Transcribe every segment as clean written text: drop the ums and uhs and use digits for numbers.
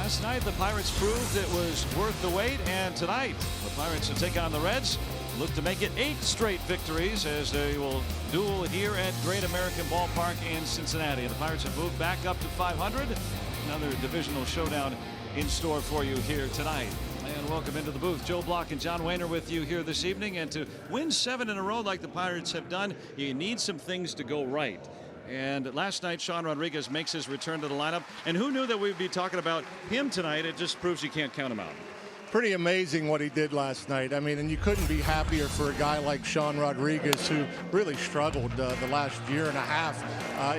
Last night, the Pirates proved it was worth the wait, and tonight, the Pirates will take on the Reds. Look to make it 8 straight victories as they will duel here at Great American Ballpark in Cincinnati. The Pirates have moved back up to 500. Another divisional showdown in store for you here tonight. And welcome into the booth. Joe Block and John Wayner with you here this evening. And to win 7 in a row like the Pirates have done, you need some things to go right. And last night, Sean Rodriguez makes his return to the lineup. And who knew that we'd be talking about him tonight? It just proves you can't count him out. Pretty amazing what he did last night. I mean, and you couldn't be happier for a guy like Sean Rodriguez, who really struggled the last year and a half.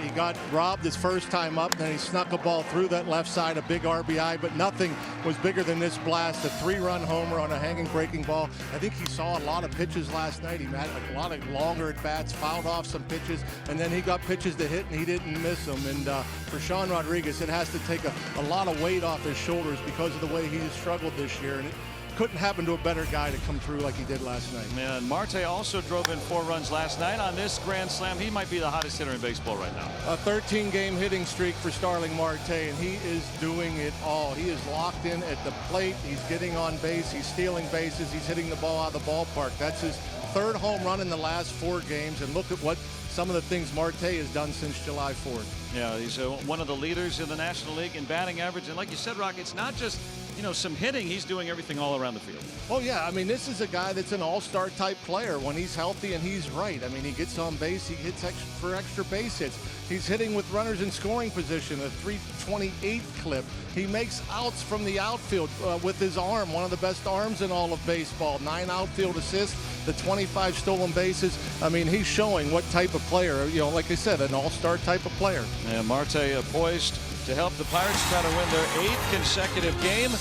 He got robbed his first time up, then he snuck a ball through that left side, a big RBI, but nothing was bigger than this blast, a 3-run homer on a hanging breaking ball. I think he saw a lot of pitches last night. He had a lot of longer at bats, fouled off some pitches, and then he got pitches to hit and he didn't miss them. And for Sean Rodriguez, it has to take a lot of weight off his shoulders because of the way he's struggled this year. And it couldn't happen to a better guy to come through like he did last night. And Marte also drove in 4 runs last night on this grand slam. He might be the hottest hitter in baseball right now. A 13-game hitting streak for Starling Marte, and he is doing it all. He is locked in at the plate. He's getting on base. He's stealing bases. He's hitting the ball out of the ballpark. That's his 3rd home run in the last 4 games. And look at what some of the things Marte has done since July 4th. Yeah, he's one of the leaders in the National League in batting average. And like you said, Rock, it's not just, you know, some hitting. He's doing everything all around the field. Oh, yeah. I mean, this is a guy that's an all-star type player when he's healthy and he's right. I mean, he gets on base. He hits for extra base hits. He's hitting with runners in scoring position, a 328 clip. He makes outs from the outfield with his arm, one of the best arms in all of baseball. 9 outfield assists, the 25 stolen bases. I mean, he's showing what type of player, you know, like I said, an all-star type of player. And Marte poised to help the Pirates try to win their 8th consecutive game.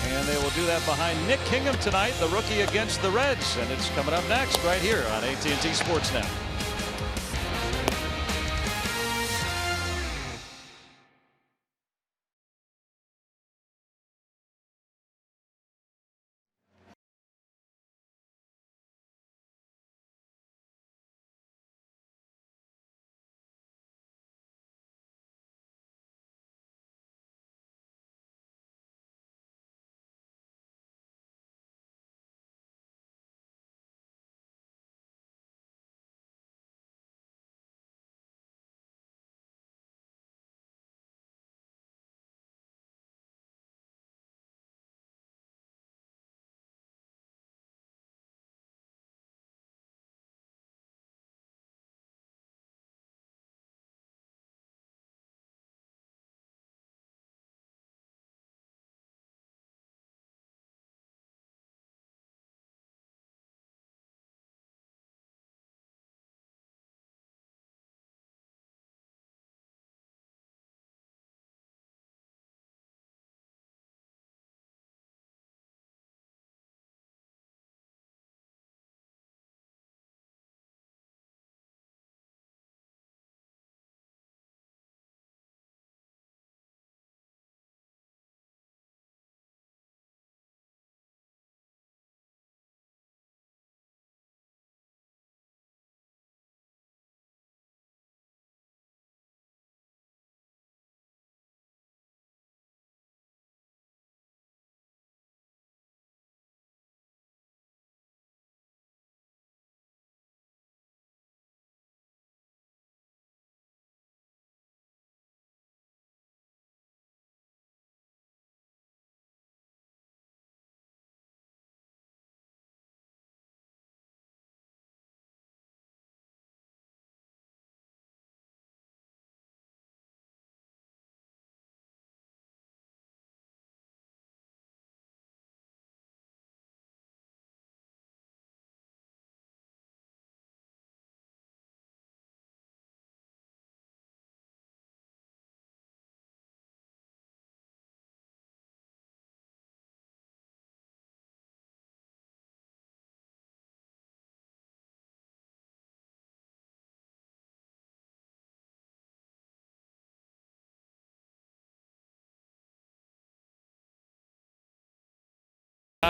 And they will do that behind Nick Kingham tonight, the rookie against the Reds. And it's coming up next right here on AT Sportsnet.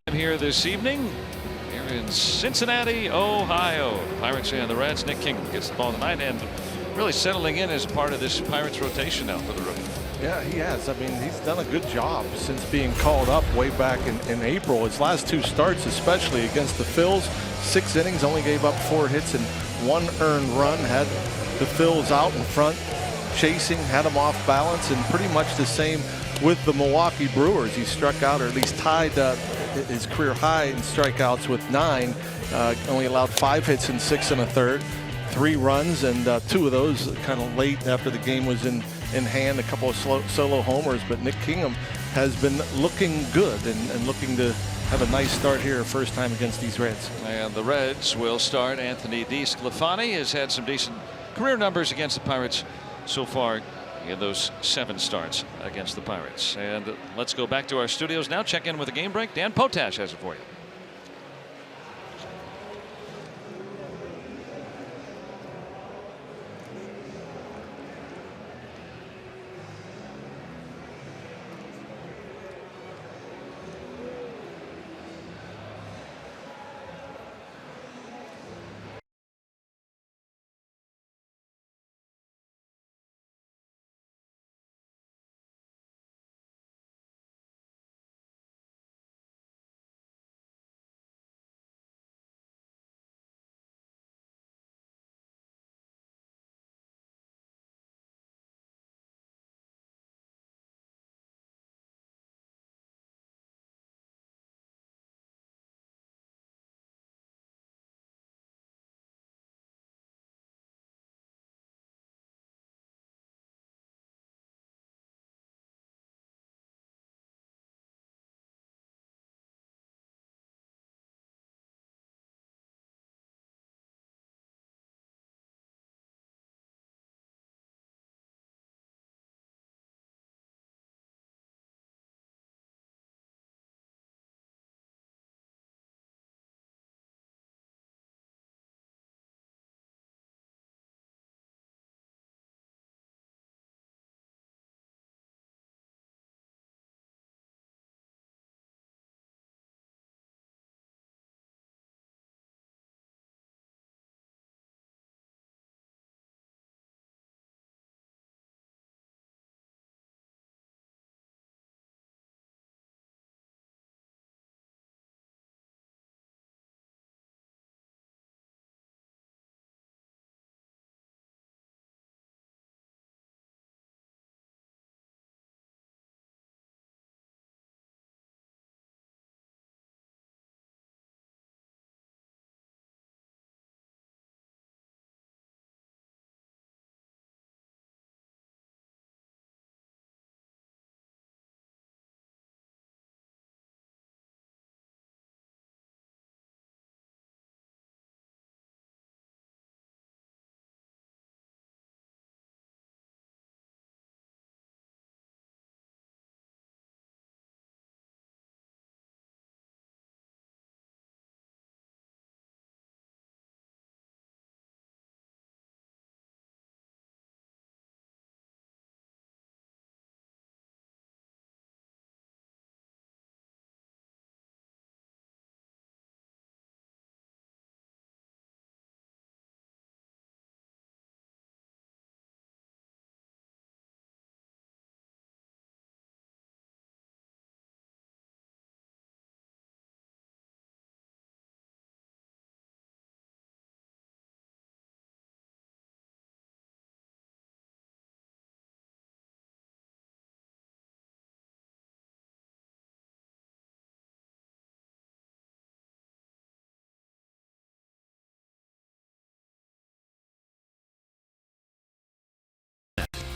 Here this evening here in Cincinnati, Ohio. Pirates and the Reds. Nick Kingham gets the ball tonight and really settling in as part of this Pirates rotation now for the rookie. Yeah, he has. I mean, he's done a good job since being called up way back in April. His last 2 starts, especially against the Phils, 6 innings, only gave up 4 hits and 1 earned run. Had the Phils out in front, chasing, had them off balance, and pretty much the same with the Milwaukee Brewers. He struck out, or at least tied his career high in strikeouts with 9. Only allowed 5 hits in 6 1/3, 3 runs, and 2 of those kind of late after the game was in hand, a couple of solo homers. But Nick Kingham has been looking good and looking to have a nice start here, first time against these Reds. And the Reds will start. Anthony DeSclafani has had some decent career numbers against the Pirates so far in those 7 starts against the Pirates. And let's go back to our studios now. Check in with the game break. Dan Potash has it for you.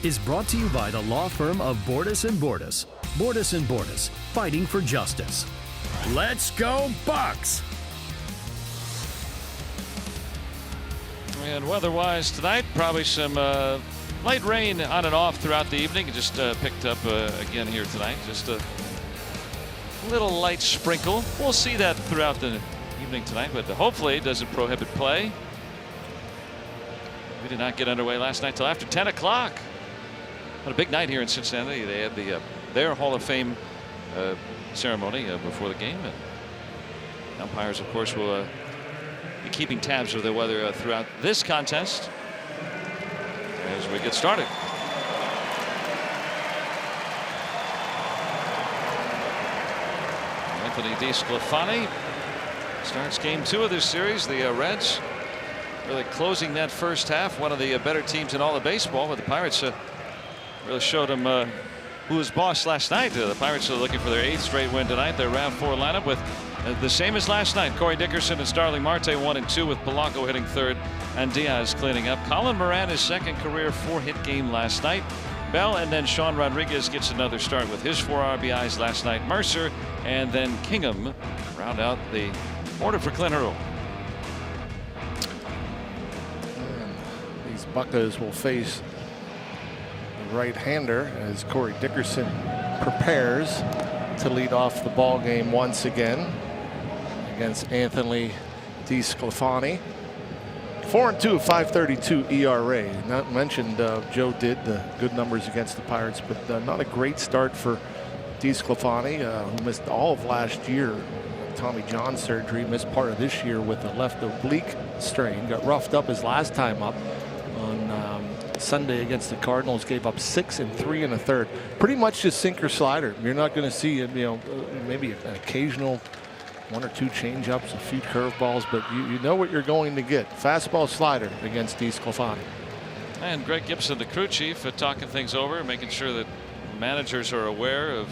Is brought to you by the law firm of Bordas & Bordas. Bordas & Bordas, fighting for justice. Let's go Bucks! And weather-wise tonight, probably some light rain on and off throughout the evening. It just picked up again here tonight. Just a little light sprinkle. We'll see that throughout the evening tonight, but hopefully it doesn't prohibit play. We did not get underway last night till after 10 o'clock. What a big night here in Cincinnati. They had their Hall of Fame ceremony before the game. And umpires, of course, will be keeping tabs of the weather throughout this contest as we get started. Anthony DeSclafani starts game 2 of this series. The Reds really closing that first half. One of the better teams in all of baseball, but the Pirates really showed them who was boss last night. The Pirates are looking for their 8th straight win tonight. Their round 4 lineup with the same as last night. Corey Dickerson and Starling Marte 1 and 2, with Polanco hitting 3rd and Diaz cleaning up. Colin Moran, his 2nd career 4-hit game last night. Bell, and then Sean Rodriguez gets another start with his 4 RBIs last night. Mercer and then Kingham round out the order for Clint Hurdle. These Buccas will face the right-hander as Corey Dickerson prepares to lead off the ball game once again against Anthony DeSclafani. 4-2, 5.32 ERA. Not mentioned, Joe did the good numbers against the Pirates, but not a great start for DeSclafani, who missed all of last year. Tommy John surgery, missed part of this year with a left oblique strain. Got roughed up his last time up on Sunday against the Cardinals. Gave up 6 and 3 1/3. Pretty much just sinker slider. You're not going to see, maybe an occasional 1 or 2 changeups, a few curveballs, but you know what you're going to get. Fastball slider against DeSclafani. And Greg Gibson, the crew chief, talking things over, making sure that managers are aware of.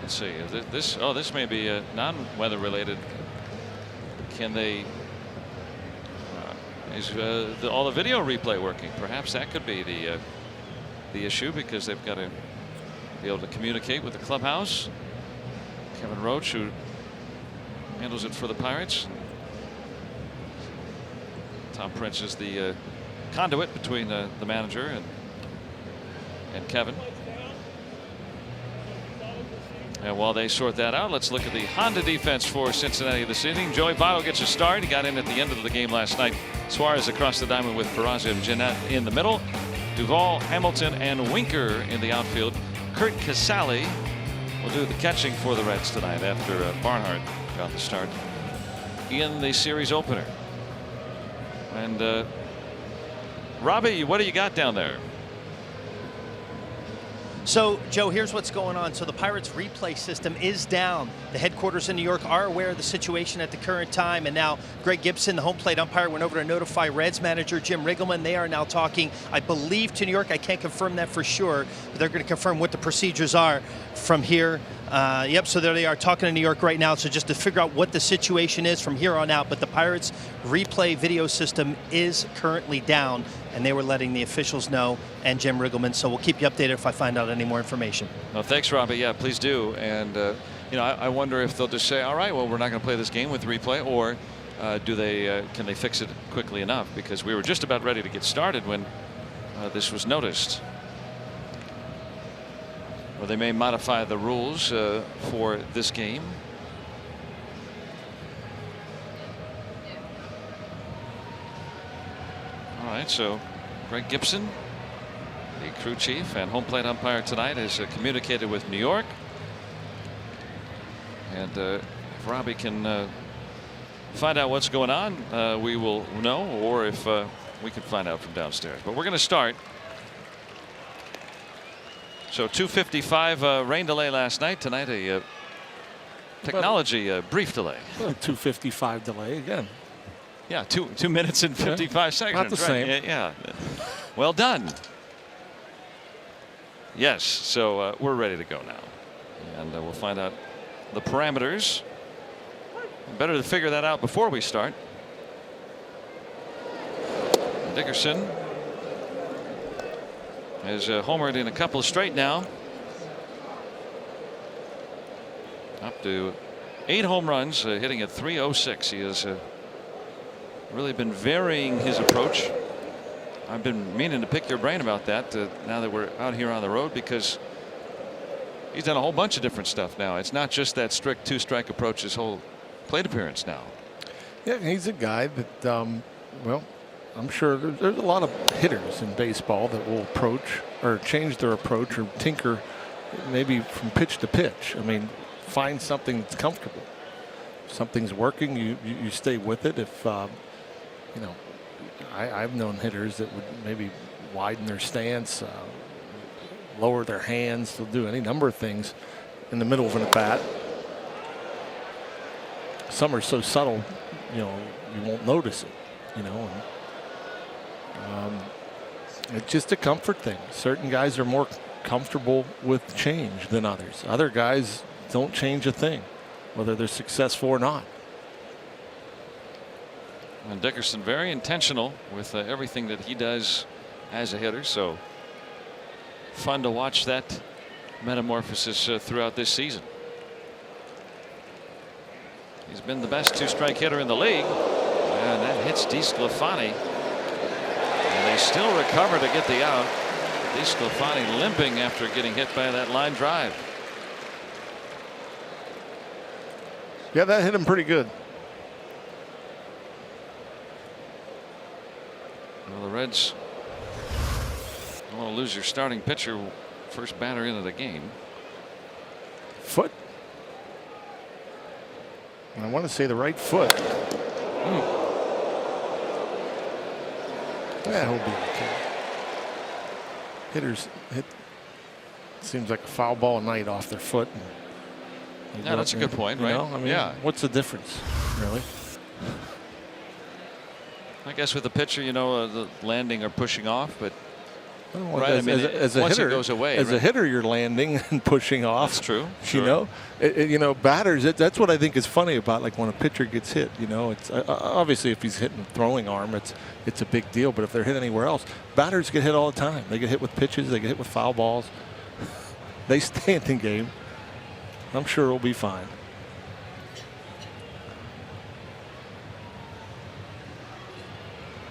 Let's see. This may be non-weather related. Can they? Is all the video replay working? Perhaps that could be the issue, because they've got to be able to communicate with the clubhouse. Kevin Roach, who handles it for the Pirates. Tom Prince is the conduit between the manager and Kevin. And while they sort that out, let's look at the Honda defense for Cincinnati this inning. Joey Votto gets a start. He got in at the end of the game last night. Suarez across the diamond with Peraza and Jeanette in the middle. Duvall, Hamilton, and Winker in the outfield. Kurt Casale will do the catching for the Reds tonight after Barnhart got the start in the series opener. And Robbie, what do you got down there? So, Joe, here's what's going on. So the Pirates replay system is down. The headquarters in New York are aware of the situation at the current time, and now Greg Gibson, the home plate umpire, went over to notify Reds manager Jim Riggleman. They are now talking, I believe, to New York. I can't confirm that for sure, but they're going to confirm what the procedures are from here. So there they are talking to New York right now. So just to figure out what the situation is from here on out. But the Pirates replay video system is currently down, and they were letting the officials know, and Jim Riggleman. So we'll keep you updated if I find out any more information. Well, thanks, Robbie. Yeah, please do. And I wonder if they'll just say, all right, well, we're not going to play this game with replay, or can they fix it quickly enough? Because we were just about ready to get started when this was noticed. Or they may modify the rules for this game. All right, so Greg Gibson, the crew chief and home plate umpire tonight, has communicated with New York. And if Robbie can find out what's going on, we will know, or if we can find out from downstairs. But we're going to start. So 2:55 rain delay last night. Tonight a technology brief delay. 2:55 delay again. Yeah, 2 minutes and 55 seconds. Not the same. Yeah. Well done. Yes. So we're ready to go now, and we'll find out the parameters. Better to figure that out before we start. Dickerson has homered in a couple of straight now. Up to 8 home runs, hitting at .306. He has really been varying his approach. I've been meaning to pick your brain about that now that we're out here on the road, because he's done a whole bunch of different stuff now. It's not just that strict 2-strike approach his whole plate appearance now. Yeah, he's a guy that, well, I'm sure there's a lot of hitters in baseball that will approach or change their approach or tinker maybe from pitch to pitch. I mean, find something that's comfortable. If something's working, you stay with it. If I've known hitters that would maybe widen their stance, lower their hands. They'll do any number of things in the middle of an at bat. Some are so subtle, you won't notice it, and it's just a comfort thing. Certain guys are more comfortable with change than others. Other guys don't change a thing, whether they're successful or not. And Dickerson very intentional with everything that he does as a hitter. So fun to watch that metamorphosis throughout this season. He's been the best two-strike hitter in the league, and that hits DeSclafani. And they still recover to get the out. DeSclafani limping after getting hit by that line drive. Yeah, that hit him pretty good. Well, the Reds don't want to lose your starting pitcher, first batter into the game. Foot. I want to say the right foot. Yeah, he'll be okay. Hitters hit. Seems like a foul ball night off their foot. Yeah, that's a good point, right? I mean, yeah. What's the difference, really? I guess with the pitcher, the landing or pushing off, but Well, right. As a once hitter, it goes away, as a hitter, you're landing and pushing off. That's true. Sure. Batters. That's what I think is funny about when a pitcher gets hit. It's obviously if he's hitting throwing arm, it's a big deal. But if they're hit anywhere else, batters get hit all the time. They get hit with pitches. They get hit with foul balls. They stay in the game. I'm sure it'll be fine.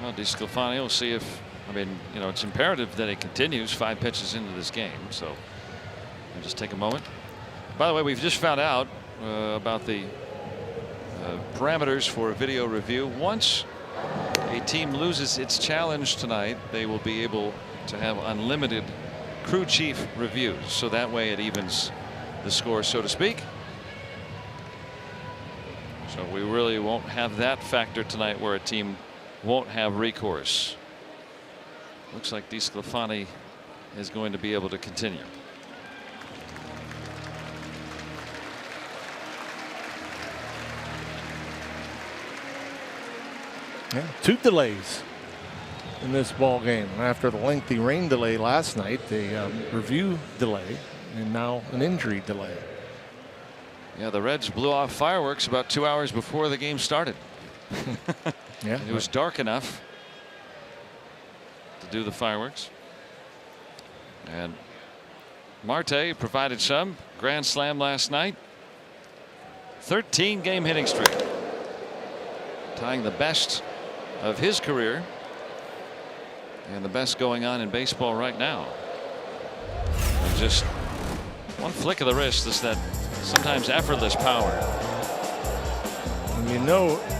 Well, DeSclafani will see if. It's imperative that it continues 5 pitches into this game. So I'll just take a moment. By the way, we've just found out about the parameters for video review. Once a team loses its challenge tonight, they will be able to have unlimited crew chief reviews. So that way it evens the score, so to speak. So we really won't have that factor tonight where a team won't have recourse. Looks like DeSclafani is going to be able to continue. Yeah, 2 delays in this ball game. After the lengthy rain delay last night, the review delay, and now an injury delay. Yeah, the Reds blew off fireworks about 2 hours before the game started. Yeah, it was dark enough to do the fireworks. And Marte provided some. Grand slam last night. 13-game hitting streak, tying the best of his career and the best going on in baseball right now. And just one flick of the wrist is that sometimes effortless power.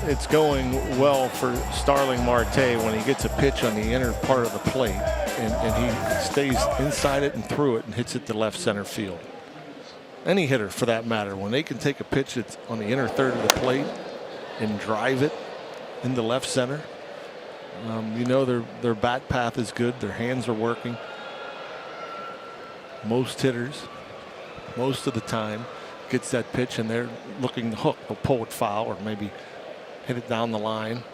It's going well for Starling Marte when he gets a pitch on the inner part of the plate and he stays inside it and through it and hits it to left center field. Any hitter for that matter, when they can take a pitch that's on the inner third of the plate and drive it into left center, their bat path is good, their hands are working. Most hitters, most of the time, gets that pitch and they're looking to hook. They'll pull it foul or maybe hit it down the line.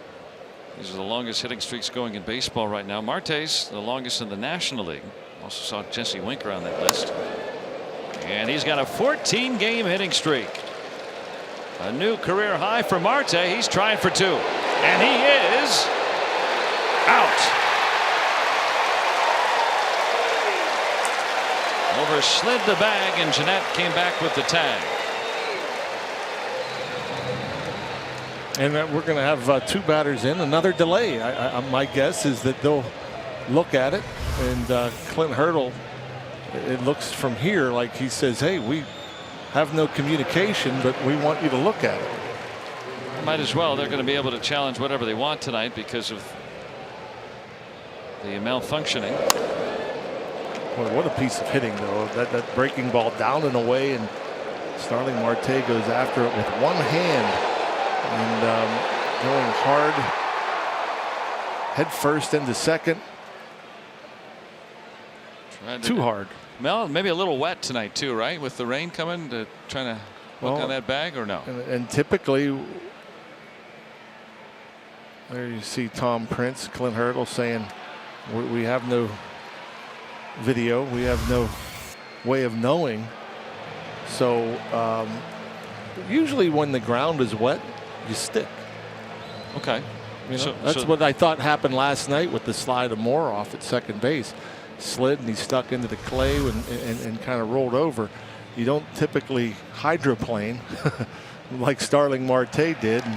These are the longest hitting streaks going in baseball right now. Marte's the longest in the National League. Also saw Jesse Winker on that list. And he's got a 14-game hitting streak. A new career high for Marte. He's trying for 2. And he is out. Overslid the bag, and Jeanette came back with the tag. And we're going to have 2 batters in. Another delay. My guess is that they'll look at it. And Clint Hurdle, it looks from here like he says, hey, we have no communication, but we want you to look at it. Might as well. They're going to be able to challenge whatever they want tonight because of the malfunctioning. Boy, what a piece of hitting, though. That breaking ball down and away, and Starling Marte goes after it with one hand and going hard, head first into second. Too hard. Well, maybe a little wet tonight too, right? With the rain coming, trying to look on that bag, or no? And typically, there you see Tom Prince, Clint Hurdle saying, we have no video, we have no way of knowing. So usually when the ground is wet, you stick. Okay. You know, that's what I thought happened last night with the slide of Moore off at second base. Slid and he stuck into the clay and kind of rolled over. You don't typically hydroplane like Starling Marte did. And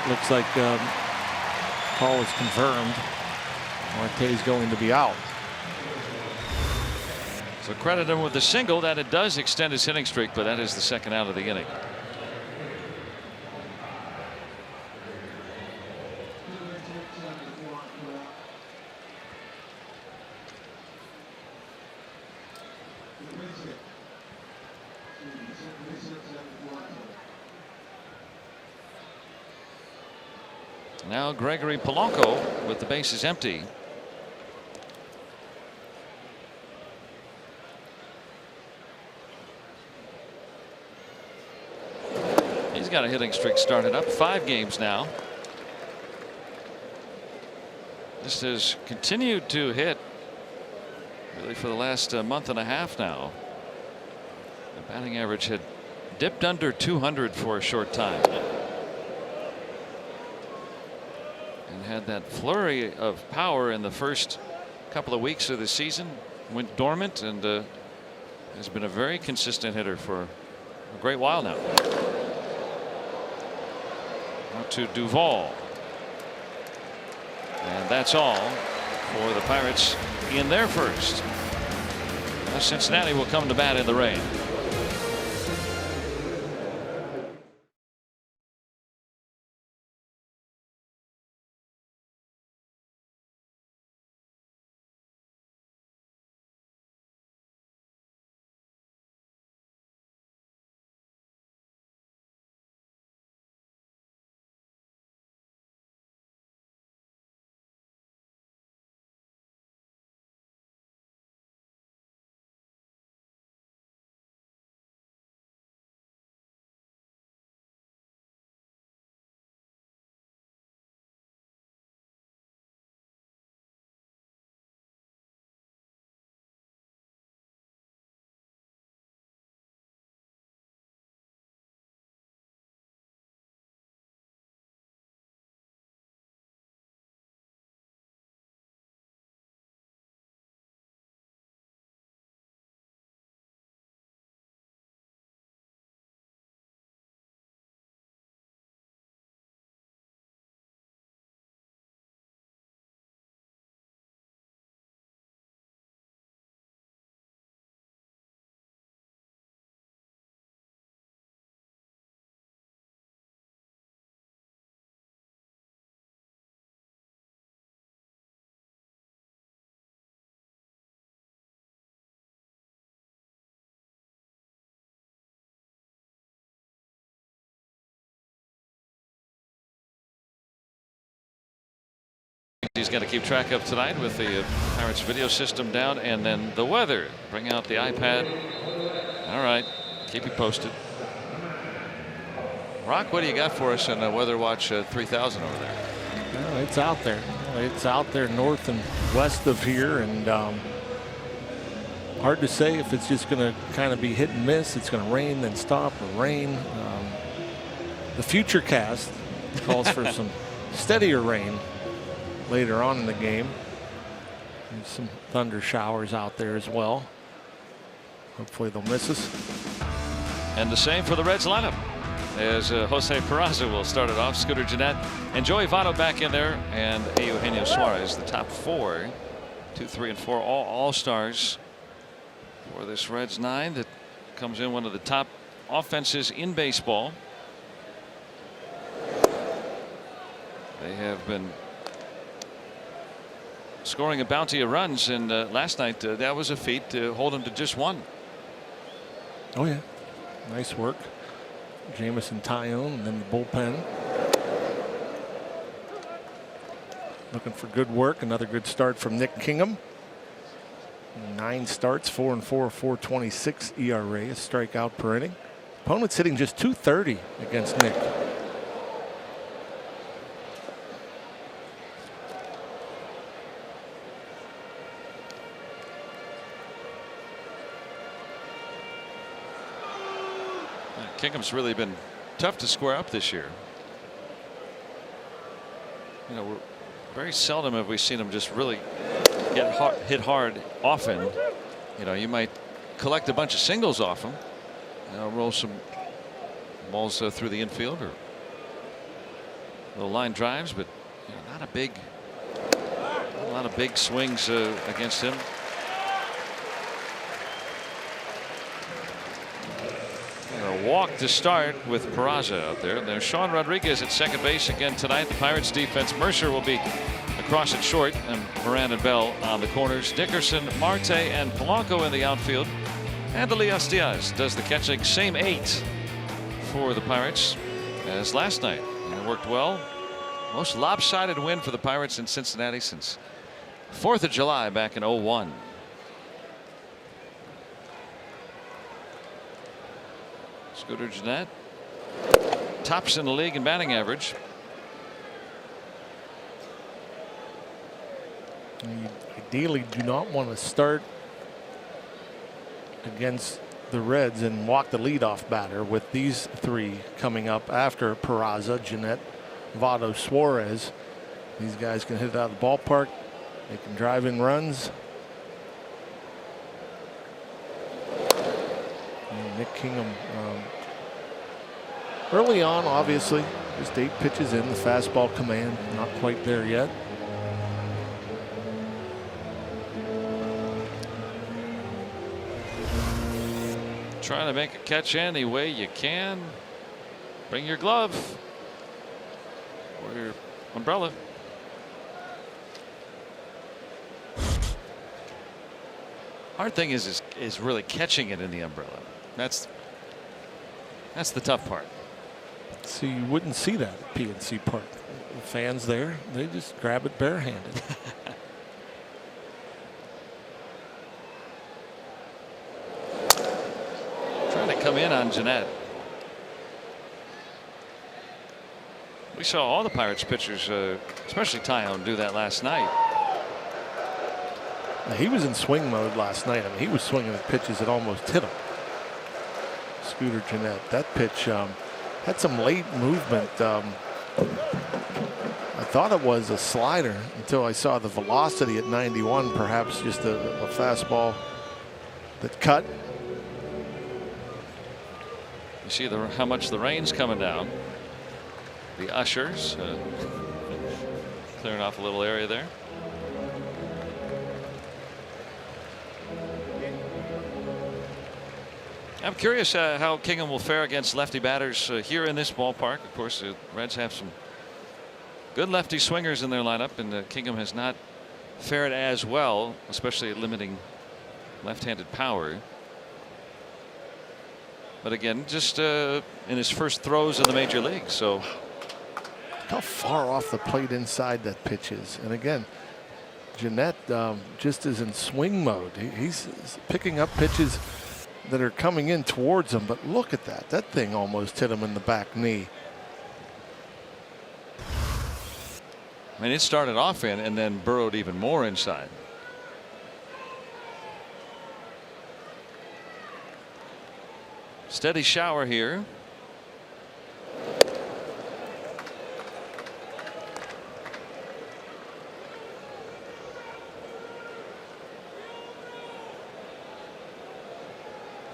it looks like call is confirmed. Marte's going to be out. So credit him with the single that it does extend his hitting streak, but that is the second out of the inning. Now Gregory Polanco with the bases empty. He's got a hitting streak started up, 5 games now. This has continued to hit really for the last month and a half now. The batting average had dipped under 200 for a short time. And had that flurry of power in the first couple of weeks of the season, went dormant, and has been a very consistent hitter for a great while now. Out to Duvall, and that's all for the Pirates in their first. Now Cincinnati will come to bat in the rain. He's got to keep track of tonight with the Pirates video system down, and then the weather. Bring out the iPad. All right, keep you posted. Rock, what do you got for us on Weather Watch 3000 over there? Well, it's out there. It's out there north and west of here, and hard to say if it's just going to kind of be hit and miss. It's going to rain then stop or rain. The Futurecast calls for some steadier rain later on in the game. There's some thunder showers out there as well. Hopefully they'll miss us. And the same for the Reds lineup, as Jose Peraza will start it off. Scooter Gennett and Joey Votto back in there, and Eugenio Suarez. The top 4, 2, 3, and 4, all All-Stars for this Reds 9 that comes in one of the top offenses in baseball. They have been scoring a bounty of runs, and last night that was a feat to hold them to just 1. Oh yeah, nice work. Jamison Tyone, and then the bullpen. Looking for good work. Another good start from Nick Kingham. 9 starts, 4-4, 4.26 ERA, a strikeout per inning. Opponent's hitting just .230 against Nick. Kingham's really been tough to square up this year. You know, very seldom have we seen him just really hit hard often. You know, you might collect a bunch of singles off him, roll some balls through the infield or little line drives, but you know, not a lot of big swings against him. A walk to start with Peraza out there. There's Sean Rodriguez at second base again tonight. The Pirates defense. Mercer will be across at short, and Moran and Bell on the corners. Dickerson, Marte, and Polanco in the outfield. And Elias Diaz does the catching. Same 8 for the Pirates as last night. And it worked well. Most lopsided win for the Pirates in Cincinnati since 4th of July back in '01. Scooter Gennett tops in the league in batting average. You ideally do not want to start against the Reds and walk the leadoff batter with these 3 coming up after Peraza, Gennett, Votto, Suarez. These guys can hit it out of the ballpark. They can drive in runs. And Nick Kingham early on, obviously, just 8 pitches in. The fastball command not quite there yet. Trying to make a catch any way you can. Bring your glove or your umbrella. Hard thing is really catching it in the umbrella. That's the tough part. So you wouldn't see that at PNC Park. The fans there, they just grab it barehanded. Trying to come in on Gennett. We saw all the Pirates pitchers, especially Tyone, do that last night. Now, he was in swing mode last night. I mean, he was swinging at pitches that almost hit him. Scooter Gennett, that pitch had some late movement. I thought it was a slider until I saw the velocity at 91, perhaps just a fastball that cut. You see how much the rain's coming down. The ushers clearing off a little area there. I'm curious how Kingham will fare against lefty batters here in this ballpark. Of course, the Reds have some good lefty swingers in their lineup, and Kingham has not fared as well, especially at limiting left-handed power. But again, just in his first throws in the major league. So how far off the plate inside that pitch is. And again, Gennett just is in swing mode. He's picking up pitches that are coming in towards him. But look at that. That thing almost hit him in the back knee. I mean, it started off in and then burrowed even more inside. Steady shower here.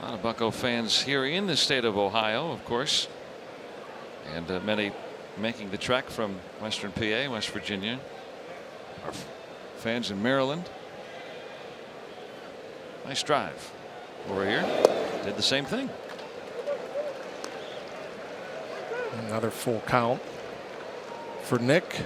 A lot of Bucco fans here in the state of Ohio, of course, and many making the trek from Western PA, West Virginia. Our fans in Maryland. Nice drive over here. Did the same thing. Another full count for Nick.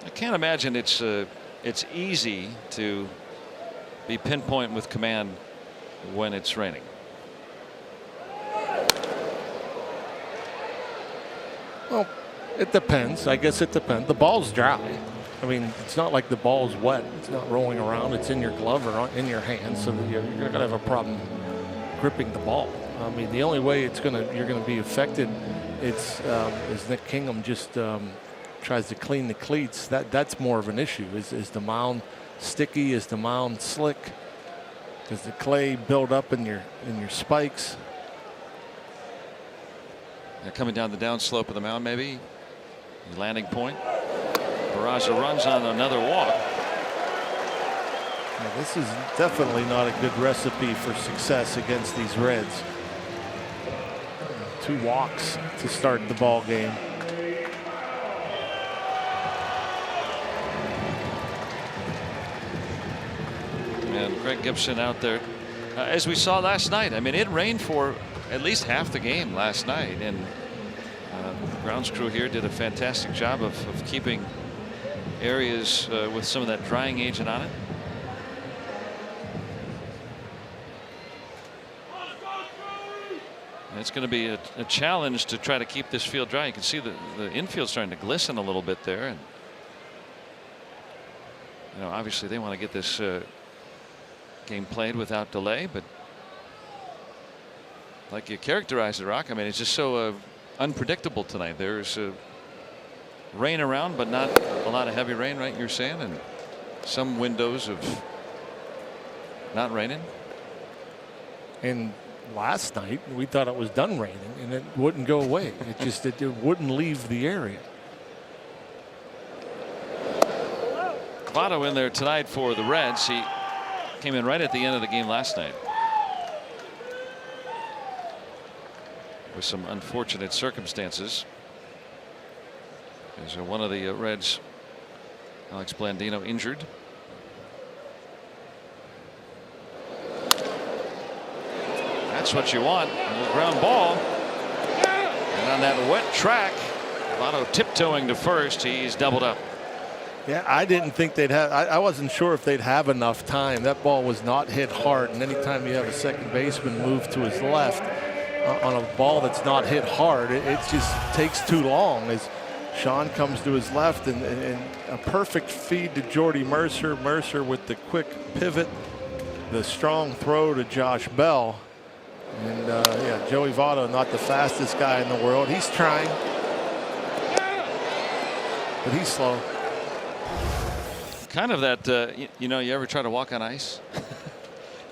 I can't imagine it's easy to be pinpoint with command when it's raining. Well, it depends. I guess it depends. The ball's dry. I mean, it's not like the ball's wet. It's not rolling around. It's in your glove or in your hand, so that you're going to have a problem gripping the ball. I mean, the only way you're going to be affected is Nick Kingham just tries to clean the cleats. That's more of an issue. Is the mound sticky? Is the mound slick? Does the clay build up in your spikes? They're coming down the downslope of the mound, maybe. Landing point. Barraza runs on another walk. Now, this is definitely not a good recipe for success against these Reds. 2 walks to start the ball game. And Greg Gibson out there, as we saw last night. I mean, it rained for at least half the game last night, and the grounds crew here did a fantastic job of keeping areas with some of that drying agent on it. And it's going to be a challenge to try to keep this field dry. You can see the infield starting to glisten a little bit there, and obviously they want to get this game played without delay, but like you characterized it, Rock, I mean, it's just so unpredictable tonight. There's rain around, but not a lot of heavy rain, right? You're saying, and some windows of not raining. And last night we thought it was done raining, and it wouldn't go away. It wouldn't leave the area. Votto in there tonight for the Reds. He came in right at the end of the game last night with some unfortunate circumstances. As one of the Reds, Alex Blandino, injured. That's what you want. A little ground ball. And on that wet track, Votto tiptoeing to first. He's doubled up. Yeah, I didn't think they'd have. I wasn't sure if they'd have enough time. That ball was not hit hard, and anytime you have a second baseman move to his left on a ball that's not hit hard, it just takes too long. As Sean comes to his left, and a perfect feed to Jordy Mercer. Mercer with the quick pivot, the strong throw to Josh Bell, and yeah, Joey Votto, not the fastest guy in the world. He's trying, but he's slow. Kind of that, you ever try to walk on ice?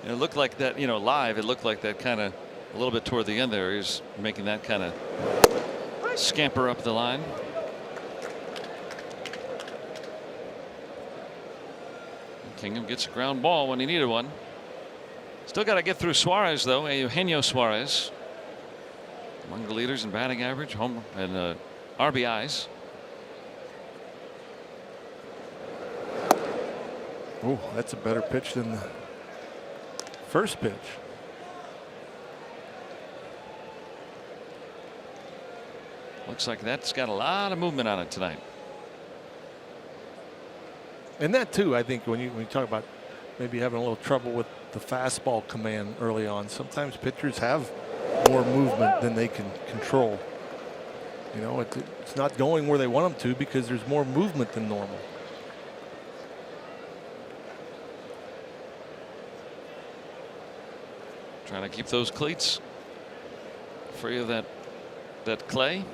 It looked like that, live. It looked like that kind of a little bit toward the end there. He's making that kind of scamper up the line. Kingham gets a ground ball when he needed one. Still got to get through Suarez, though. Eugenio Suarez, among the leaders in batting average, home and RBIs. Oh, that's a better pitch than the first pitch. Looks like that's got a lot of movement on it tonight. And that too, I think, when you talk about maybe having a little trouble with the fastball command early on, sometimes pitchers have more movement than they can control. It's not going where they want them to because there's more movement than normal. Trying to keep those cleats free of that clay.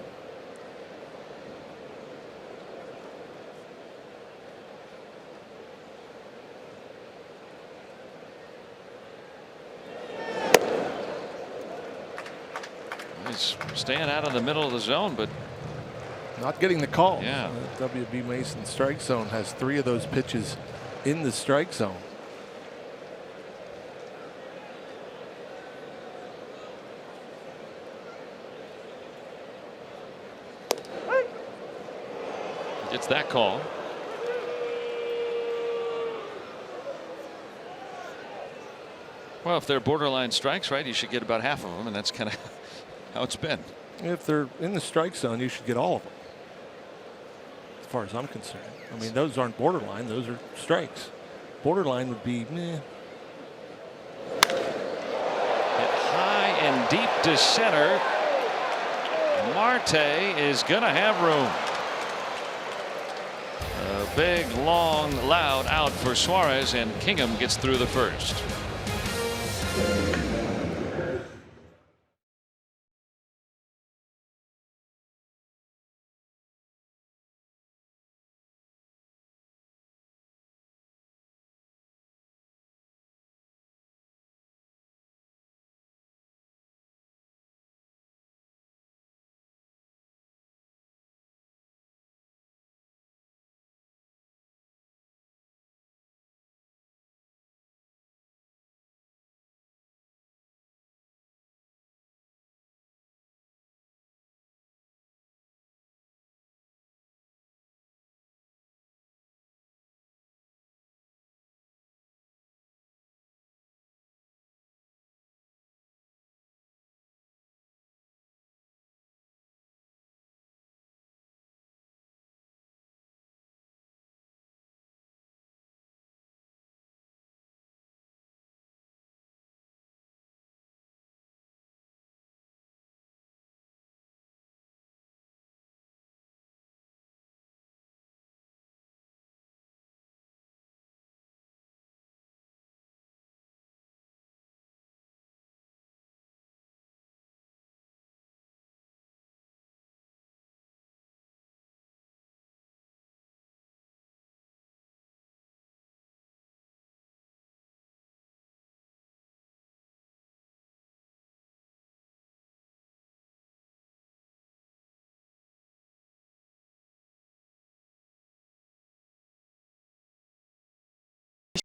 He's staying out of the middle of the zone, but not getting the call. Yeah. WB Mason strike zone has 3 of those pitches in the strike zone. Gets that call. Well, if they're borderline strikes, right, you should get about half of them, and that's kind of how it's been. If they're in the strike zone, you should get all of them, as far as I'm concerned. I mean, those aren't borderline; those are strikes. Borderline would be meh. Hit high and deep to center. Marte is going to have room. A big, long, loud out for Suarez, and Kingham gets through the first.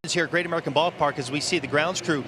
Here at Great American Ballpark, as we see the grounds crew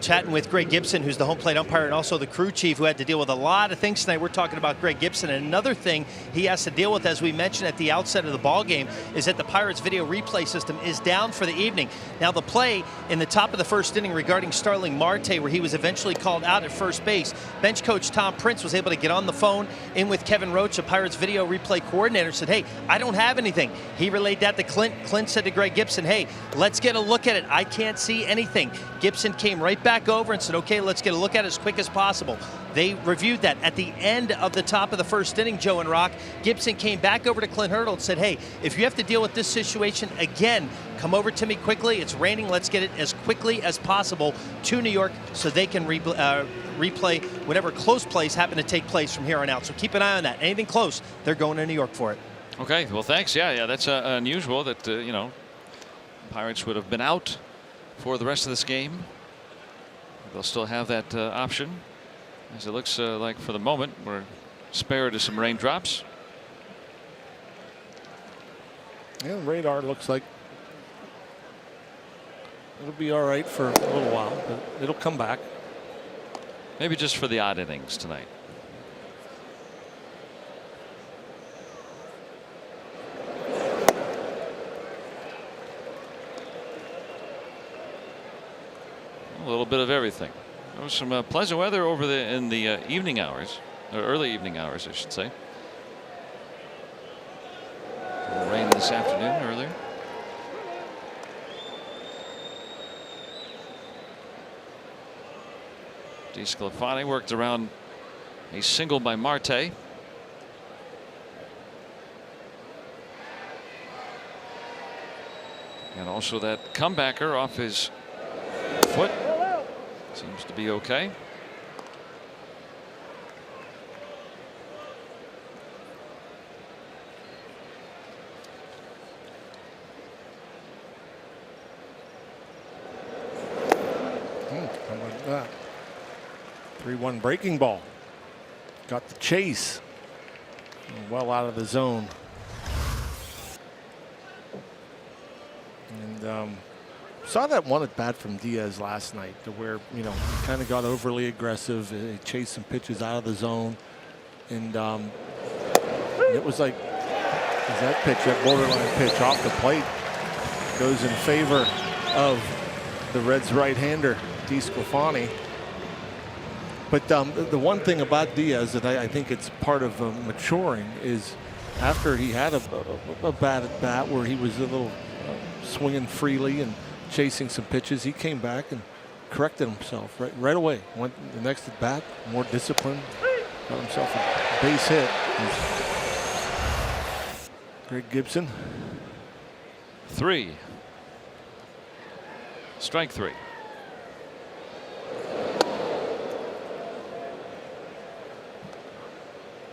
chatting with Greg Gibson, who's the home plate umpire, and also the crew chief, who had to deal with a lot of things tonight. We're talking about Greg Gibson, and another thing he has to deal with, as we mentioned at the outset of the ball game, is that the Pirates video replay system is down for the evening. Now, the play in the top of the first inning regarding Starling Marte, where he was eventually called out at first base, bench coach Tom Prince was able to get on the phone in with Kevin Roach, the Pirates video replay coordinator, said, hey, I don't have anything. He relayed that to Clint. Clint said to Greg Gibson, hey, let's get a look at it. I can't see anything. Gibson came right back over and said, okay, let's get a look at it as quick as possible. They reviewed that at the end of the top of the first inning, Joe and Rock. Gibson came back over to Clint Hurdle and said, hey, if you have to deal with this situation again, come over to me quickly. It's raining. Let's get it as quickly as possible to New York so they can replay whatever close plays happen to take place from here on out. So keep an eye on that. Anything close, they're going to New York for it. Okay, well, thanks. Yeah, that's unusual that, you know, Pirates would have been out for the rest of this game. They'll still have that option, as it looks like for the moment we're spared to some raindrops. Yeah, the radar looks like it'll be all right for a little while, but it'll come back. Maybe just for the odd innings tonight. A little bit of everything. There was some pleasant weather over in the evening hours, or early evening hours, I should say. A little rain this afternoon earlier. DeSclafani worked around a single by Marte. And also that comebacker off his foot. Seems to be okay. How about that? 3-1 breaking ball. Got the chase. Well out of the zone. And saw that one at bat from Diaz last night, to where, you know, he kind of got overly aggressive. He chased some pitches out of the zone, and it was like, that pitch, that borderline pitch off the plate, goes in favor of the Reds' right-hander, DeSclafani. But the one thing about Diaz that I think it's part of maturing is, after he had a bad at bat where he was a little swinging freely and chasing some pitches, he came back and corrected himself right away. Went the next at bat, more disciplined, Got himself a base hit. Greg Gibson. 3. Strike 3.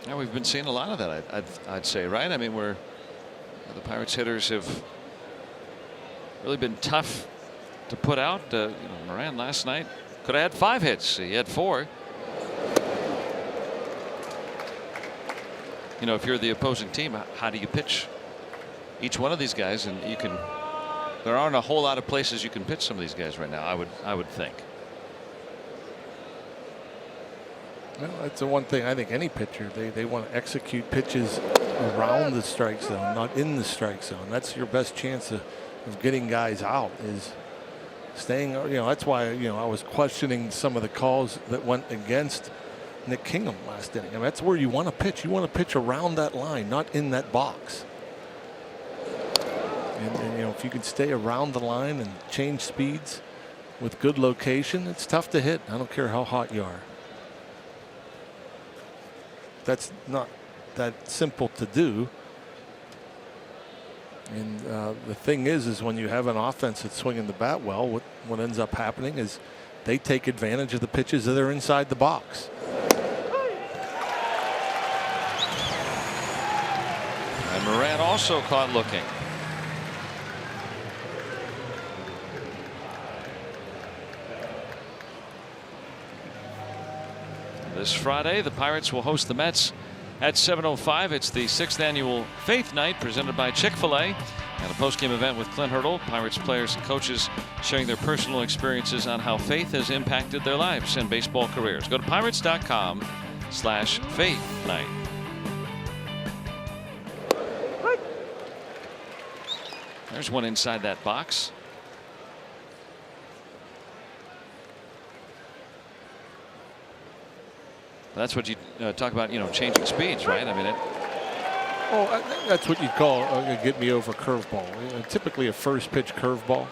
Yeah, we've been seeing a lot of that, I'd say, right? I mean, the Pirates hitters have really been tough to put out. Moran last night could have had 5 hits. He had 4. If you're the opposing team, how do you pitch each one of these guys? And there aren't a whole lot of places you can pitch some of these guys right now, I would think. Well, that's the one thing I think any pitcher, they want to execute pitches around the strike zone, not in the strike zone. That's your best chance of getting guys out, is staying. That's why I was questioning some of the calls that went against Nick Kingham last inning. I mean, that's where you want to pitch. You want to pitch around that line, not in that box. And if you can stay around the line and change speeds with good location, it's tough to hit. I don't care how hot you are. That's not that simple to do. And the thing is when you have an offense that's swinging the bat well, what ends up happening is they take advantage of the pitches that are inside the box. And Moran also caught looking. This Friday, the Pirates will host the Mets at 7:05. It's the 6th annual Faith Night presented by Chick-fil-A, and a post-game event with Clint Hurdle. Pirates players and coaches sharing their personal experiences on how faith has impacted their lives and baseball careers. Go to pirates.com/faith night. There's one inside that box. That's what you talk about, changing speeds, right? I mean, that's what you'd call a get me over curveball. Typically a first pitch curveball.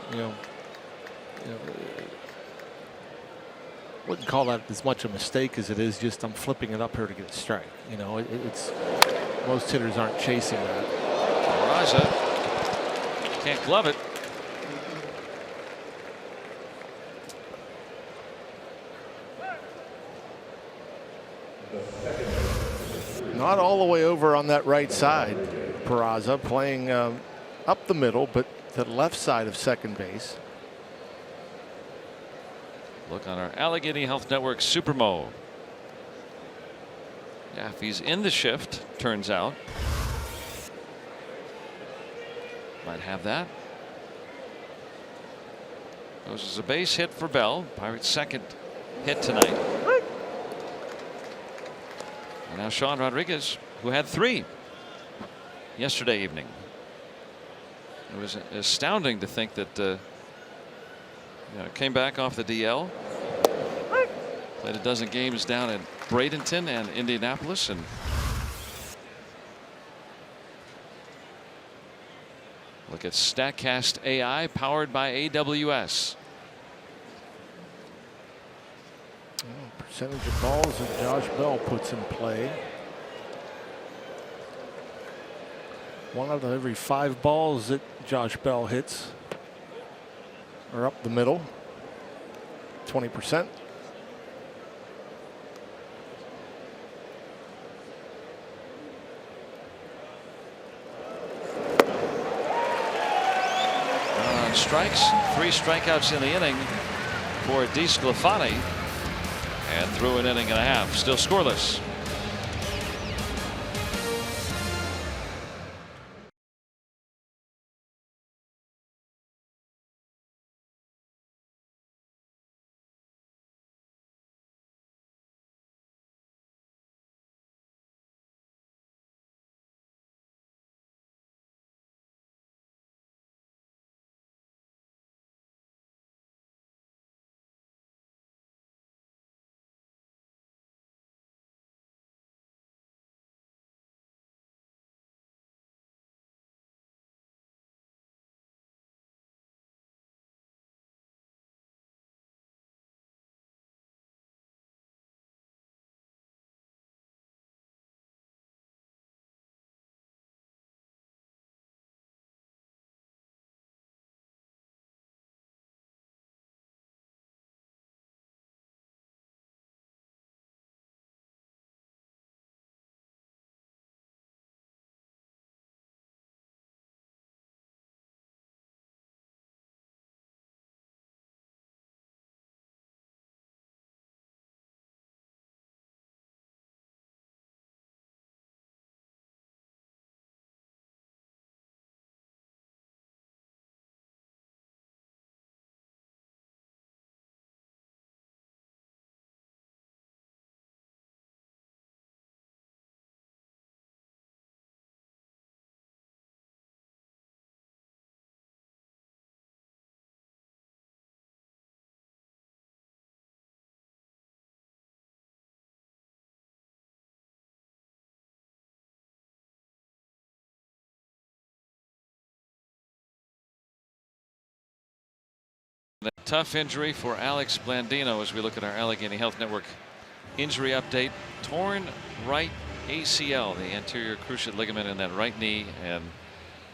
Wouldn't call that as much a mistake as it is just I'm flipping it up here to get a strike. It's most hitters aren't chasing that. Raza can't glove it. Not all the way over on that right side. Peraza playing up the middle, but to the left side of second base. Look on our Allegheny Health Network Supermo. Yeah, if he's in the shift, turns out. Might have that. Goes as a base hit for Bell. Pirates' second hit tonight. And now Sean Rodriguez, who had 3 yesterday evening. It was astounding to think that came back off the DL. Played a dozen games down in Bradenton and Indianapolis, and look at StatCast AI powered by AWS. Percentage of balls that Josh Bell puts in play. 1 out of every 5 balls that Josh Bell hits are up the middle. 20%. On strikes, 3 strikeouts in the inning for DeSclafani, and through an inning and a half, still scoreless. A tough injury for Alex Blandino as we look at our Allegheny Health Network injury update. Torn right ACL, the anterior cruciate ligament in that right knee, and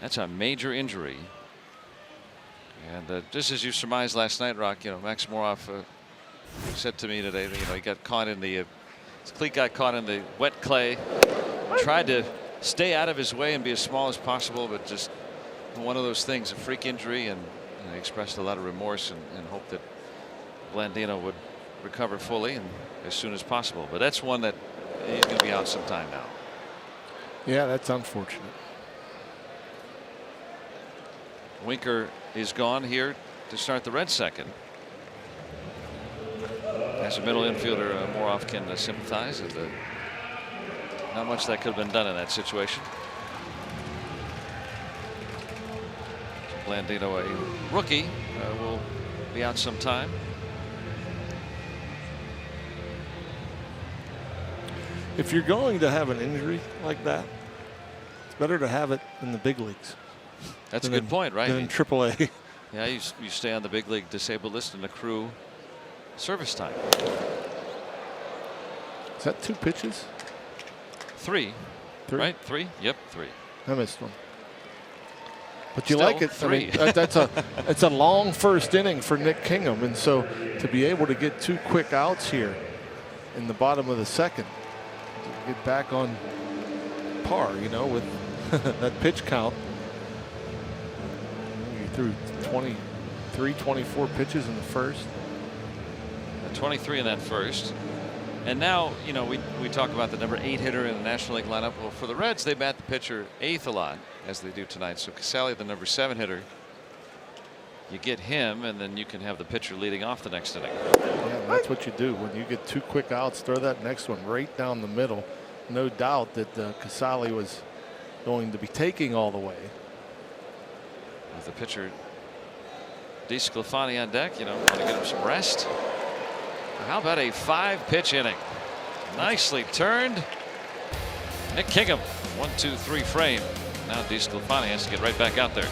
that's a major injury. And just as you surmised last night, Rock, Max Moroff said to me today that he got caught in the his cleat got caught in the wet clay. Tried to stay out of his way and be as small as possible, but just one of those things, a freak injury, and he expressed a lot of remorse and hoped that Blandino would recover fully and as soon as possible. But that's one that he's going to be out some time now. Yeah, that's unfortunate. Winker is gone here to start the Reds second. As a middle infielder, Moroff can sympathize. Not much that could have been done in that situation. Blandino, a rookie, will be out some time. If you're going to have an injury like that, it's better to have it in the big leagues. That's a good point, right? Than in AAA. Yeah, you stay on the big league disabled list and accrue service time. Is that 2 pitches? 3. Right? 3? Yep, 3. I missed one. But you Still like it. 3. I mean, it's a long first inning for Nick Kingham, and so to be able to get 2 quick outs here in the bottom of the second, get back on par, with that pitch count. You threw 23, 24 pitches in the first. 23 in that first. And now, we talk about the number 8 hitter in the National League lineup. Well, for the Reds, they bat the pitcher 8th a lot, as they do tonight. So Casali, the number 7 hitter, you get him, and then you can have the pitcher leading off the next inning. Yeah, that's what you do. When you get 2 quick outs, throw that next one right down the middle. No doubt that Casali was going to be taking all the way. With the pitcher DeSclafani on deck, want to get him some rest. How about a 5-pitch inning? Nicely turned. Nick Kingham, 1-2-3 frame. Now DeSclafani has to get right back out there.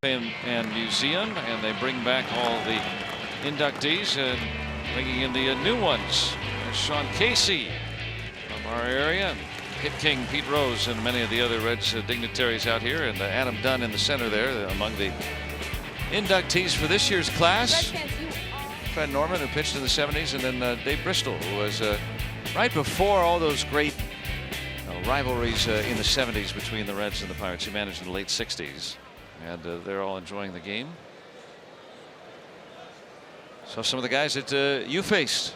And museum, and they bring back all the inductees and bringing in the new ones. There's Sean Casey from our area, and Hit King Pete Rose, and many of the other Reds dignitaries out here, and Adam Dunn in the center there among the inductees for this year's class. Fred Norman, who pitched in the 70s, and then Dave Bristol, who was right before all those great rivalries in the 70s between the Reds and the Pirates. He managed in the late 60s. And they're all enjoying the game. So some of the guys that you faced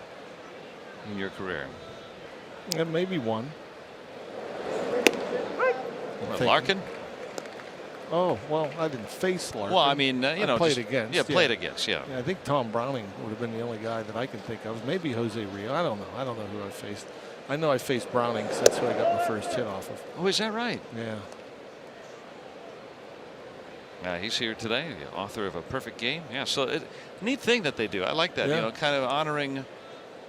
in your career. And maybe one. Larkin? Oh, well, I didn't face Larkin. Well, I mean, you know, played just, against. Yeah, played against. Yeah. I think Tom Browning would have been the only guy that I can think of. Maybe Jose Rio. I don't know. I don't know who I faced. I know I faced Browning because that's who I got my first hit off of. Oh, is that right? Yeah. He's here today, the author of A Perfect Game. Yeah, so neat thing that they do. I like that. Yeah. You know, kind of honoring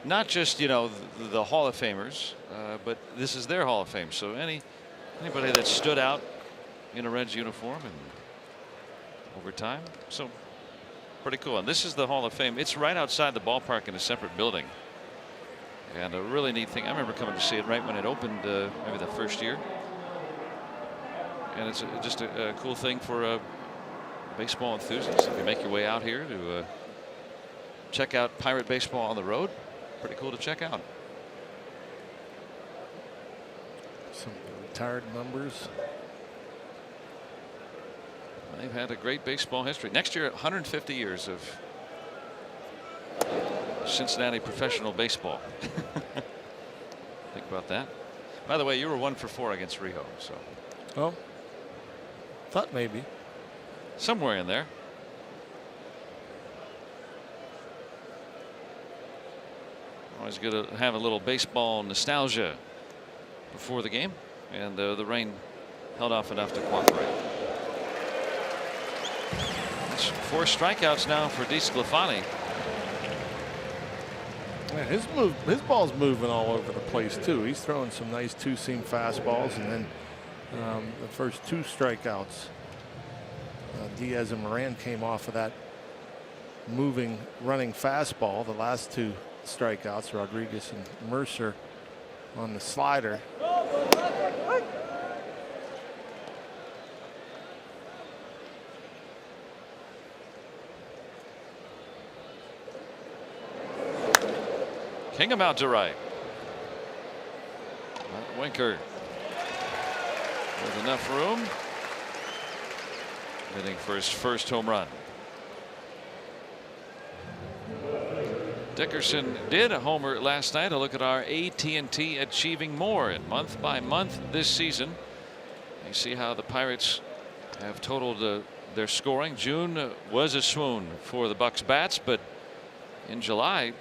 not just, you know, the Hall of Famers, but this is their Hall of Fame. So anybody that stood out in a Reds uniform and over time. So pretty cool. And this is the Hall of Fame. It's right outside the ballpark in a separate building. And a really neat thing. I remember coming to see it right when it opened, maybe the first year. And it's just a cool thing for baseball enthusiasts. If you make your way out here to check out Pirate baseball on the road, pretty cool to check out. Some retired numbers. They've had a great baseball history. Next year, 150 years of Cincinnati professional baseball. Think about that. By the way, you were 1 for 4 against Rio, so. Oh, thought maybe. Somewhere in there. Always good to have a little baseball nostalgia before the game, and the rain held off enough to cooperate. That's 4 strikeouts now for DeSclafani. Yeah, his ball's moving all over the place too. He's throwing some nice 2-seam fastballs, and then the first 2 strikeouts, Diaz and Moran came off of that moving, running fastball. The last 2 strikeouts, Rodriguez and Mercer, on the slider. Kingham out to right. Winker with enough room, hitting for his first home run. Dickerson did a homer last night. A look at our AT&T achieving more in month by month this season. You see how the Pirates have totaled their scoring. June was a swoon for the Bucks bats, but in July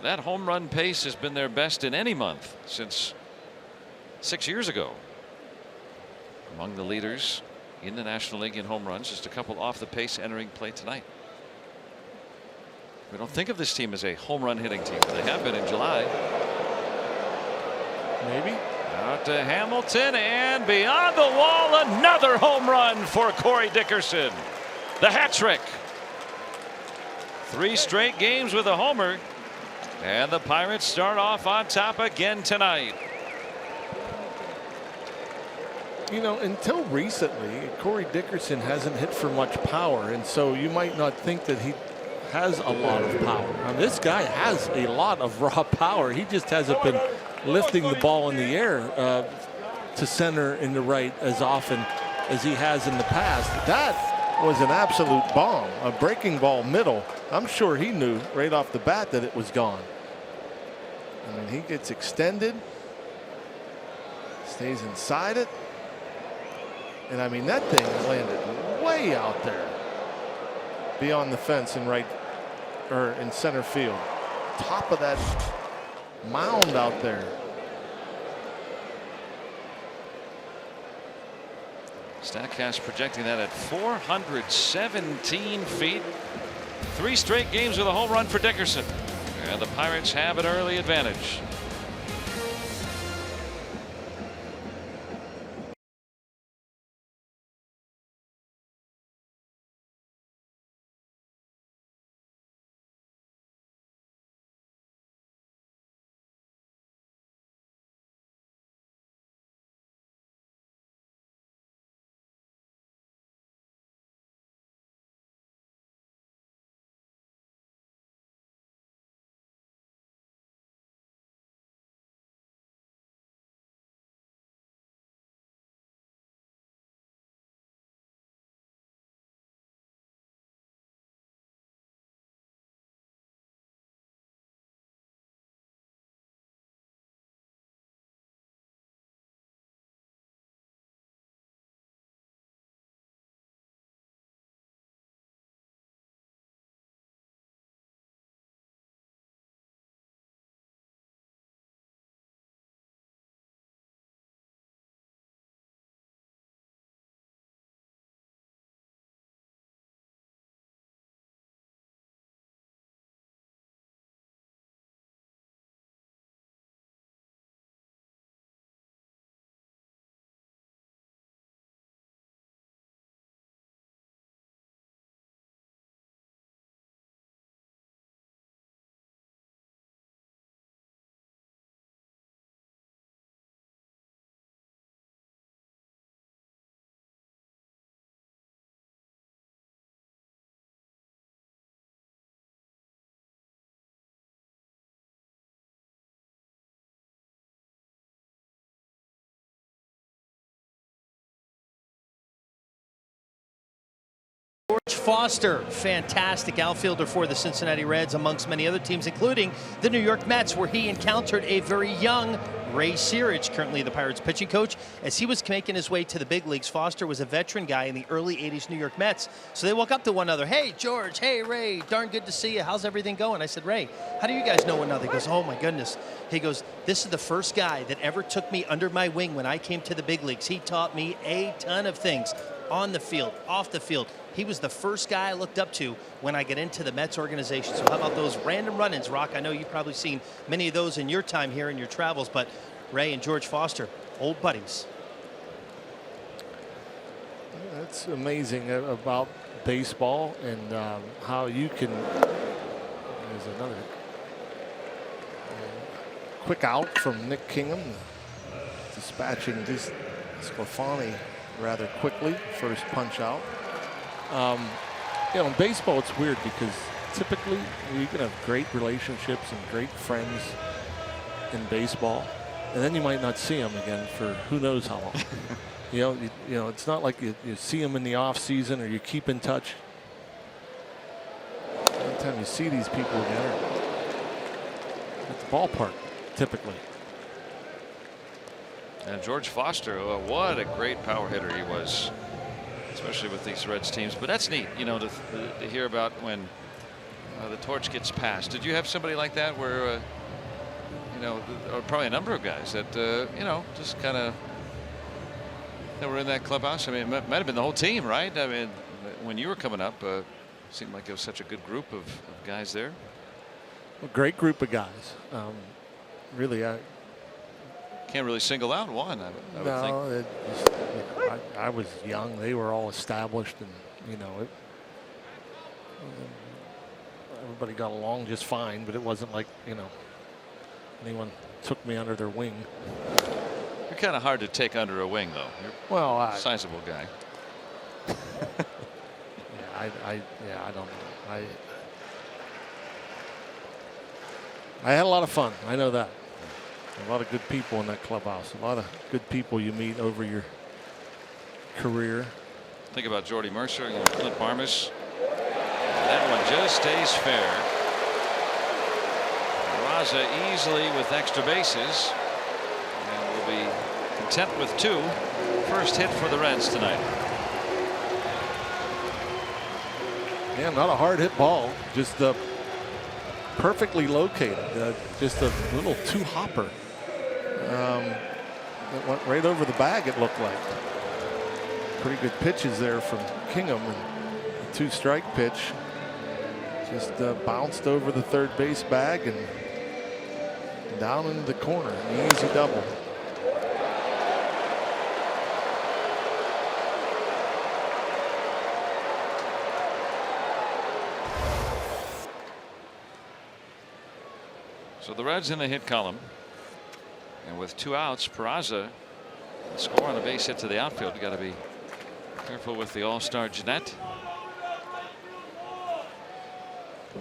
that home run pace has been their best in any month since 6 years ago. Among the leaders in the National League in home runs, just a couple off the pace entering play tonight. We don't think of this team as a home run hitting team, but they have been in July. Maybe. Out to Hamilton, and beyond the wall, another home run for Corey Dickerson. The hat trick. 3 straight games with a homer, and the Pirates start off on top again tonight. You know, until recently, Corey Dickerson hasn't hit for much power, and so you might not think that he has a lot of power. Now, this guy has a lot of raw power. He just hasn't been lifting the ball in the air to center and to right as often as he has in the past. That was an absolute bomb, a breaking ball middle. I'm sure he knew right off the bat that it was gone. I mean, he gets extended, stays inside it. And I mean, that thing landed way out there beyond the fence in right or in center field. Top of that mound out there. Statcast projecting that at 417 feet. 3 straight games with a home run for Dickerson. And the Pirates have an early advantage. Foster, fantastic outfielder for the Cincinnati Reds, amongst many other teams, including the New York Mets, where he encountered a very young Ray Searage, currently the Pirates pitching coach. As he was making his way to the big leagues, Foster was a veteran guy in the early 80s New York Mets. So they walk up to one another. Hey, George. Hey, Ray. Darn good to see you. How's everything going? I said, Ray, how do you guys know one another? He goes, oh, my goodness. He goes, this is the first guy that ever took me under my wing when I came to the big leagues. He taught me a ton of things on the field, off the field. He was the first guy I looked up to when I get into the Mets organization. So how about those random run-ins, Rock? I know you've probably seen many of those in your time here in your travels, but Ray and George Foster, old buddies. That's amazing about baseball and how you can. There's another quick out from Nick Kingham, dispatching this Sclafani rather quickly. First punch out. You know, in baseball, it's weird because typically you can have great relationships and great friends in baseball, and then you might not see them again for who knows how long. You know, it's not like you see them in the off season or you keep in touch. Every time you see these people again, at the ballpark, typically. And George Foster, what a great power hitter he was, especially with these Reds teams. But that's neat, you know, to hear about when the torch gets passed. Did you have somebody like that where, you know, or probably a number of guys that, you know, just kind of that were in that clubhouse? I mean, it might have been the whole team, right? I mean, when you were coming up, it seemed like it was such a good group of guys there. A great group of guys. Really, I can't really single out one. I would think. I was young. They were all established, and you know, everybody got along just fine. But it wasn't like, you know, anyone took me under their wing. You're kind of hard to take under a wing, though. You're a sizable guy. I don't know. I had a lot of fun. I know that. A lot of good people in that clubhouse. A lot of good people you meet over your career. Think about Jordy Mercer and Clint Barmas. That one just stays fair. Raza easily with extra bases. And will be content with 2. First hit for the Reds tonight. Yeah, not a hard hit ball. Just perfectly located. Just a little two-hopper. It went right over the bag, it looked like. Pretty good pitches there from Kingham. And the 2-strike pitch just bounced over the third base bag and down into the corner. An easy double. So the Reds in the hit column. And with 2 outs, Peraza score on a base hit to the outfield. You got to be careful with the all-star Jeanette.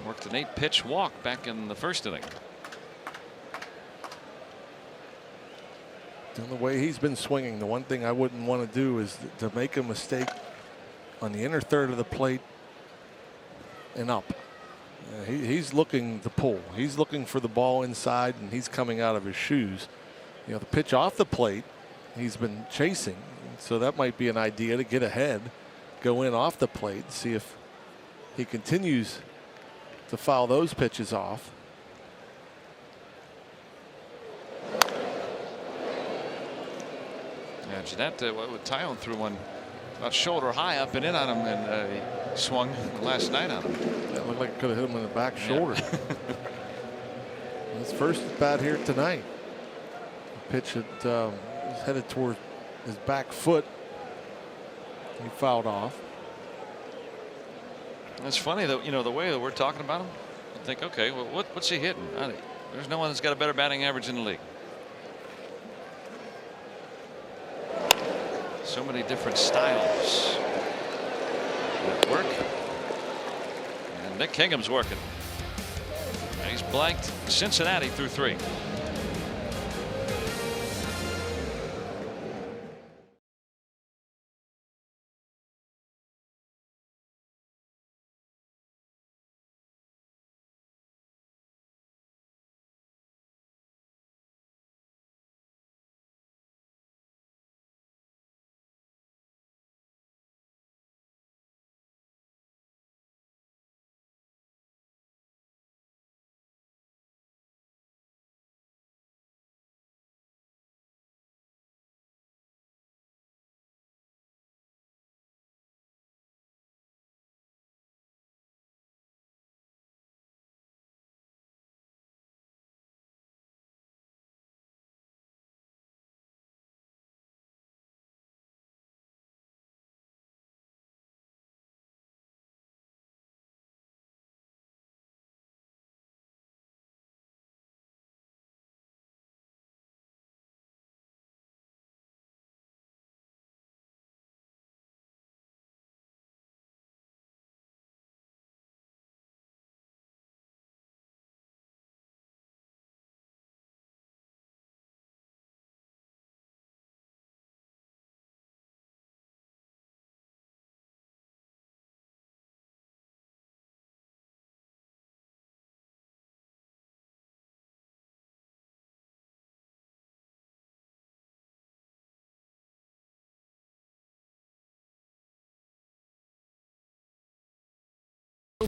Worked an 8-pitch walk back in the first inning. And the way he's been swinging, the one thing I wouldn't want to do is to make a mistake on the inner third of the plate and up. He's looking to pull. He's looking for the ball inside, and he's coming out of his shoes. You know, the pitch off the plate, he's been chasing. So that might be an idea to get ahead, go in off the plate, see if he continues to foul those pitches off. Yeah, Jeanette with Tyone threw one about shoulder high up and in on him, and he swung last night on him. That looked like it could have hit him in the back shoulder. His first at bat here tonight. The pitch was headed toward his back foot. He fouled off. It's funny that, you know, the way that we're talking about him, you think, okay, well, what's he hitting? There's no one that's got a better batting average in the league. So many different styles that work. And Nick Kingham's working. He's blanked Cincinnati through 3.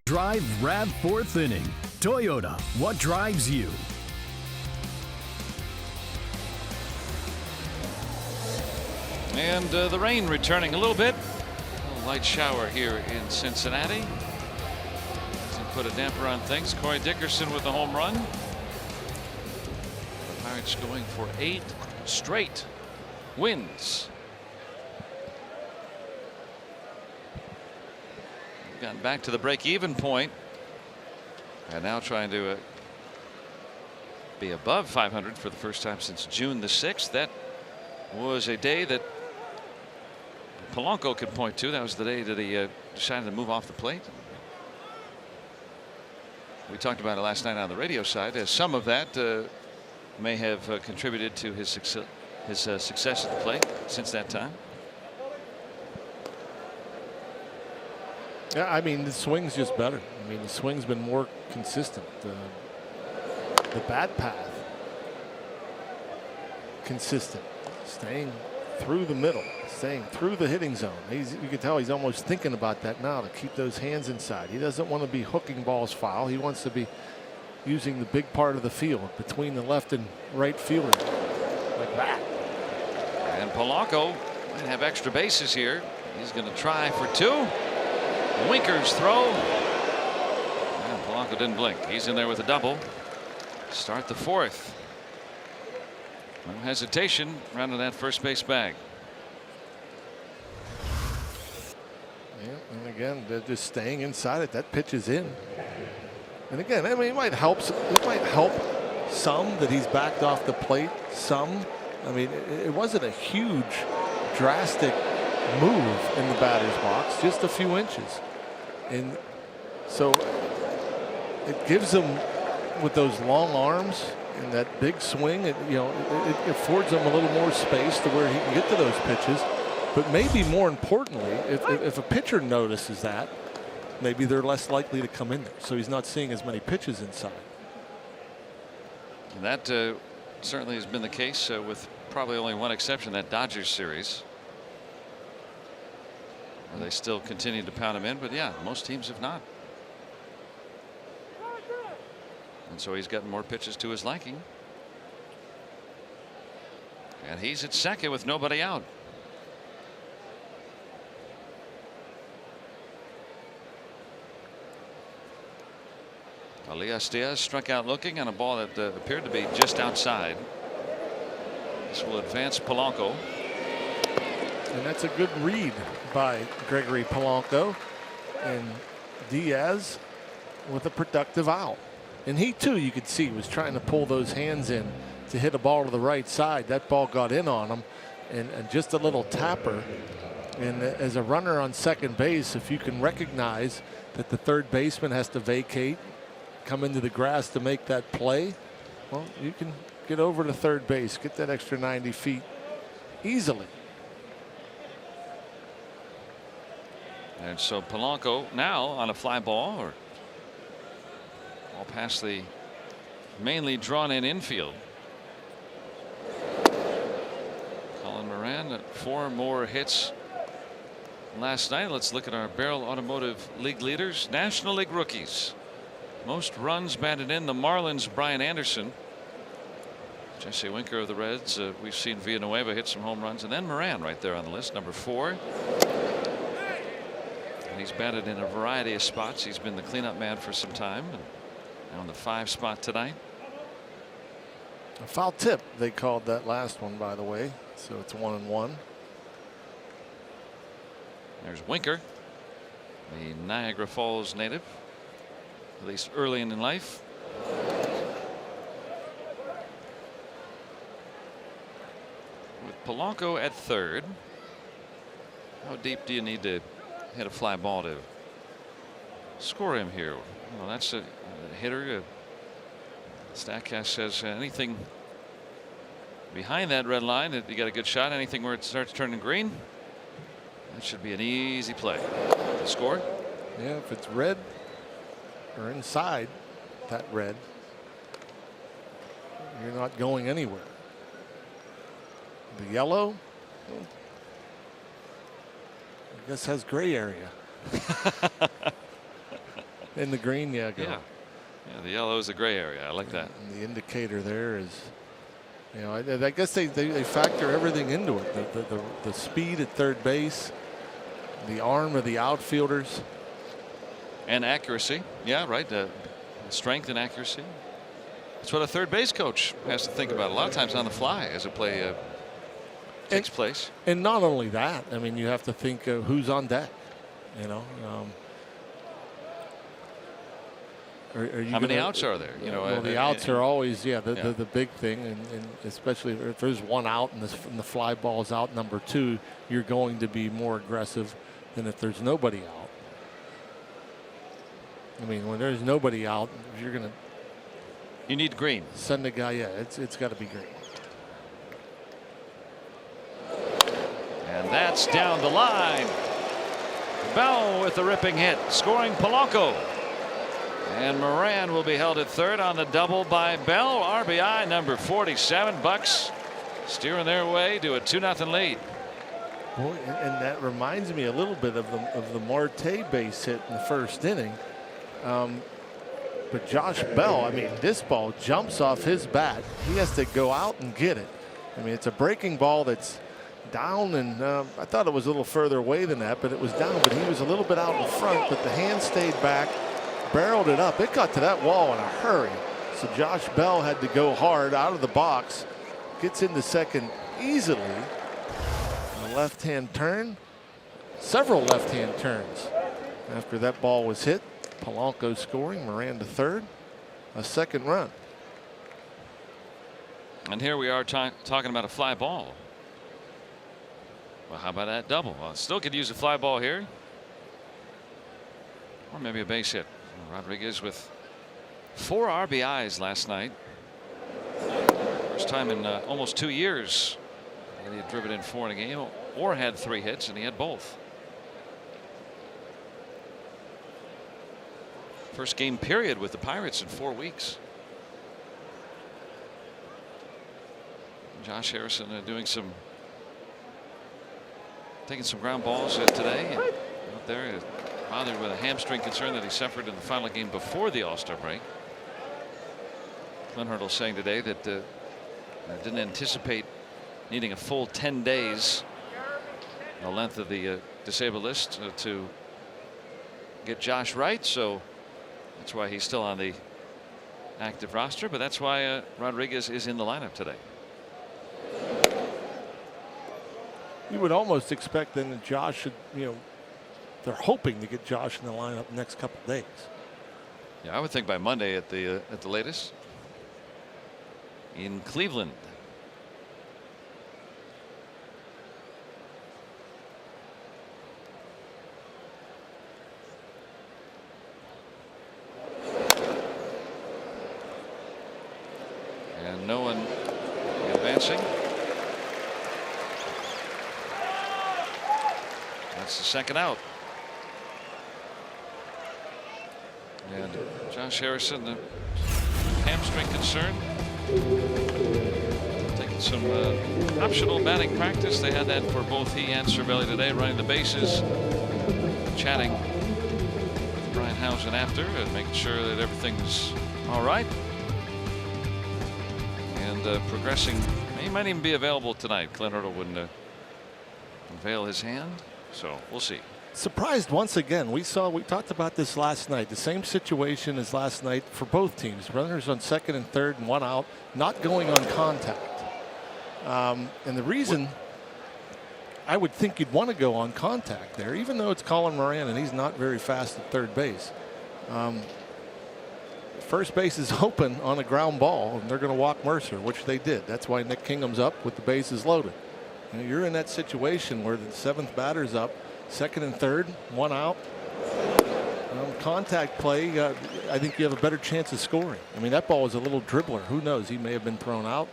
Drive Rav 4th inning. Toyota, what drives you? And the rain returning a little bit. A little light shower here in Cincinnati. Doesn't put a damper on things. Corey Dickerson with the home run. The Pirates going for 8 straight wins. We've gotten back to the break-even point, and now trying to be above 500 for the first time since June the 6th. That was a day that Polanco could point to. That was the day that he decided to move off the plate. We talked about it last night on the radio side, as some of that may have contributed to his success at the plate since that time. Yeah, I mean, the swing's just better. I mean, the swing's been more consistent. The bat path consistent, staying through the middle, staying through the hitting zone. You can tell he's almost thinking about that now, to keep those hands inside. He doesn't want to be hooking balls foul. He wants to be using the big part of the field between the left and right fielder, like that. And Polanco might have extra bases here. He's going to try for 2. Winker's throw. And Polanco didn't blink. He's in there with a double. Start the 4th. No hesitation around to that first base bag. Yeah, and again, they're just staying inside it. That pitch is in. And again, I mean, it might help some that he's backed off the plate. Some, I mean, it wasn't a huge, drastic move in the batter's box, just a few inches. And so it gives him, with those long arms and that big swing, it affords him a little more space to where he can get to those pitches. But maybe more importantly, if a pitcher notices that, maybe they're less likely to come in there. So he's not seeing as many pitches inside. And that certainly has been the case with probably only one exception, that Dodgers series. They still continue to pound him in, but yeah, most teams have not. And so he's gotten more pitches to his liking. And he's at second with nobody out. Elias Diaz struck out looking on a ball that appeared to be just outside. This will advance Polanco. And that's a good read by Gregory Polanco. And Diaz with a productive out. And he too, you could see, was trying to pull those hands in to hit a ball to the right side. That ball got in on him, and just a little tapper. And as a runner on second base, if you can recognize that the third baseman has to vacate, come into the grass to make that play, well, you can get over to third base, get that extra 90 feet easily. And so Polanco now on a fly ball, or all past the mainly drawn in infield. Colin Moran, 4 more hits last night. Let's look at our Barrel Automotive League leaders. National League rookies. Most runs batted in, the Marlins, Brian Anderson. Jesse Winker of the Reds. We've seen Villanueva hit some home runs, and then Moran right there on the list, number 4. And he's batted in a variety of spots. He's been the cleanup man for some time, and on the 5 spot tonight. A foul tip, they called that last one, by the way. So it's 1-1. There's Winker, the Niagara Falls native, at least early in life. With Polanco at third, how deep do you need to hit a fly ball to score him here? Well, that's a hitter. Statcast says anything behind that red line, you got a good shot. Anything where it starts turning green, that should be an easy play to score. Yeah, if it's red or inside that red, you're not going anywhere. The yellow, I guess, has gray area. In the green, yeah. Go. Yeah. Yeah, the yellow is the gray area. I like that. And the indicator there is, you know, I guess they factor everything into it. The speed at third base, the arm of the outfielders. And accuracy. Yeah, right. The strength and accuracy. That's what a third base coach has to think about a lot of times on the fly as a play takes place. And not only that, I mean, you have to think of who's on deck. You know, how many outs are there? You know, well, the outs are always the big thing, and especially if there's one out and the fly ball's out number 2, you're going to be more aggressive than if there's nobody out. I mean, when there's nobody out, you're gonna. You need green. Send the guy. Yeah, it's got to be green. And that's down the line. Bell with the ripping hit, scoring Polanco. And Moran will be held at third on the double by Bell. RBI number 47. Bucks steering their way to a 2-0 lead. Boy, and that reminds me a little bit of the Marte base hit in the first inning. But Josh Bell, I mean, this ball jumps off his bat. He has to go out and get it. I mean, it's a breaking ball that's down, and I thought it was a little further away than that, but it was down. But he was a little bit out in front, but the hand stayed back, barreled it up. It got to that wall in a hurry. So Josh Bell had to go hard out of the box, gets into second easily. A left-hand turn, several left-hand turns after that ball was hit. Polanco scoring, Moran to third, a second run. And here we are talking about a fly ball. Well, how about that double? Well, still could use a fly ball here. Or maybe a base hit. Rodriguez with 4 RBIs last night. First time in almost 2 years that he had driven in 4 in a game or had 3 hits, and he had both. First game period with the Pirates in 4 weeks. Josh Harrison taking some ground balls today. Out there, bothered with a hamstring concern that he suffered in the final game before the All-Star break. Clint Hurdle saying today that didn't anticipate needing a full 10 days, the length of the disabled list, to get Josh right. So that's why he's still on the active roster, but that's why Rodriguez is in the lineup today. You would almost expect then that Josh should, you know, they're hoping to get Josh in the lineup the next couple of days. Yeah, I would think by Monday at the latest. In Cleveland. And no one advancing. That's the second out. And Josh Harrison, the hamstring concern, taking some optional batting practice. They had that for both he and Cervelli today, running the bases, chatting with Brian Housen after, and making sure that everything's all right. And progressing. He might even be available tonight. Clint Hurdle wouldn't unveil his hand, so we'll see. Surprised once again. We talked about this last night. The same situation as last night for both teams. Runners on second and third and 1 out, not going on contact. And the reason I would think you'd want to go on contact there, even though it's Colin Moran and he's not very fast at third base. First base is open on a ground ball, and they're going to walk Mercer, which they did. That's why Nick Kingham's up with the bases loaded. You know, you're in that situation where the 7th batter's up. Second and third, 1 out. Contact play, I think you have a better chance of scoring. I mean, that ball was a little dribbler. Who knows? He may have been thrown out.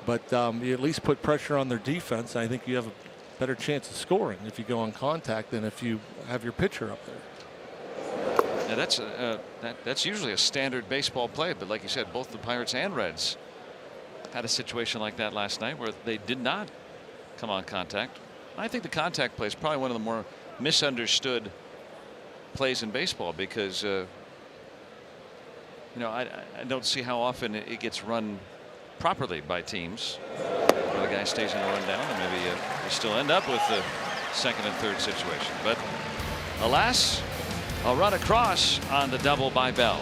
But you at least put pressure on their defense. I think you have a better chance of scoring if you go on contact than if you have your pitcher up there. Yeah, that's usually a standard baseball play. But like you said, both the Pirates and Reds had a situation like that last night where they did not come on contact. I think the contact play is probably one of the more misunderstood plays in baseball because you know, I don't see how often it gets run properly by teams where the guy stays in a run down, and maybe you still end up with the second and third situation. But alas, a run across on the double by Bell.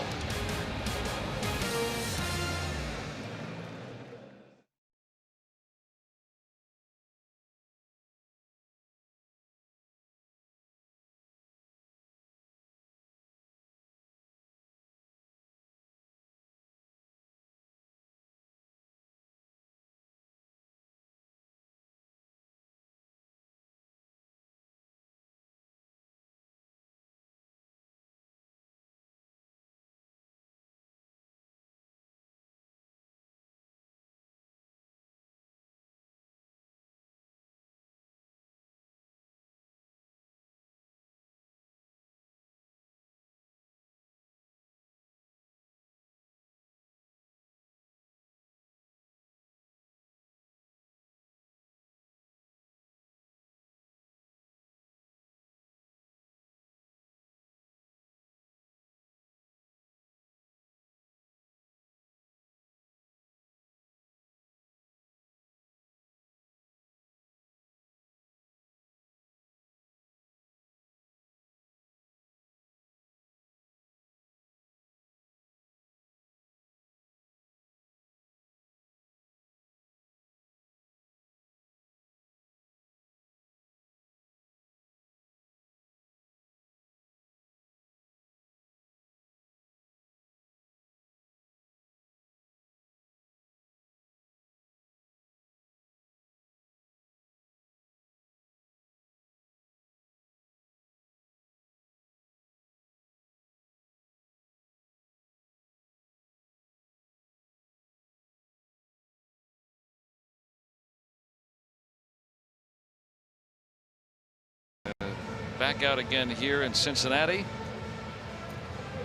Back out again here in Cincinnati,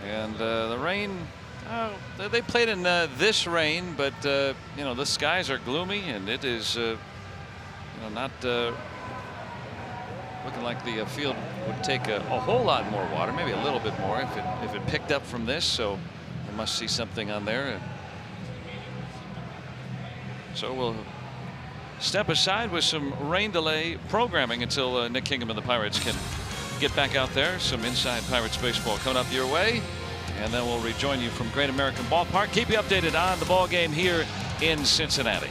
and the rain. They played in this rain, but you know, the skies are gloomy, and it is you know, not looking like the field would take a whole lot more water, maybe a little bit more if it picked up from this. So we must see something on there. So we'll step aside with some rain delay programming until Nick Kingham and the Pirates can get back out there. Some Inside Pirates baseball coming up your way, and then we'll rejoin you from Great American Ballpark. Keep you updated on the ball game here in Cincinnati.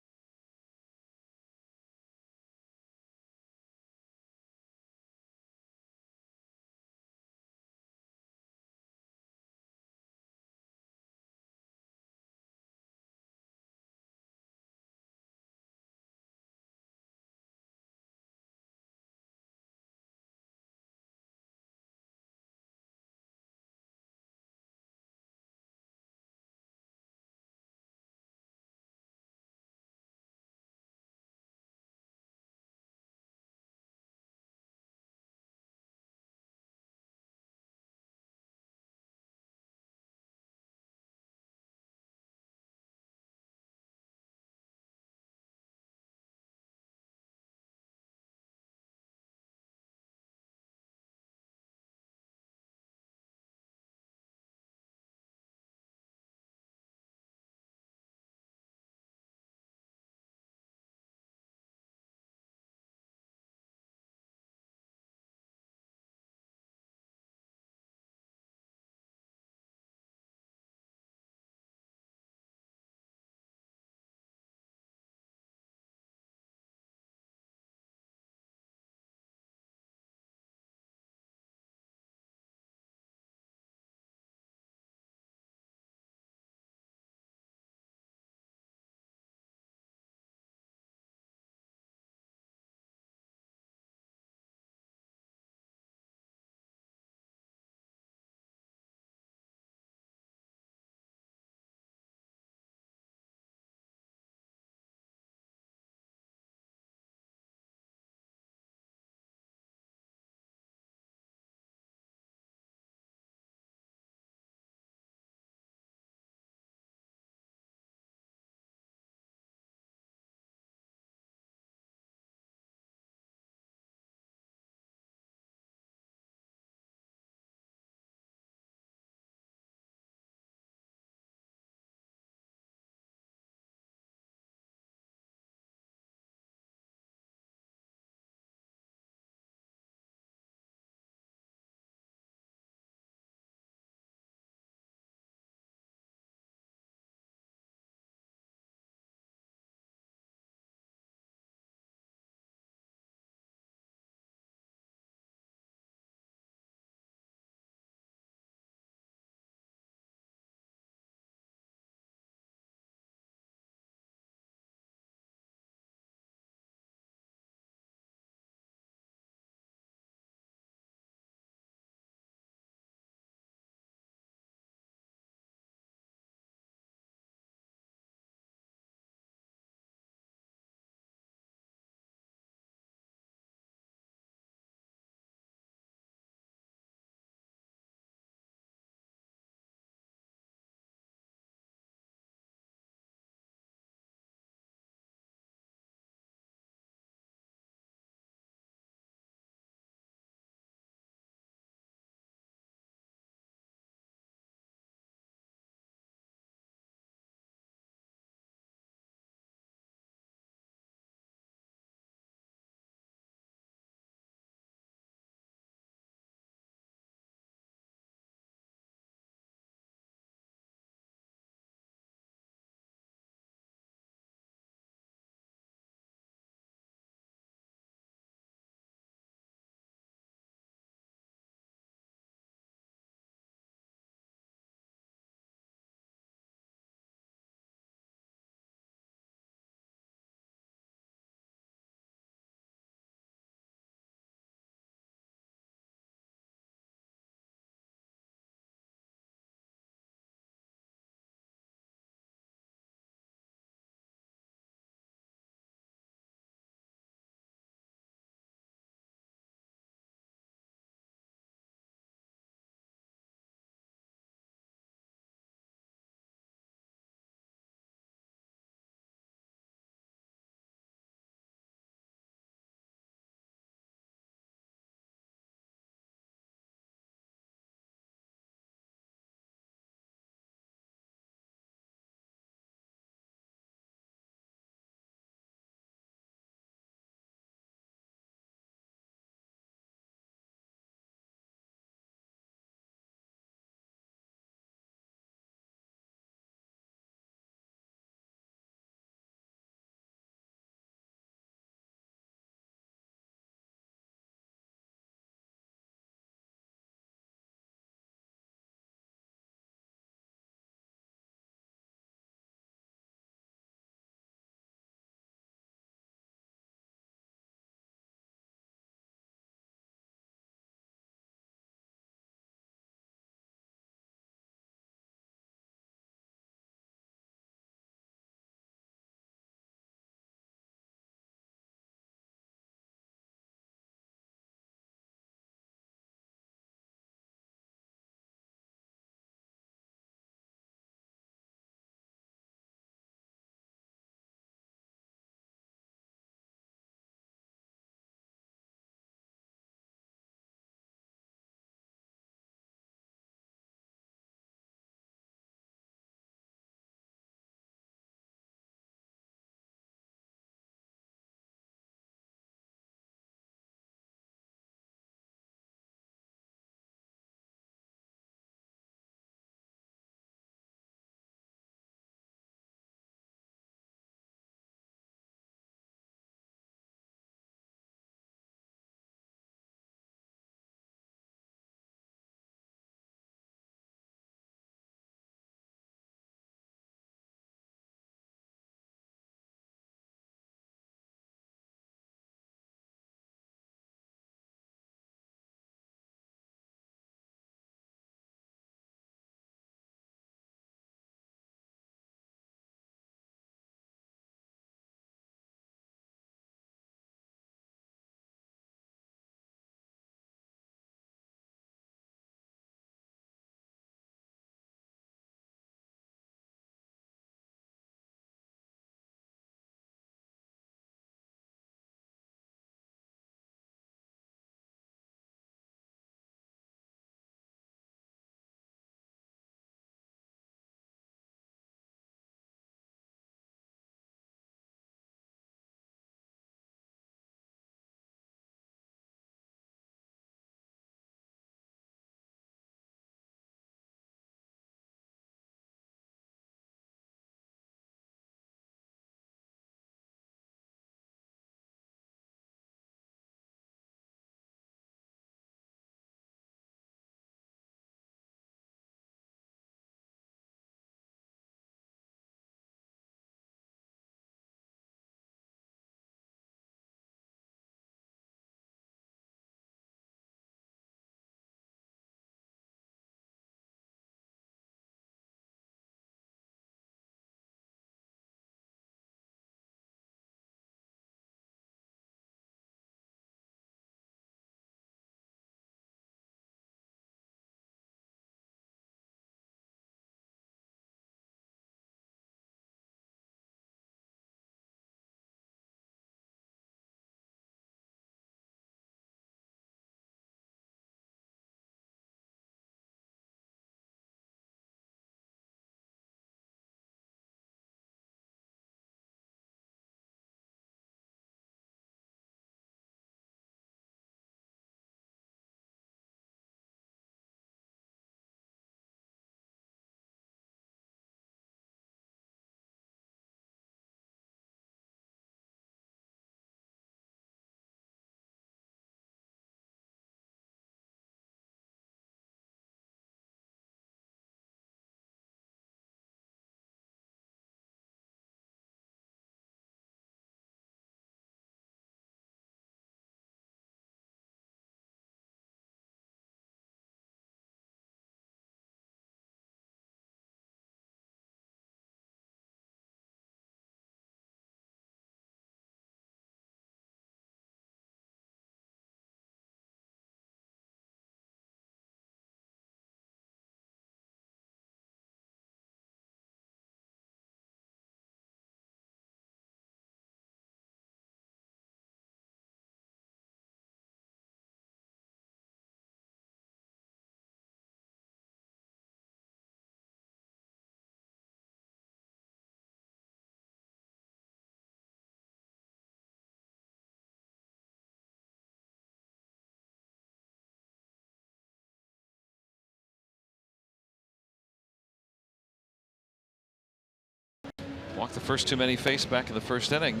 Walked the first too many face back in the first inning.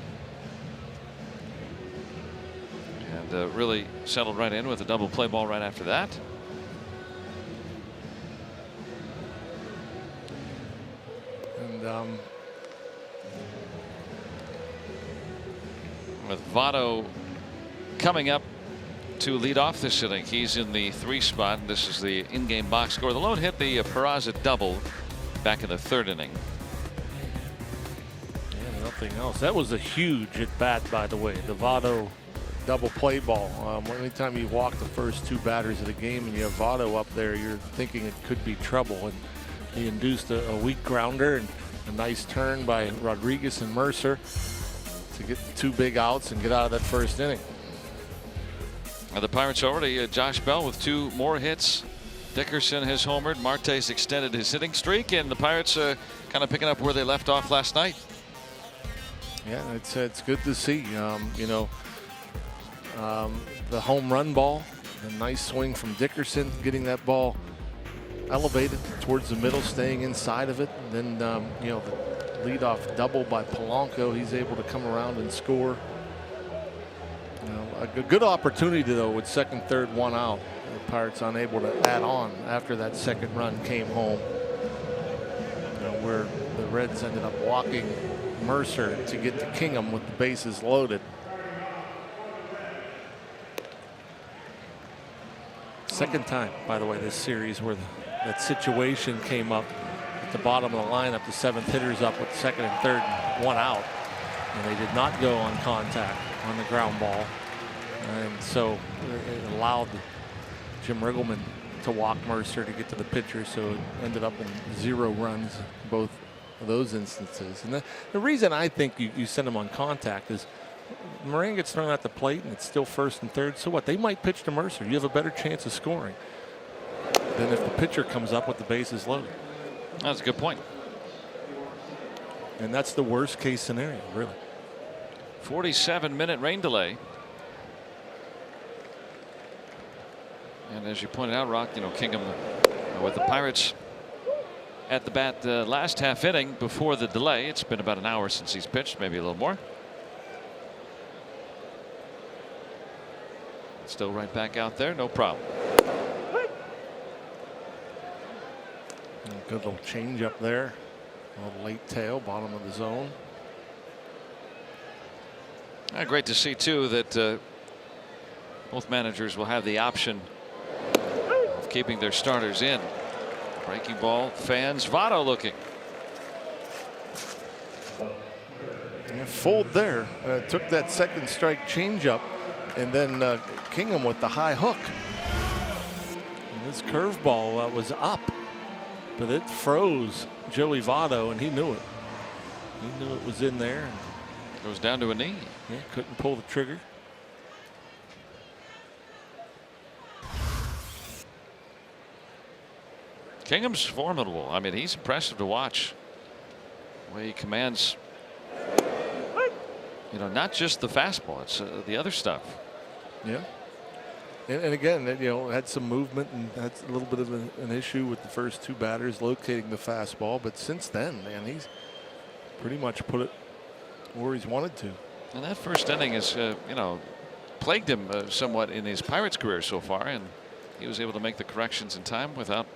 And really settled right in with a double play ball right after that. And with Votto coming up to lead off this inning. He's in the 3 spot. This is the in-game box score. The lone hit the Peraza double back in the 3rd inning. And nothing else. That was a huge at bat, by the way. The Votto double play ball. Anytime you walk the first 2 batters of the game and you have Votto up there, you're thinking it could be trouble. And he induced a weak grounder and a nice turn by Rodriguez and Mercer to get 2 big outs and get out of that first inning. Now the Pirates already Josh Bell with 2 more hits. Dickerson has homered. Marte's extended his hitting streak, and the Pirates kind of picking up where they left off last night. Yeah, it's good to see. The home run ball, a nice swing from Dickerson, getting that ball elevated towards the middle, staying inside of it. And then the leadoff double by Polanco. He's able to come around and score. A good opportunity though with 2nd, 3rd, 1 out. The Pirates unable to add on after that 2nd run came home. Where the Reds ended up walking Mercer to get to Kingham with the bases loaded. 2nd time, by the way, this series where that situation came up at the bottom of the lineup. The 7th hitter's up with 2nd and 3rd and 1 out, and they did not go on contact on the ground ball, and so it allowed Jim Riggleman to walk Mercer to get to the pitcher, so it ended up in 0 runs both of those instances. And the reason I think you send him on contact is Moran gets thrown at the plate and it's still 1st and 3rd. So what? They might pitch to Mercer. You have a better chance of scoring than if the pitcher comes up with the bases loaded. That's a good point. And that's the worst case scenario, really. 47-minute rain delay. And as you pointed out, Rock, Kingham with the Pirates at the bat last half inning before the delay. It's been about an hour since he's pitched, maybe a little more. Still right back out there, no problem. Good little change up there. A little late tail, bottom of the zone. Great to see too that both managers will have the option of keeping their starters in. Breaking ball, fans. Votto looking. Yeah, fold there. Took that 2nd strike changeup, and then Kingham with the high hook. And this curveball was up, but it froze Joey Votto, and he knew it. He knew it was in there. Goes down to a knee. Yeah, couldn't pull the trigger. Kingham's formidable. I mean, he's impressive to watch. The way he commands, not just the fastball, it's the other stuff. Yeah. And again, had some movement and had a little bit of an issue with the first 2 batters locating the fastball. But since then, man, he's pretty much put it where he's wanted to. And that first inning has, plagued him somewhat in his Pirates career so far. And he was able to make the corrections in time without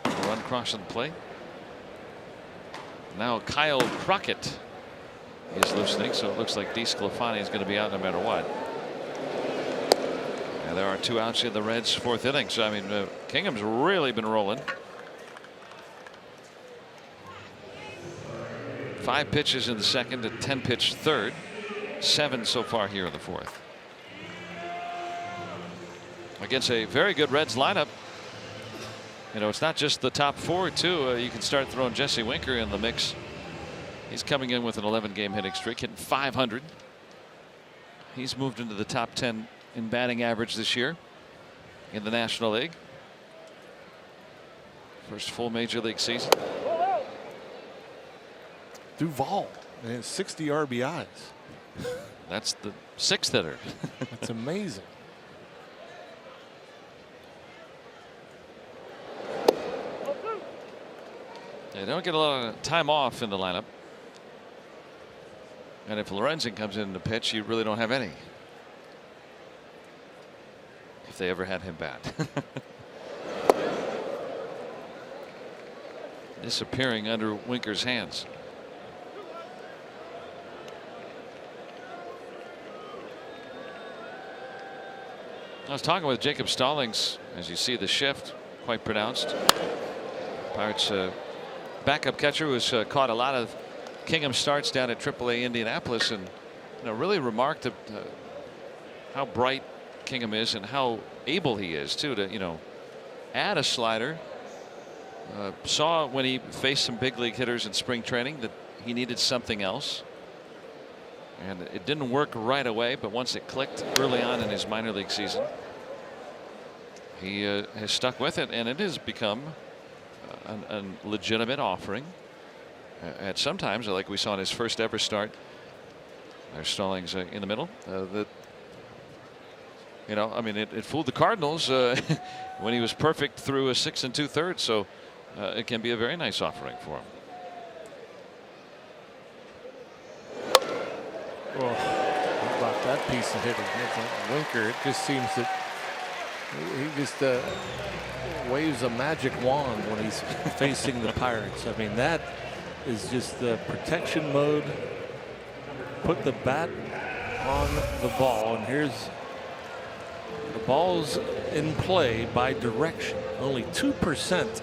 a run crossing the plate. Now Kyle Crockett is listening, so it looks like DeSclafani is going to be out no matter what. And there are 2 outs in the Reds' 4th inning. So I mean, Kingham's really been rolling. 5 pitches in the 2nd, a 10-pitch 3rd, 7 so far here in the 4th. Against a very good Reds lineup. It's not just the top 4 too. You can start throwing Jesse Winker in the mix. He's coming in with an 11-game hitting streak, hitting .500. He's moved into the top 10 in batting average this year in the National League. First full major league season. Duvall, and 60 RBIs. That's the 6th hitter. That's amazing. They don't get a lot of time off in the lineup. And if Lorenzen comes in the pitch, you really don't have any. If they ever had him bat. Disappearing under Winker's hands. I was talking with Jacob Stallings. As you see, the shift quite pronounced. Pirates backup catcher who's caught a lot of Kingham starts down at AAA Indianapolis, and really remarked how bright Kingham is and how able he is too to add a slider. Saw when he faced some big league hitters in spring training that he needed something else, and it didn't work right away, but once it clicked early on in his minor league season, he has stuck with it, and it has become a legitimate offering. At sometimes, like we saw in his first ever start, there's Stallings in the middle. I mean, it fooled the Cardinals when he was perfect through a 6 2/3. So it can be a very nice offering for him. Well, how about that piece of hitting? Winker, it just seems that he just waves a magic wand when he's facing the Pirates. I mean, that is just the protection mode. Put the bat on the ball, and here's the ball's in play by direction. Only 2%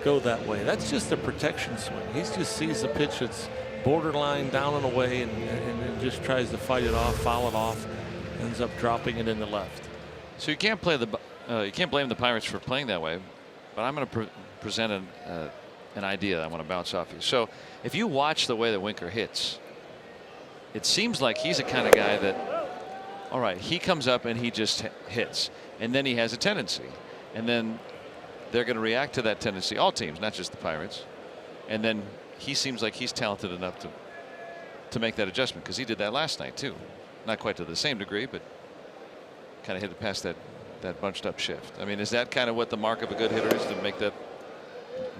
go that way. That's just a protection swing. He just sees the pitch that's borderline down and away, and just tries to fight it off, foul it off, ends up dropping it in the left. So you can't play you can't blame the Pirates for playing that way, but I'm going to present an idea that I want to bounce off you. So if you watch the way that Winker hits, it seems like he's the kind of guy that, all right, he comes up and he just hits, and then he has a tendency, and then they're going to react to that tendency. All teams, not just the Pirates. And then he seems like he's talented enough to make that adjustment, because he did that last night too. Not quite to the same degree, but kind of hit it past that bunched up shift. I mean, is that kind of what the mark of a good hitter is, to make that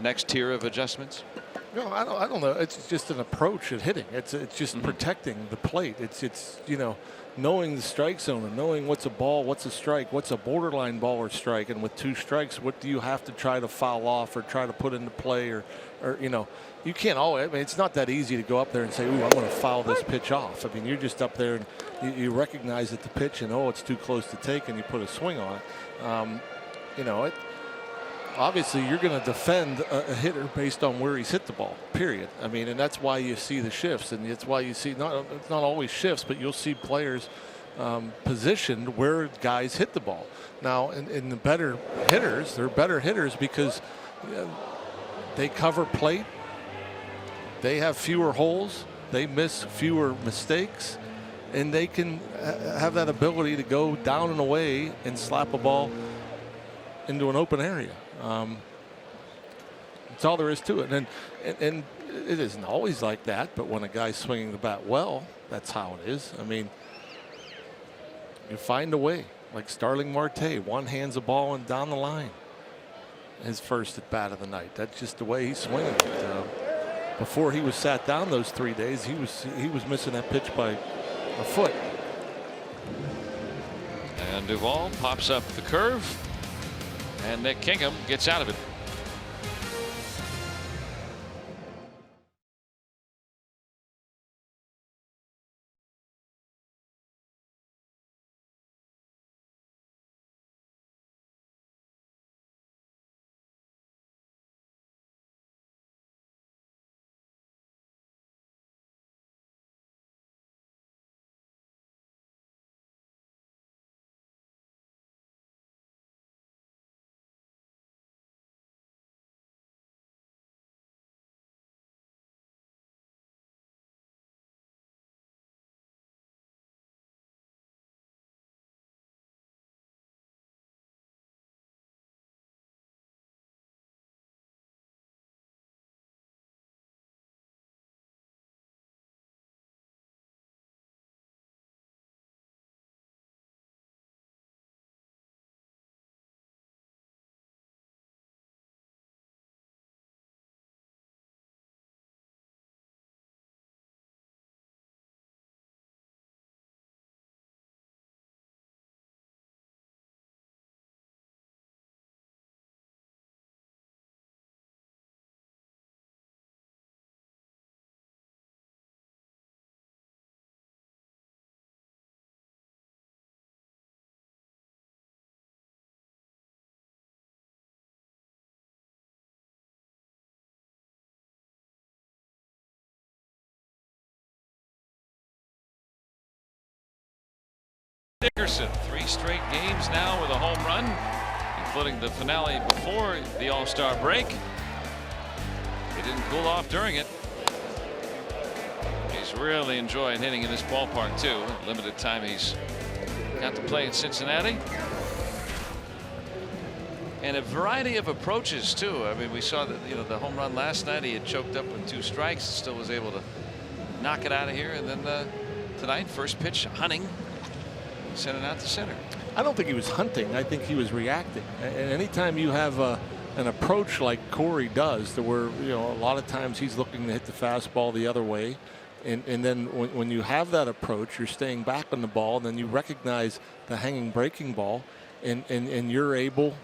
next tier of adjustments? No, I don't know. It's just an approach at hitting. It's just protecting the plate. It's knowing the strike zone and knowing what's a ball, what's a strike, what's a borderline ball or strike, and with 2 strikes, what do you have to try to foul off or try to put into play, or you can't always. I mean, it's not that easy to go up there and say, "Ooh, I'm going to foul this pitch off." I mean, you're just up there and you recognize that the pitch, and it's too close to take, and you put a swing on it. Obviously, you're going to defend a hitter based on where he's hit the ball, period. I mean, and that's why you see the shifts, and it's why you see it's not always shifts, but you'll see players positioned where guys hit the ball. Now, in the better hitters, they're better hitters because they cover plate, they have fewer holes, they miss fewer mistakes, and they can have that ability to go down and away and slap a ball into an open area. That's all there is to it, and it isn't always like that, but when a guy's swinging the bat well, that's how it is. I mean, you find a way, like Starling Marte, one hands a ball and down the line. His first at bat of the night. That's just the way he's swinging it. Before he was sat down those 3 days, he was missing that pitch by a foot. And Duvall pops up the curve, and Nick Kingham gets out of it. Dickerson, 3 straight games now with a home run, including the finale before the All-Star break. He didn't cool off during it. He's really enjoying hitting in this ballpark too. Limited time he's got to play in Cincinnati. And a variety of approaches too. I mean, we saw that the home run last night. He had choked up with 2 strikes, still was able to knock it out of here. And then tonight, first pitch, hunting, sent it out to center. I don't think he was hunting. I think he was reacting. And anytime you have an approach like Corey does, to where a lot of times he's looking to hit the fastball the other way, and then when you have that approach, you're staying back on the ball, and then you recognize the hanging breaking ball, and you're able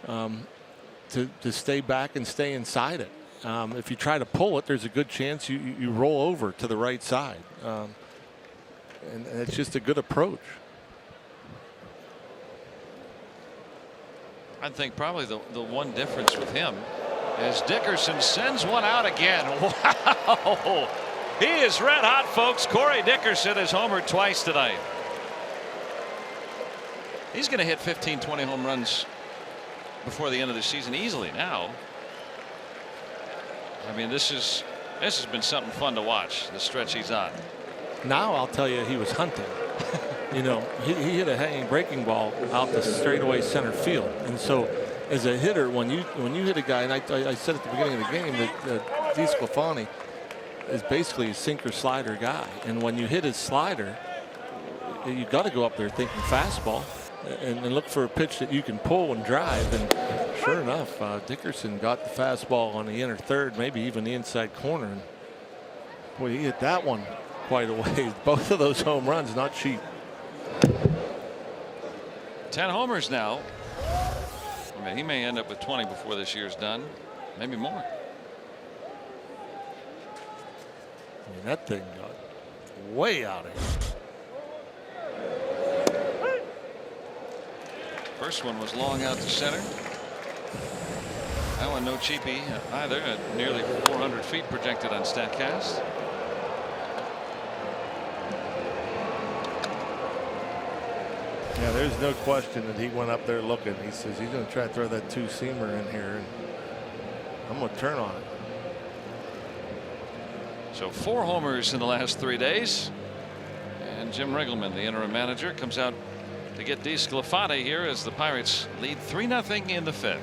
to stay back and stay inside it. If you try to pull it, there's a good chance you roll over to the right side, and it's just a good approach. I think probably the one difference with him is Dickerson sends one out again. Wow. He is red hot, folks. Corey Dickerson has homered twice tonight. He's going to hit 15, 20 home runs before the end of the season easily now. I mean, this has been something fun to watch, the stretch he's on. Now I'll tell you, he was hunting. He hit a hanging breaking ball out the straightaway center field, and so as a hitter, when you hit a guy, and I said at the beginning of the game that DeSclafani is basically a sinker slider guy, and when you hit his slider, you got to go up there thinking fastball and look for a pitch that you can pull and drive. And sure enough, Dickerson got the fastball on the inner third, maybe even the inside corner, and boy, he hit that one quite a ways. Both of those home runs not cheap. 10 homers now. I mean, he may end up with 20 before this year's done, maybe more. I mean, that thing got way out of here. First one was long out to center. That one no cheapie either, at nearly 400 feet projected on StatCast. Yeah, there's no question that he went up there looking. He says he's going to try to throw that 2-seamer in here, and I'm going to turn on it. So 4 homers in the last 3 days. And Jim Riggleman, the interim manager, comes out to get DeSclafani here as the Pirates lead 3-0 in the 5th.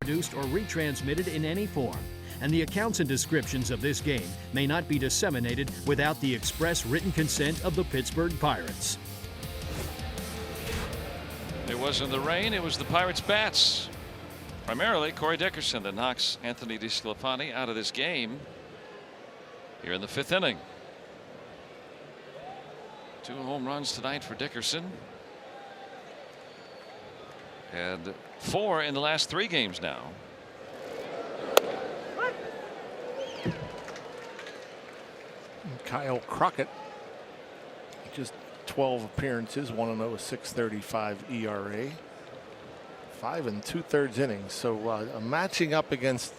Produced or retransmitted in any form, and the accounts and descriptions of this game may not be disseminated without the express written consent of the Pittsburgh Pirates. It wasn't the rain, it was the Pirates' bats. Primarily Corey Dickerson that knocks Anthony DeSclafani out of this game here in the 5th inning. 2 home runs tonight for Dickerson. And 4 in the last 3 games now. Kyle Crockett, just 12 appearances, 1-0 with 6.35 ERA, 5 2/3 innings. So matching up against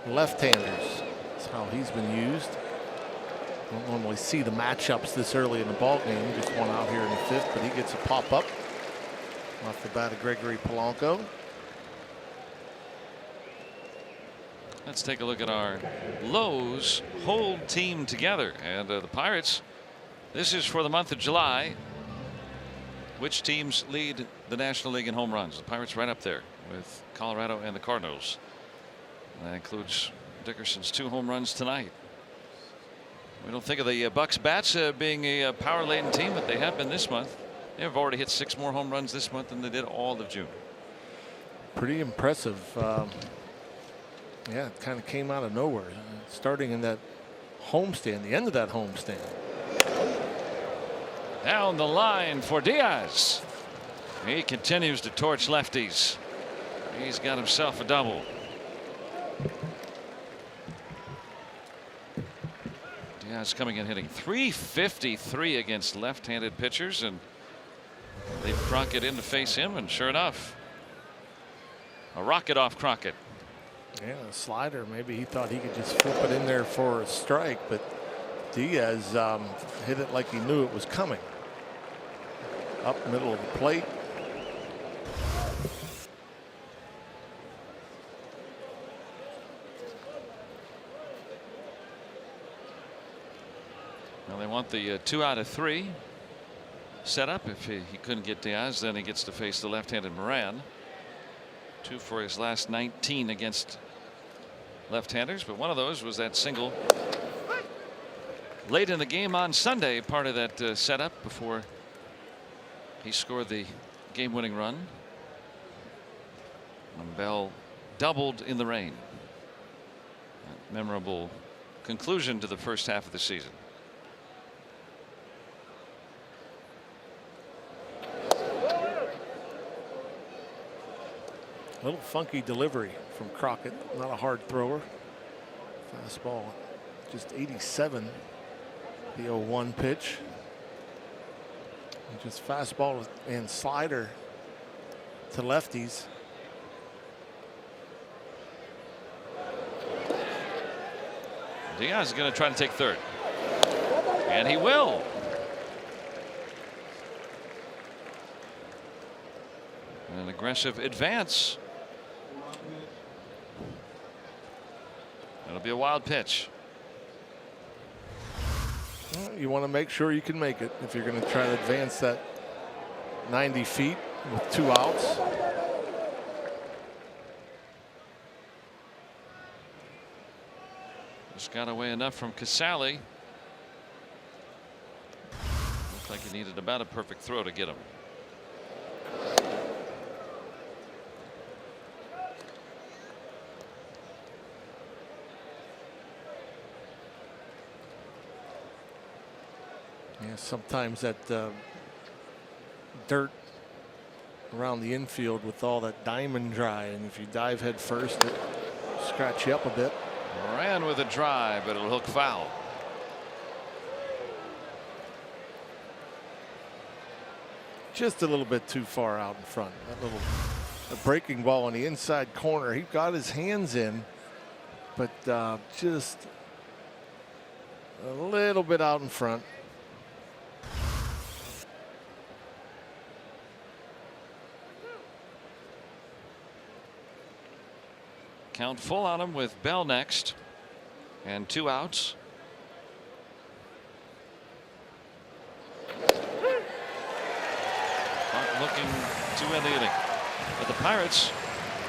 left-handers is how he's been used. Don't normally see the matchups this early in the ball game. Just one out here in the 5th, but he gets a pop up off the bat of Gregory Polanco. Let's take a look at our Lowe's whole team together. And the Pirates, this is for the month of July. Which teams lead the National League in home runs? The Pirates right up there with Colorado and the Cardinals. That includes Dickerson's 2 home runs tonight. We don't think of the Bucks bats being a power-laden team, but they have been this month. They have already hit 6 more home runs this month than they did all of June. Pretty impressive. Yeah, it kind of came out of nowhere. Starting in that homestand, the end of that homestand. Down the line for Diaz. He continues to torch lefties. He's got himself a double. Diaz coming in hitting .353 against left-handed pitchers, and leave Crockett in to face him, and sure enough, a rocket off Crockett. Yeah, a slider. Maybe he thought he could just flip it in there for a strike, but Diaz hit it like he knew it was coming. Up middle of the plate. Well, they want the 2 out of 3 setup. If he couldn't get Diaz, then he gets to face the left-handed Moran. 2 for his last 19 against left-handers, but one of those was that single late in the game on Sunday, part of that setup before he scored the game-winning run. And Bell doubled in the rain. That memorable conclusion to the first half of the season. A little funky delivery from Crockett. Not a hard thrower. Fastball just 87. The 0-1 pitch. And just fastball and slider to lefties. Diaz is going to try to take third. And he will. An aggressive advance. It'll be a wild pitch. Well, you want to make sure you can make it if you're going to try to advance that 90 feet with 2 outs. Just got away enough from Casale. Looked like he needed about a perfect throw to get him. Yeah, sometimes that dirt around the infield with all that diamond dry, and if you dive head first, it scratch you up a bit. Ran with a drive, but it'll hook foul. Just a little bit too far out in front. That little breaking ball on the inside corner. He got his hands in, but just a little bit out in front. Count full on him with Bell next and 2 outs. Clark looking to win the inning, but the Pirates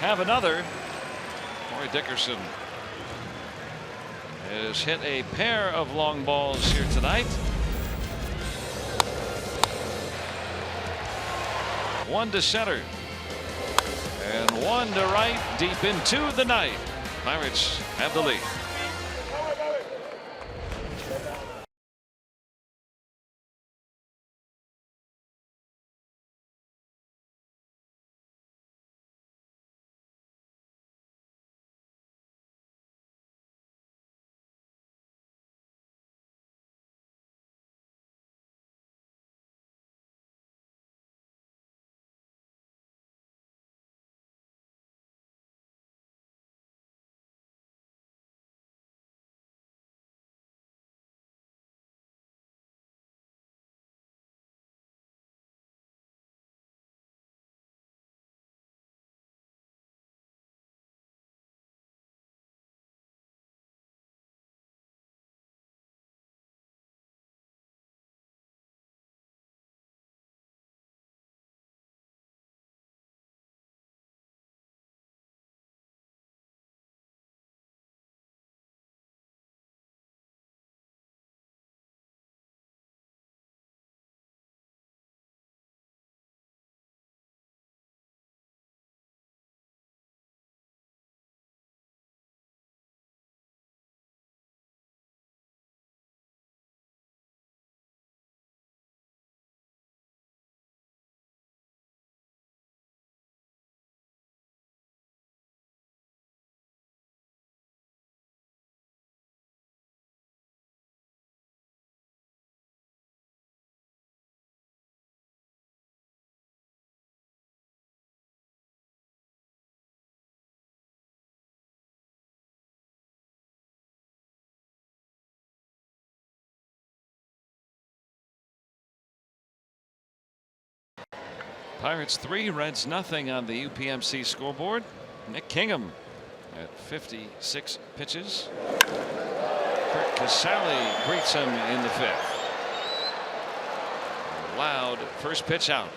have another. Corey Dickerson has hit a pair of long balls here tonight. One to center. And one to right, deep into the night. Pirates have the lead. Pirates 3, Reds nothing on the UPMC scoreboard. Nick Kingham at 56 pitches. Kurt Casale greets him in the 5th. Loud first pitch out.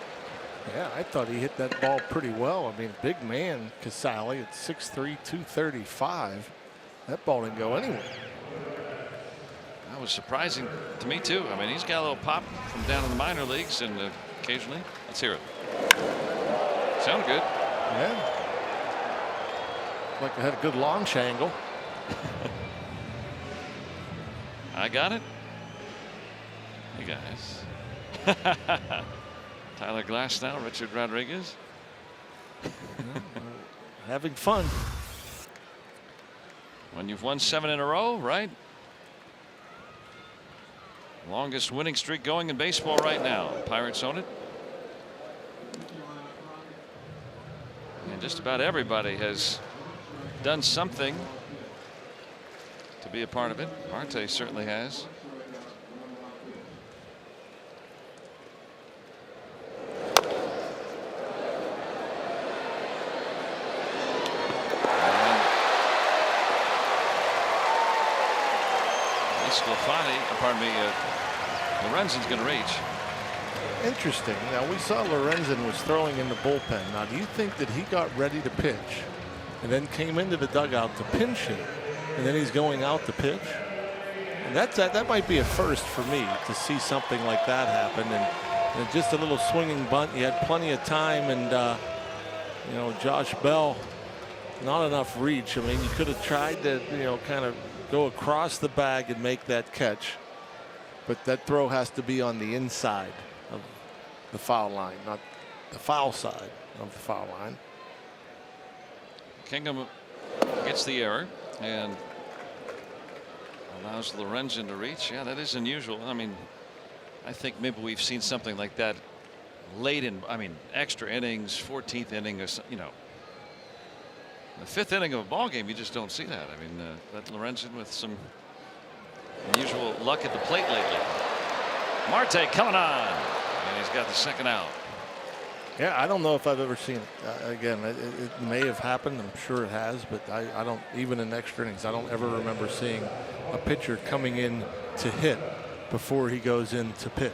Yeah, I thought he hit that ball pretty well. I mean, big man Casale at 6'3", 235. That ball didn't go anywhere. That was surprising to me too. I mean, he's got a little pop from down in the minor leagues, and occasionally, let's hear it. Sounded good. Yeah. Like I had a good launch angle. I got it. Hey guys. Tyler Glass now, Richard Rodriguez. Having fun. When you've won 7 in a row, right? Longest winning streak going in baseball right now. Pirates own it. And just about everybody has done something to be a part of it. Marte certainly has. Lorenzen's going to reach. Interesting. Now we saw Lorenzen was throwing in the bullpen. Now do you think that he got ready to pitch and then came into the dugout to pinch hit, and then he's going out to pitch? And that might be a first for me to see something like that happen. And just a little swinging bunt. He had plenty of time, and you know, Josh Bell, not enough reach. I mean, you could have tried to, you know, kind of go across the bag and make that catch. But that throw has to be on the inside of the foul line, not the foul side of the foul line. Kingham gets the error and allows Lorenzen to reach. Yeah, that is unusual. I mean, I think maybe we've seen something like that late in, I mean, extra innings, 14th inning, or you know, the 5th inning of a ball game. You just don't see that. I mean, but Lorenzen with some unusual luck at the plate lately. Marte coming on, and he's got the 2nd out. Yeah, I don't know if I've ever seen it. Again, it may have happened. I'm sure it has, but I don't, even in extra innings, I don't ever remember seeing a pitcher coming in to hit before he goes in to pitch.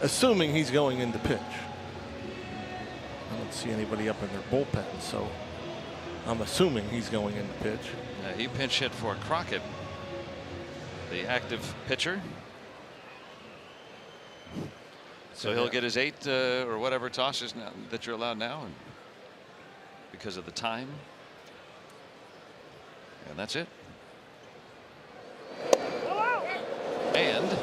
Assuming he's going in to pitch. I don't see anybody up in their bullpen, so I'm assuming he's going in to pitch. He pinch hit for Crockett, the active pitcher. So he'll get his 8 or whatever tosses now that you're allowed now, and because of the time. And that's it. And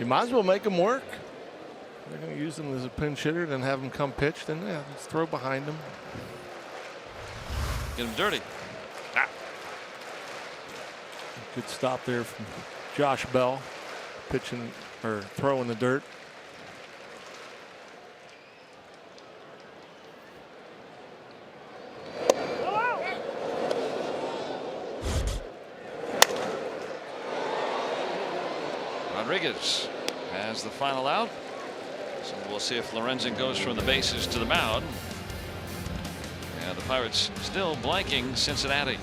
you might as well make him work. They're going to use him as a pinch hitter, then have him come pitch. Then yeah, let's throw behind him. Get him dirty. Ah. Good stop there from Josh Bell, pitching or throwing the dirt. Rodriguez has the final out. So we'll see if Lorenzen goes from the bases to the mound. And the Pirates still blanking Cincinnati.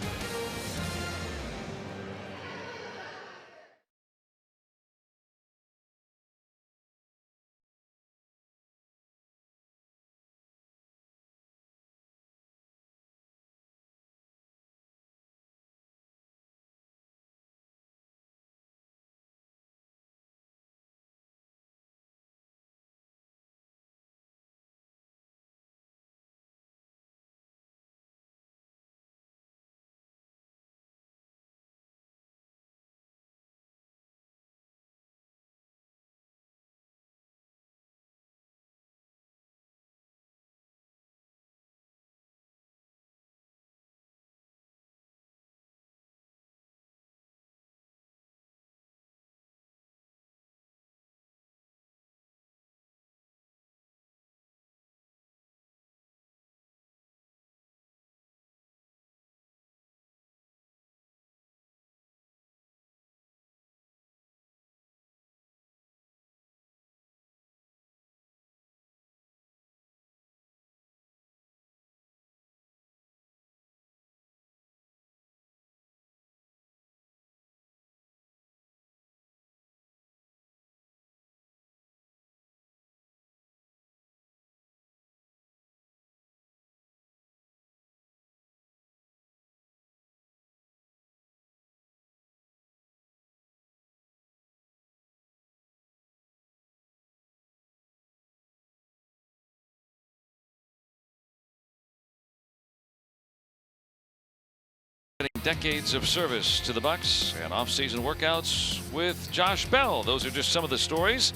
Decades of service to the Bucks and off-season workouts with Josh Bell. Those are just some of the stories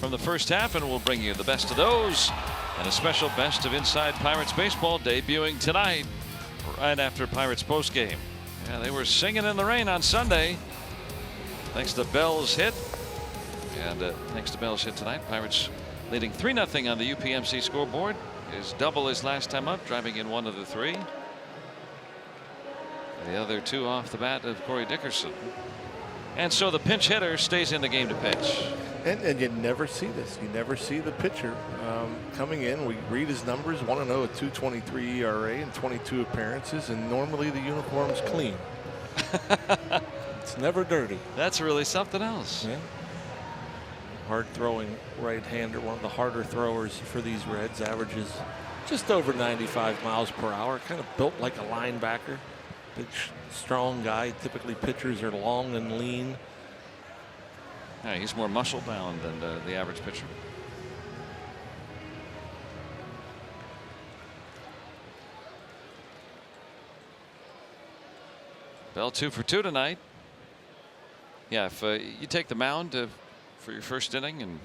from the first half, and we'll bring you the best of those and a special best of Inside Pirates Baseball debuting tonight right after Pirates postgame. Yeah, they were singing in the rain on Sunday thanks to Bell's hit, and thanks to Bell's hit tonight, Pirates leading 3-0 on the UPMC scoreboard. Is double his last time up, driving in one of the three. The other two off the bat of Corey Dickerson. And so the pinch hitter stays in the game to pitch. And you never see this. You never see the pitcher coming in. We read his numbers, 1-0 at 2.23 ERA and 22 appearances, and normally the uniform's clean. It's never dirty. That's really something else. Yeah. Hard throwing right-hander, one of the harder throwers for these Reds, averages just over 95 miles per hour, kind of built like a linebacker. Big, strong guy. Typically pitchers are long and lean. Yeah, he's more muscle bound than the average pitcher. Bell 2 for 2 tonight. Yeah, if you take the mound for your first inning and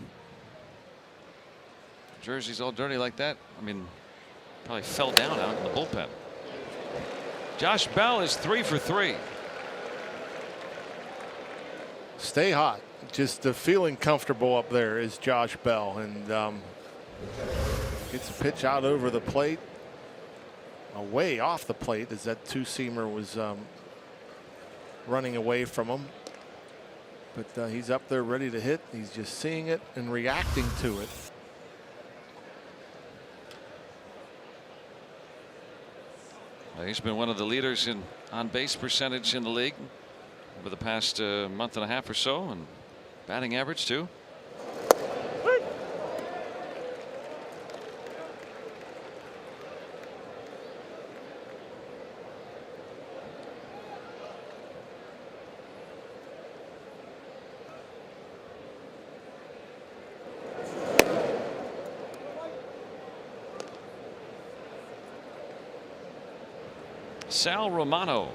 jersey's all dirty like that, I mean, probably fell down out in the bullpen. Josh Bell is 3 for 3. Stay hot. Just feeling comfortable up there is Josh Bell, and gets a pitch out over the plate, away off the plate as that two-seamer was running away from him. But he's up there ready to hit. He's just seeing it and reacting to it. He's been one of the leaders in on-base percentage in the league over the past month and a half or so, and batting average too. Sal Romano,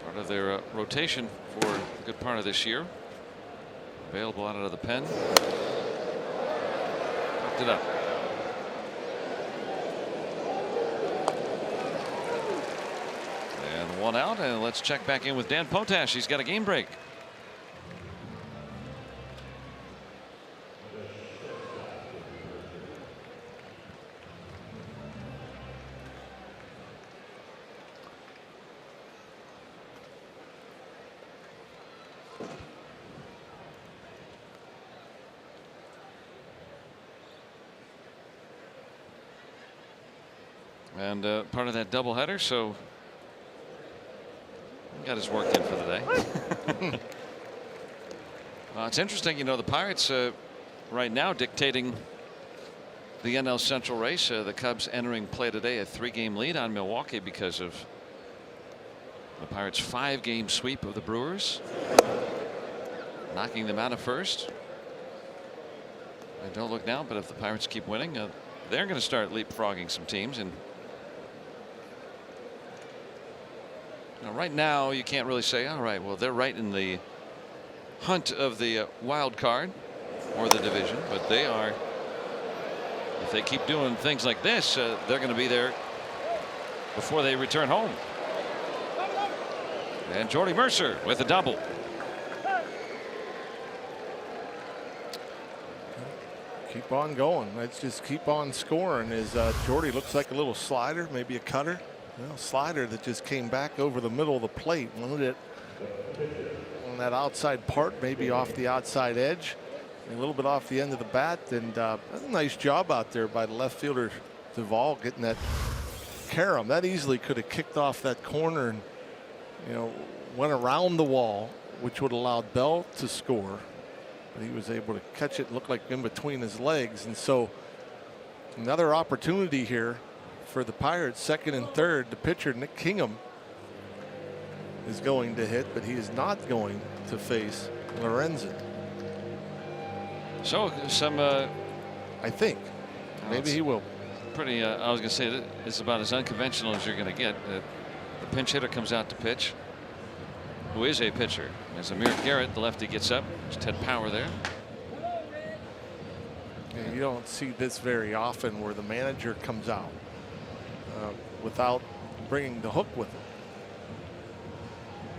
part of their rotation for a good part of this year. Available out of the pen. Popped it up. And one out, and let's check back in with Dan Potash. He's got a game break. And part of that doubleheader, so he got his work in for the day. It's interesting, you know, the Pirates right now dictating the NL Central race. The Cubs entering play today a 3-game lead on Milwaukee because of the Pirates' 5-game sweep of the Brewers, knocking them out of first. And don't look now, but if the Pirates keep winning, they're going to start leapfrogging some teams. And right now, you can't really say, all right, well, they're right in the hunt of the wild card or the division, but they are. If they keep doing things like this, they're going to be there before they return home. And Jordy Mercer with a double. Keep on going. Let's just keep on scoring. As Jordy looks like a little slider, maybe a cutter. Well, slider that just came back over the middle of the plate. Wanted it on that outside part, maybe off the outside edge, a little bit off the end of the bat. And a nice job out there by the left fielder Duvall getting that carom. That easily could have kicked off that corner and, you know, went around the wall, which would have allowed Bell to score. But he was able to catch it, looked like in between his legs. And so another opportunity here for the Pirates, second and third. The pitcher, Nick Kingham, is going to hit, but he is not going to face Lorenzen. So some I think maybe he will. Pretty I was going to say it's about as unconventional as you're going to get. The pinch hitter comes out to pitch, who is a pitcher. As Amir Garrett, the lefty, gets up. There's Ted Power there. Yeah, you don't see this very often where the manager comes out without bringing the hook with him.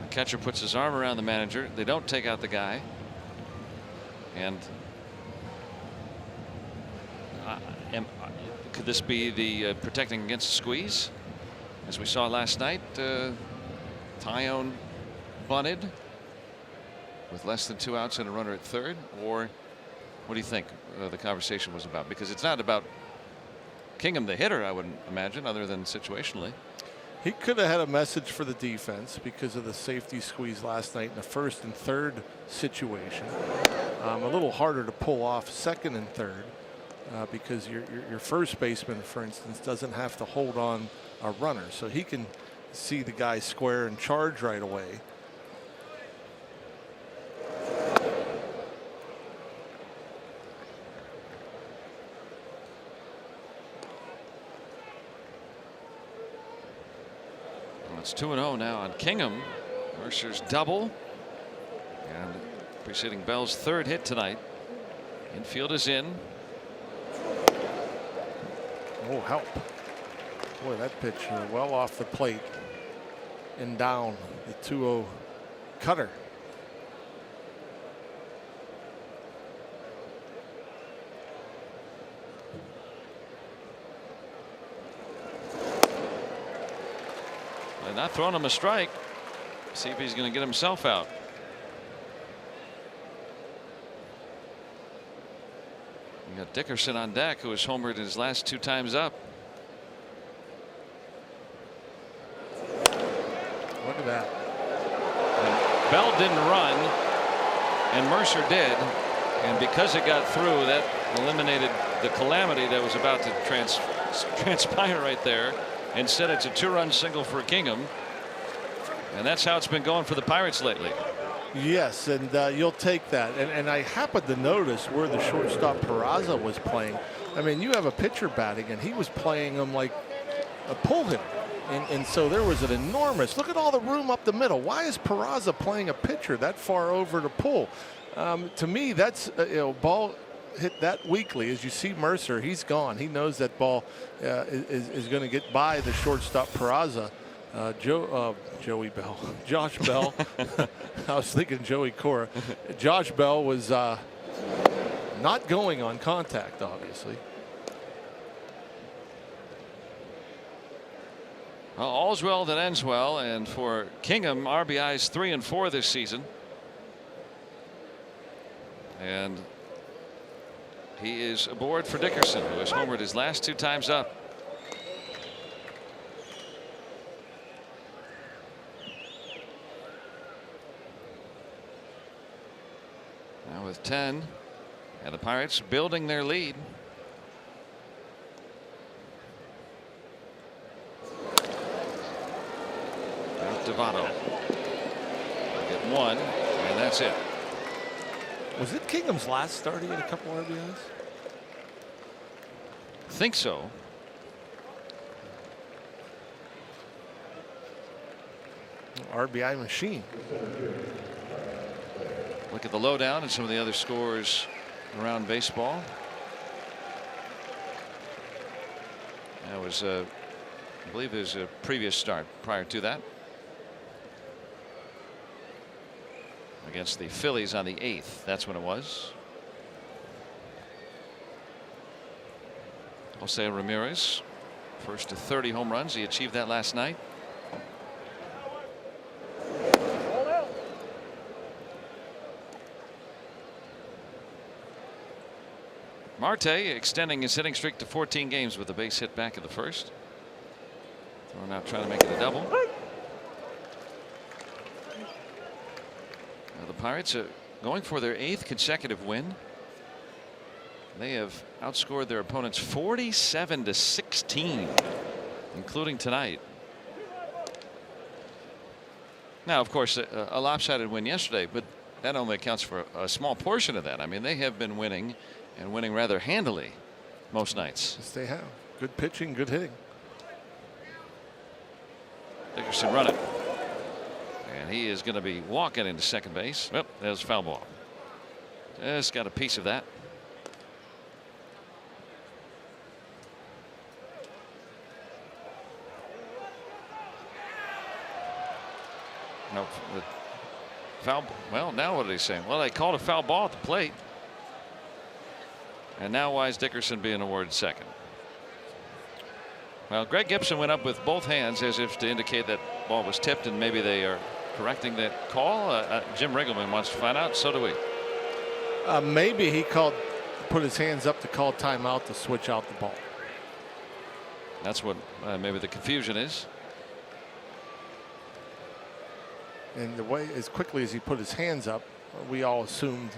The catcher puts his arm around the manager. They don't take out the guy. And could this be the protecting against a squeeze? As we saw last night, Tyone bunted with less than 2 outs and a runner at third. Or what do you think the conversation was about? Because it's not about Kingham, the hitter, I wouldn't imagine, other than situationally. He could have had a message for the defense because of the safety squeeze last night in the first and third situation. A little harder to pull off second and third because your first baseman, for instance, doesn't have to hold on a runner, so he can see the guy square and charge right away. It's 2-0 now on Kingham. Mercer's double and preceding Bell's third hit tonight. Infield is in. Oh, help. Boy, that pitch well off the plate and down. The 2-0 cutter. They're not throwing him a strike. See if he's going to get himself out. We got Dickerson on deck, who has homered his last 2 times up. Look at that. And Bell didn't run, and Mercer did. And because it got through, that eliminated the calamity that was about to transpire right there. Instead, it's a 2-run single for Kingham. And that's how it's been going for the Pirates lately. Yes, and you'll take that. And I happened to notice where the shortstop Peraza was playing. I mean, you have a pitcher batting, and he was playing him like a pull hitter. And so there was an enormous, look at all the room up the middle. Why is Peraza playing a pitcher that far over to pull? To me, that's, ball hit that weakly. As you see Mercer, he's gone. He knows that ball is going to get by the shortstop Peraza. Joey Bell, Josh Bell. I was thinking Joey Cora. Josh Bell was not going on contact, obviously. Well, all's well that ends well, and for Kingham, RBIs 3 and 4 this season. And he is aboard for Dickerson, who has homered his last 2 times up. Now with 10, and the Pirates building their lead. Devato get 1, and that's it. Was it Kingham's last start? He had a couple RBIs. Think so. RBI machine. Look at the lowdown and some of the other scores around baseball. That was, I believe, there's a previous start prior to that against the Phillies on the 8th. That's when it was. Jose Ramirez, first to 30 home runs. He achieved that last night. Marte extending his hitting streak to 14 games with a base hit back in the first. Throwing out, trying to make it a double. Now the Pirates are going for their 8th consecutive win. They have outscored their opponents 47-16, including tonight. Now, of course, a lopsided win yesterday, but that only accounts for a small portion of that. I mean, they have been winning, and winning rather handily most nights. Yes, they have. Good pitching, good hitting. Dickerson running. And he is going to be walking into second base. Oh, there's a foul ball. Just got a piece of that. No, the foul. Well, now what are they saying? Well, they called a foul ball at the plate. And now why is Dickerson being awarded second? Well, Greg Gibson went up with both hands as if to indicate that ball was tipped, and maybe they are correcting that call. Jim Riggleman wants to find out. So do we. Maybe he put his hands up to call timeout to switch out the ball. That's what maybe the confusion is. And the way, as quickly as he put his hands up, we all assumed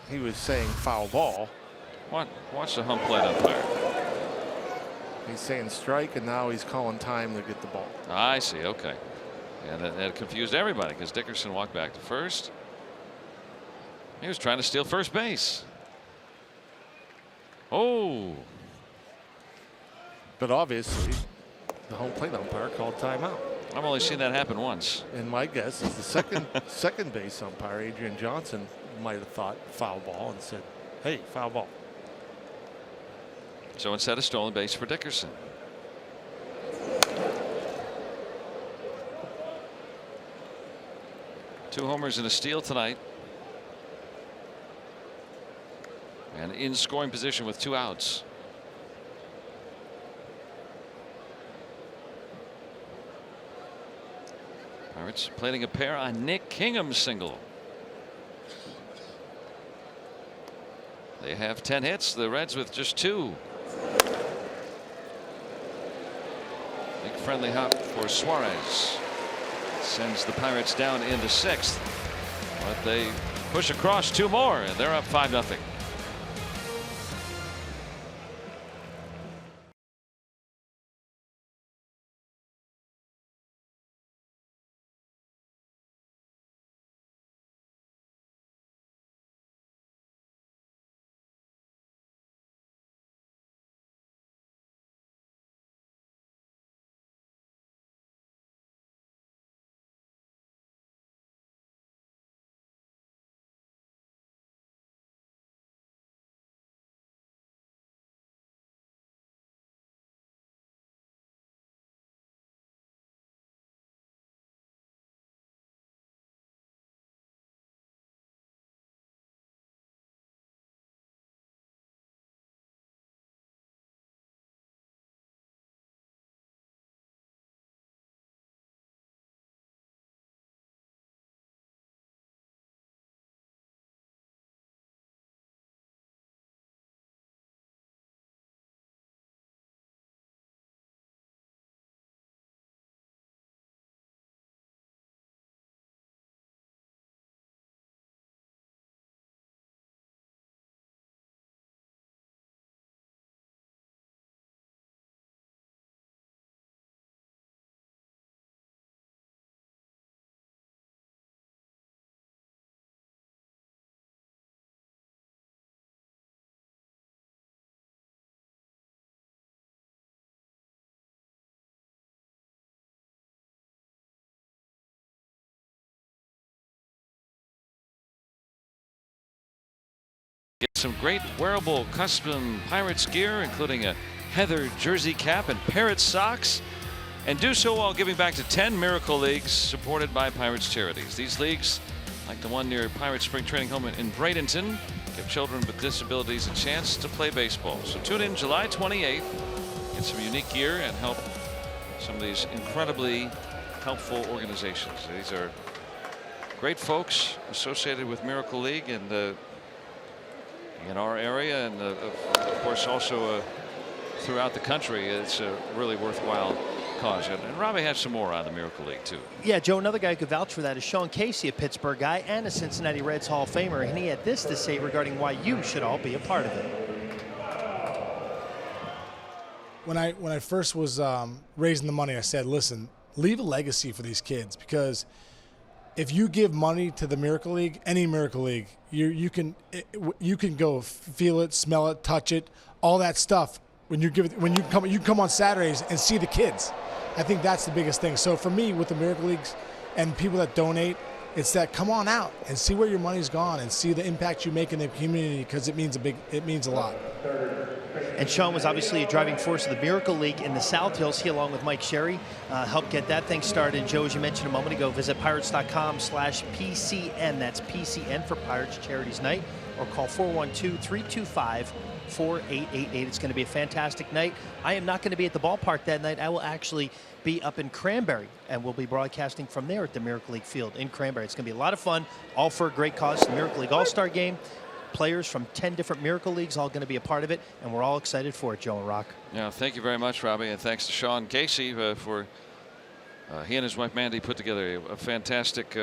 he was saying foul ball. Watch the home plate umpire. He's saying strike, and now he's calling time to get the ball. I see. Okay. And that confused everybody because Dickerson walked back to first. He was trying to steal first base. Oh. But obviously, the home plate umpire called timeout. I've only seen that happen once. And my guess is the second base umpire, Adrian Johnson, might have thought foul ball and said, "Hey, foul ball." So instead of stolen base for Dickerson. Two homers and a steal tonight. And in scoring position with 2 outs. Pirates plating a pair on Nick Kingham's single. They have 10 hits. The Reds with just 2. Big friendly hop for Suarez. Sends the Pirates down into 6th. But they push across 2 more, and they're up 5-0. Get some great wearable custom Pirates gear, including a Heather jersey cap and Parrot socks, and do so while giving back to 10 Miracle Leagues supported by Pirates charities. These leagues, like the one near Pirates Spring Training Home in Bradenton, give children with disabilities a chance to play baseball. So tune in July 28th, get some unique gear, and help some of these incredibly helpful organizations. These are great folks associated with Miracle League and in our area, and of course also throughout the country. It's a really worthwhile cause. And Robbie has some more on the Miracle League too. Yeah, Joe, another guy who could vouch for that is Sean Casey, a Pittsburgh guy and a Cincinnati Reds Hall of Famer, and he had this to say regarding why you should all be a part of it. When I first was raising the money, I said, listen, leave a legacy for these kids, because if you give money to the Miracle League, any Miracle League, you can go feel it, smell it, touch it, all that stuff. when you come on Saturdays and see the kids. I think that's the biggest thing. So for me, with the Miracle Leagues and people that donate, it's that come on out and see where your money's gone and see the impact you make in the community, because it means a lot. And Sean was obviously a driving force of the Miracle League in the South Hills. He, along with Mike Sherry, helped get that thing started. And Joe, as you mentioned a moment ago, visit pirates.com/PCN. That's PCN for Pirates Charities Night. Or call 412-325-4888. It's going to be a fantastic night. I am not going to be at the ballpark that night. I will actually be up in Cranberry, and we'll be broadcasting from there at the Miracle League Field in Cranberry. It's going to be a lot of fun, all for a great cause. The Miracle League All-Star Game. Players from 10 different Miracle Leagues all going to be a part of it, and we're all excited for it, Joe and Rock. Yeah, thank you very much, Robbie, and thanks to Sean Casey for he and his wife Mandy put together a fantastic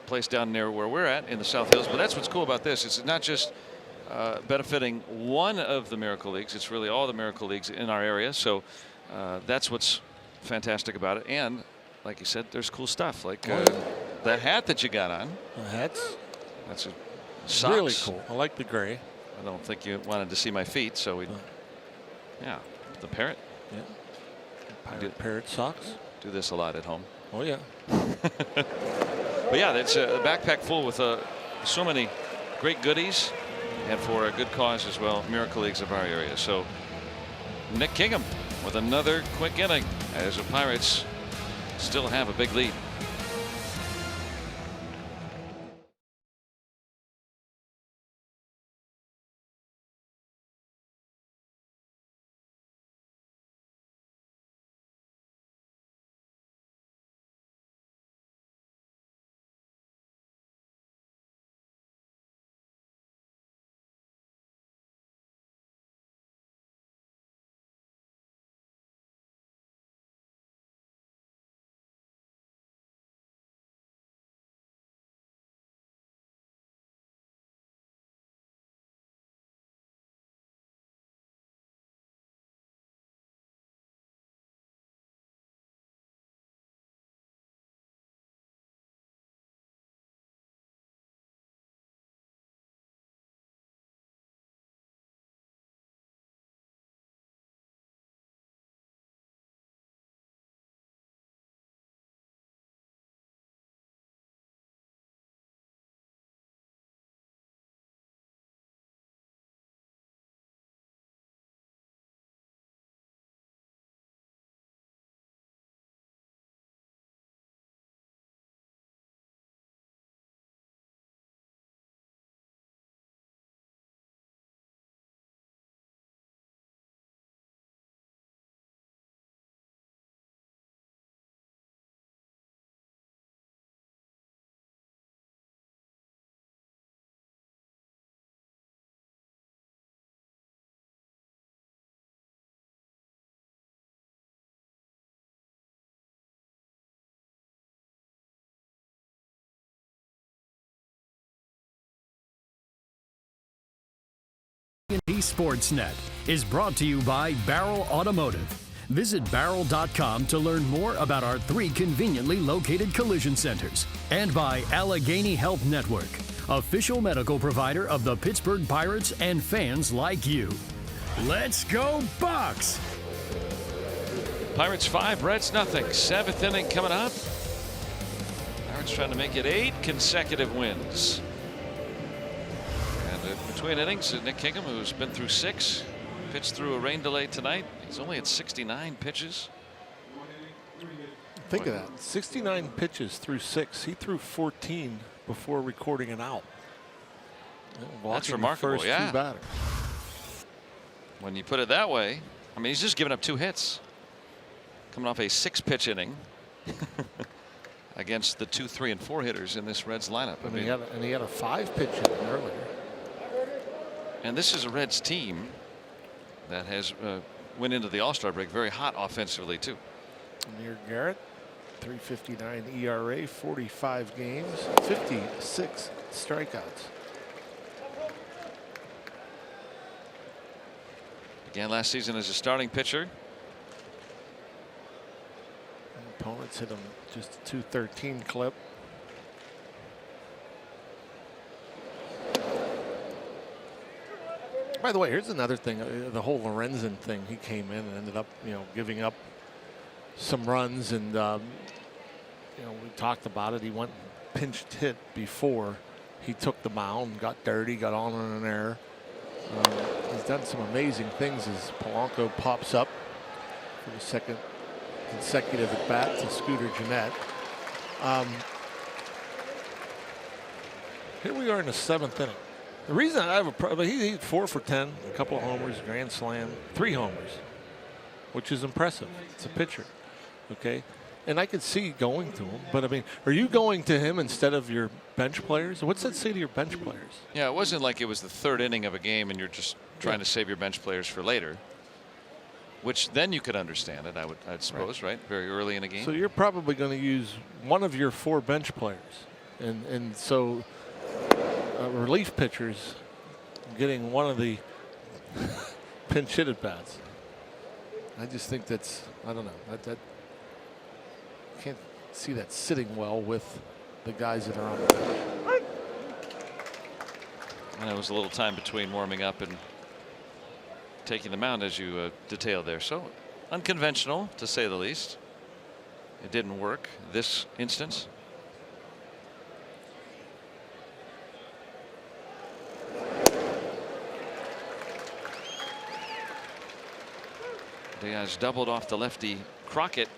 place down there where we're at in the South Hills. But that's what's cool about this. It's not just benefiting one of the Miracle Leagues. It's really all the Miracle Leagues in our area. So that's what's fantastic about it. And like you said, there's cool stuff like that hat that you got on. That's a socks. Really cool. I like the gray. I don't think you wanted to see my feet, so we. Yeah, the parrot. Yeah. Parrot socks. Do this a lot at home. Oh yeah. But yeah, it's a backpack full with so many great goodies, and for a good cause as well. Miracle Leagues of our area. So Nick Kingham with another quick inning as the Pirates still have a big lead. Sportsnet is brought to you by Barrel Automotive. Visit barrel.com to learn more about our 3 conveniently located collision centers, and by Allegheny Health Network, official medical provider of the Pittsburgh Pirates and fans like you. Let's go Bucks! Pirates 5, Reds nothing. 7th inning coming up. Pirates trying to make it 8 consecutive wins. Between innings, Nick Kingham, who's been through 6, pitched through a rain delay tonight. He's only at 69 pitches. Think of that. 69 pitches through 6. He threw 14 before recording an out. That's remarkable. First yeah. 2 batters. When you put it that way, I mean, he's just given up 2 hits. Coming off a 6-pitch inning against the 2, 3, and 4 hitters in this Reds lineup. And he had a 5-pitch inning earlier. And this is a Reds team that has went into the All-Star break very hot offensively too. Amir Garrett, 3.59 ERA, 45 games, 56 strikeouts. Began last season as a starting pitcher. Opponents hit him just a 213 clip. By the way, here's another thing, the whole Lorenzen thing. He came in and ended up, giving up some runs, and we talked about it. He went pinched hit before he took the mound, got dirty, got on an error. He's done some amazing things as Polanco pops up for the second consecutive at bat to Scooter Gennett. Here we are in the 7th inning. The reason I have a problem, he's 4 for 10, a couple of homers, grand slam, 3 homers, which is impressive. It's a pitcher, okay? And I could see going to him, but I mean, are you going to him instead of your bench players? What's that say to your bench players? Yeah, it wasn't like it was the 3rd inning of a game and you're just trying to save your bench players for later. Which then you could understand it, I'd suppose, right? Very early in a game. So you're probably going to use one of your 4 bench players, and so relief pitchers getting one of the pinch hit at bats. I just think that's, I don't know, that can't see that sitting well with the guys that are on the bench. And there was a little time between warming up and taking the mound, as you detailed there. So unconventional, to say the least. It didn't work this instance. Diaz doubled off the lefty Crockett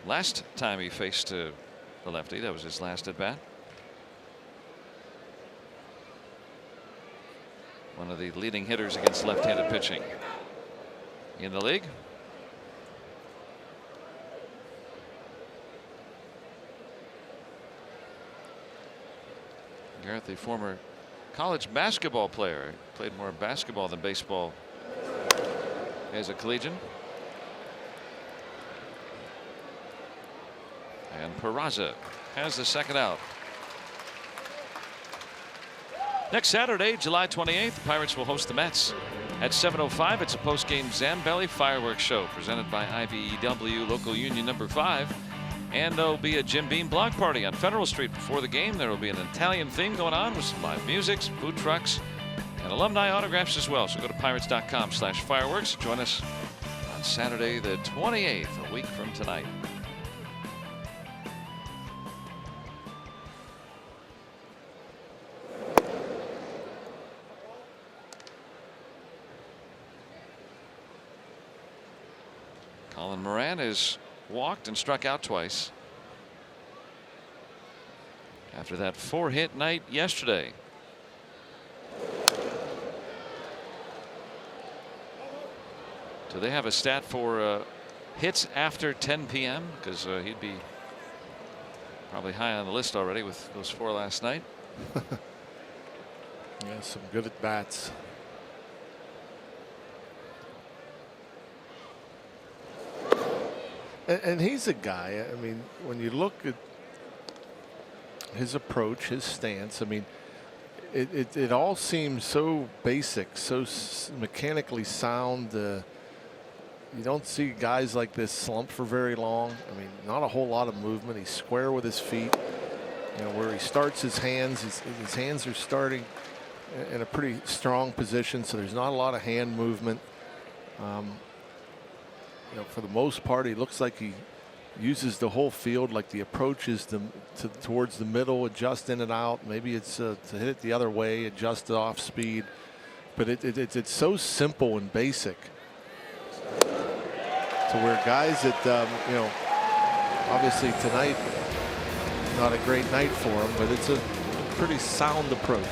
last time he faced the lefty. That was his last at bat. One of the leading hitters against left-handed pitching in the league. Garrett, the former college basketball player, played more basketball than baseball as a collegian. And Peraza has the second out. Next Saturday, July 28th, the Pirates will host the Mets. At 7:05, it's a post-game Zambelli fireworks show presented by IBEW Local Union Number 5. And there'll be a Jim Beam block party on Federal Street before the game. There will be an Italian theme going on with some live music, some food trucks, and alumni autographs as well. So go to pirates.com/fireworks. Join us on Saturday the 28th, a week from tonight. Colin Moran has walked and struck out twice after that 4-hit night yesterday. Do they have a stat for hits after 10 p.m.? Because he'd be probably high on the list already with those 4 last night. Yeah, some good at bats. And he's a guy, I mean, when you look at his approach, his stance, I mean, it all seems so basic, so mechanically sound. You don't see guys like this slump for very long. I mean, not a whole lot of movement. He's square with his feet. You know, where he starts his hands, his hands are starting in a pretty strong position, so there's not a lot of hand movement. You know, for the most part, he looks like he uses the whole field, like the approach is towards the middle, adjust in and out. Maybe it's to hit it the other way, adjust it off speed. But it's so simple and basic to where guys that, you know, obviously tonight, not a great night for him, but it's a pretty sound approach.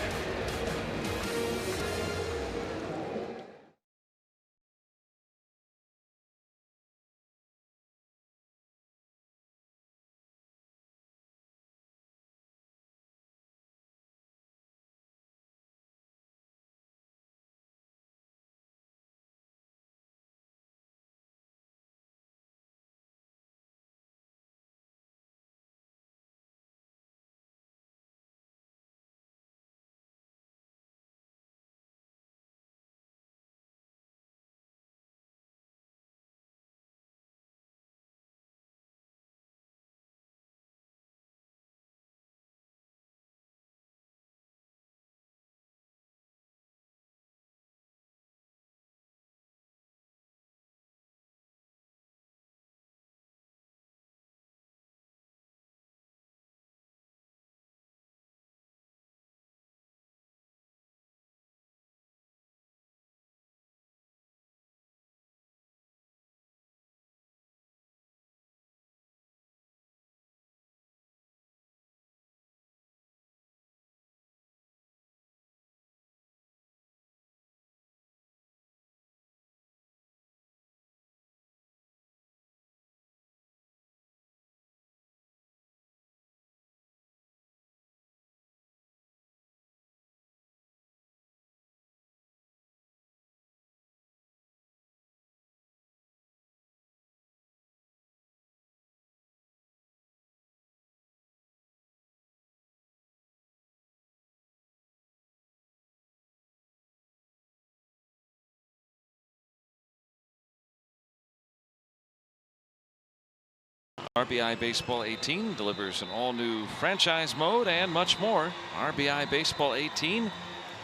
RBI Baseball 18 delivers an all-new franchise mode and much more. RBI Baseball 18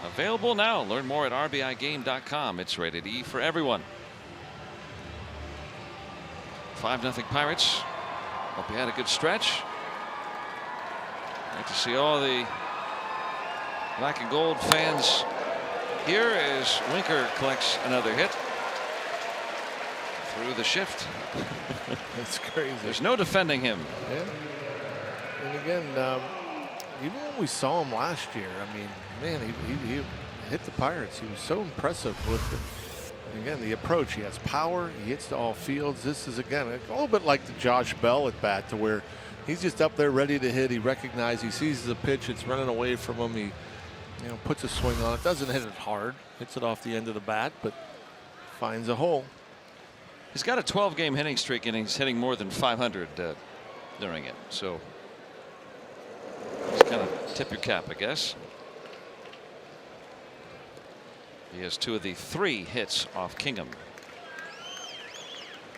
available now. Learn more at rbigame.com. It's rated E for everyone. 5-0 Pirates. Hope you had a good stretch. Great to see all the black and gold fans here as Winker collects another hit through the shift. That's crazy. There's no defending him. Yeah. And again, even when we saw him last year, I mean, man, he hit the Pirates. He was so impressive with it. And again, the approach. He has power. He hits to all fields. This is, again, a little bit like the Josh Bell at bat, to where he's just up there ready to hit. He recognizes, he sees the pitch. It's running away from him. He, puts a swing on it. Doesn't hit it hard. Hits it off the end of the bat, but finds a hole. He's got a 12-game hitting streak, and he's hitting more than 500 during it. So just kind of tip your cap, I guess. He has 2 of the 3 hits off Kingham.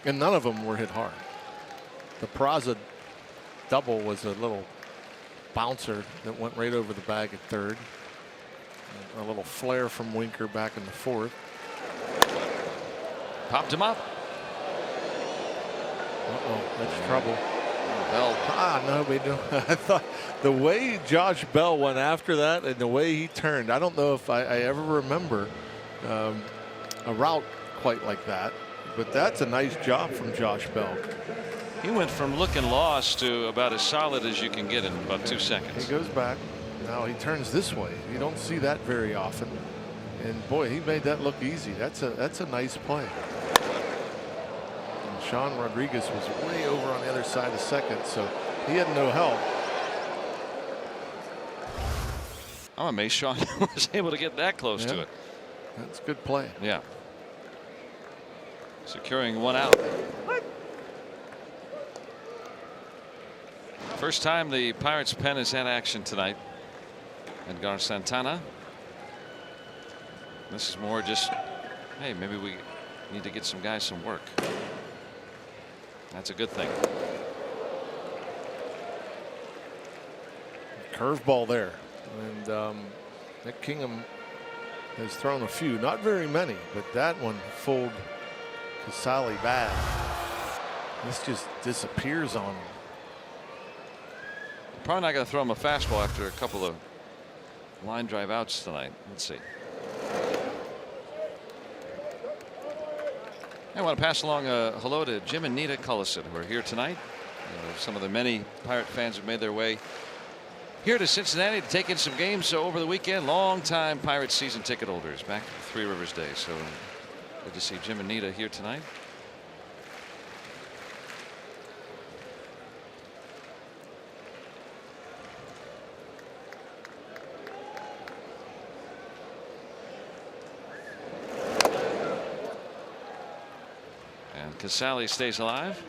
And none of them were hit hard. The Peraza double was a little bouncer that went right over the bag at third. A little flare from Winker back in the fourth. Popped him up. Uh-oh, that's trouble. Bell. No, we do. I thought the way Josh Bell went after that and the way he turned, I don't know if I ever remember a route quite like that, but that's a nice job from Josh Bell. He went from looking lost to about as solid as you can get in about 2 seconds. He goes back. Now he turns this way. You don't see that very often. And boy, he made that look easy. That's a nice play. And Sean Rodriguez was way over on the other side of second, so he had no help. I'm amazed Sean was able to get that close to it. That's a good play. Yeah. Securing 1 out. First time the Pirates pen has had action tonight. Edgar Santana. This is more just, hey, maybe we need to get some guys some work. That's a good thing. Curveball there. And Nick Kingham has thrown a few, not very many, but that one fooled Casale bad. This just disappears on him. Probably not going to throw him a fastball after a couple of line drive outs tonight. Let's see. I want to pass along a hello to Jim and Nita Cullison, who are here tonight. Some of the many Pirate fans have made their way here to Cincinnati to take in some games over the weekend. Long-time Pirates season ticket holders back to 3 Rivers Day. So good to see Jim and Nita here tonight. And Casale stays alive.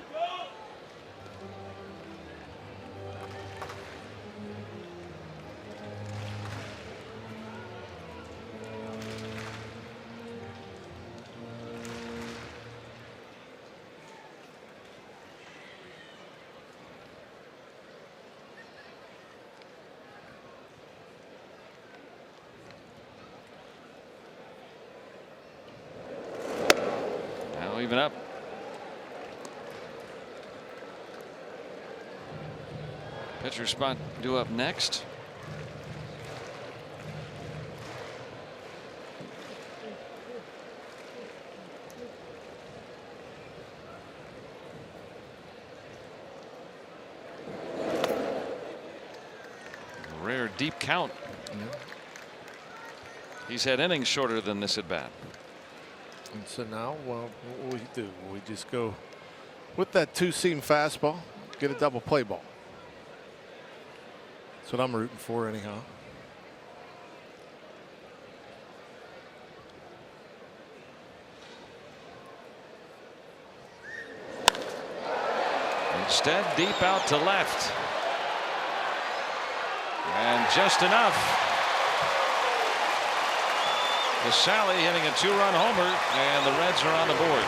Now even up. Pitcher spot due up next. Rare deep count. He's had innings shorter than this at bat. And so now, well, what will we do? We just go with that 2-seam fastball, get a double play ball. That's what I'm rooting for anyhow. Instead, deep out to left. And just enough. Casale hitting a 2-run homer, and the Reds are on the board.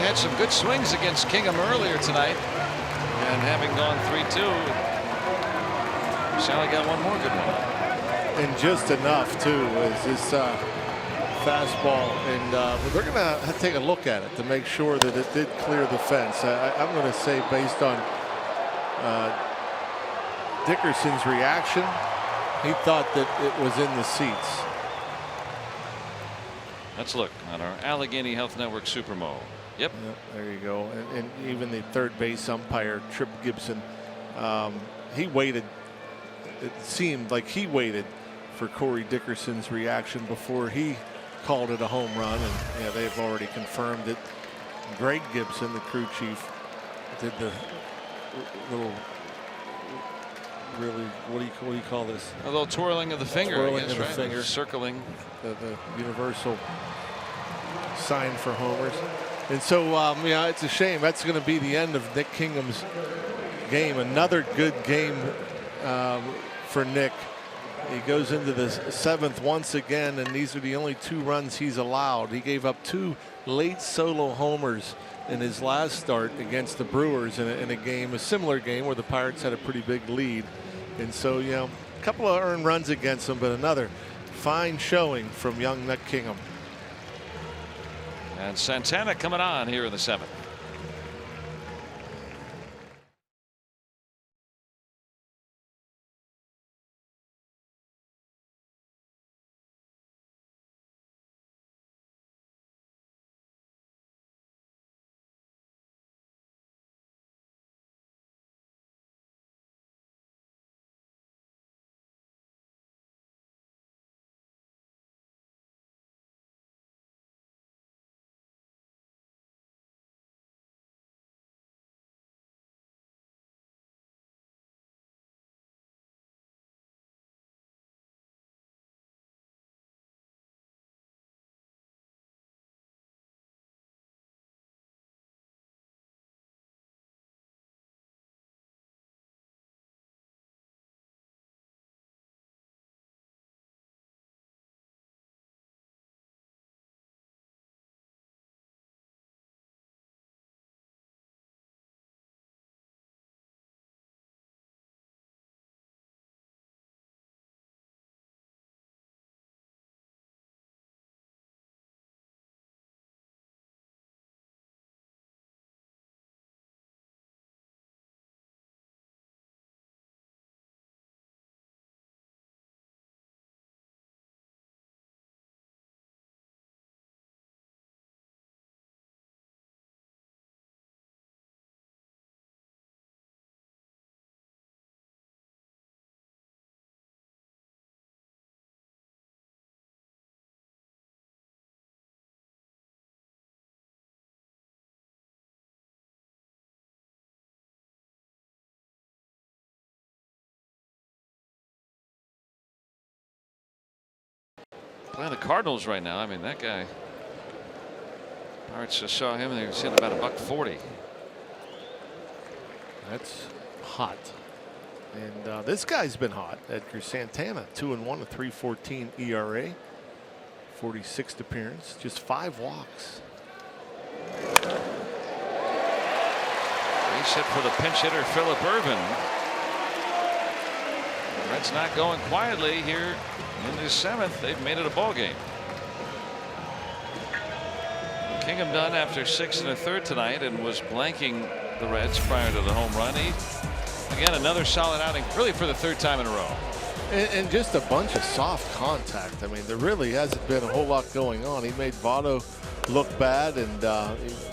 had some good swings against Kingham earlier tonight, and having gone 3-2, Sally got one more good one. And just enough too is this fastball, and they're going to take a look at it to make sure that it did clear the fence. I'm going to say, based on Dickerson's reaction, he thought that it was in the seats. Let's look on our Allegheny Health Network Supermo. Yep. There you go. And even the third base umpire, Trip Gibson, he waited. It seemed like he waited for Corey Dickerson's reaction before he called it a home run. And yeah, they've already confirmed it. Greg Gibson, the crew chief, did the little, really, what do you call this? A little twirling of the finger. Twirling I guess, of the right? finger. Circling. The universal sign for homers. And so, yeah, it's a shame. That's going to be the end of Nick Kingham's game. Another good game for Nick. He goes into the 7th once again, and these are the only 2 runs he's allowed. He gave up 2 late solo homers in his last start against the Brewers in a game, a similar game where the Pirates had a pretty big lead. And so, you know, a couple of earned runs against him, but another fine showing from young Nick Kingham. And Santana coming on here in the 7th. Playing the Cardinals right now. I mean, that guy. Pirates just saw him and he was hitting about $140. That's hot. And this guy's been hot. Edgar Santana, 2-1, a 3.14 ERA, 46th appearance, just 5 walks. Base hit for the pinch hitter Phillip Ervin. The Reds not going quietly here in the 7th. They've made it a ball game. Kingham done after 6 1/3 tonight and was blanking the Reds prior to the home run. Again, another solid outing, really for the 3rd time in a row. And just a bunch of soft contact. I mean, there really hasn't been a whole lot going on. He made Votto look bad, and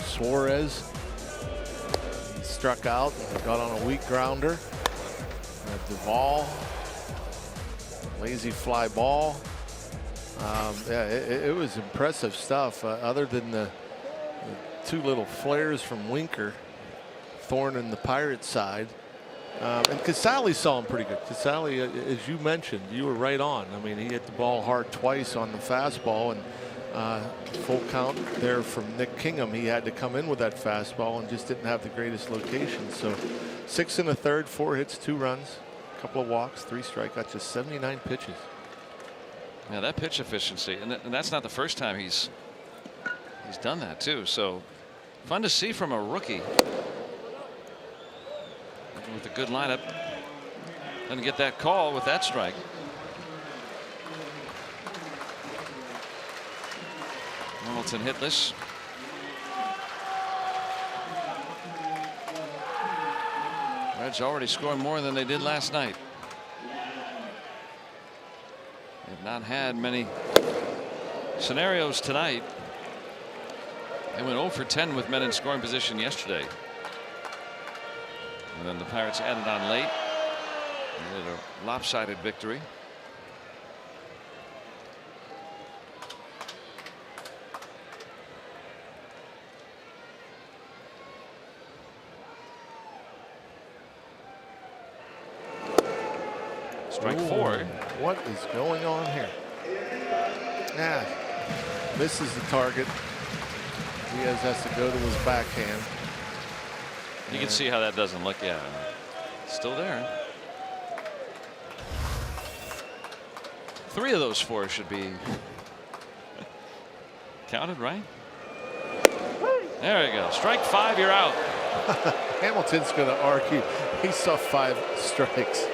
Suarez, he struck out and got on a weak grounder. Duvall, lazy fly ball. Yeah, it was impressive stuff. Other than the 2 little flares from Winker, Thorne and the Pirates side. And Casale saw him pretty good. Casale, as you mentioned, you were right on. I mean, he hit the ball hard twice on the fastball, and full count there from Nick Kingham. He had to come in with that fastball and just didn't have the greatest location. So 6 1/3, 4 hits, 2 runs, a couple of walks, 3 strikeouts, just 79 pitches. Yeah, that pitch efficiency, and that's not the first time he's done that too. So Fun to see from a rookie. With a good lineup. Doesn't get that call with that strike. Hamilton hitless. Reds already scoring more than they did last night. They've not had many scenarios tonight. They went 0 for 10 with men in scoring position yesterday. And then the Pirates added on late. They had a lopsided victory. Strike 4. What is going on here? Yeah, misses the target. Diaz has to go to his backhand. You can see how that doesn't look. Yeah, still there. 3 of those 4 should be counted, right? There you go. Strike 5. You're out. Hamilton's going to argue. He saw 5 strikes.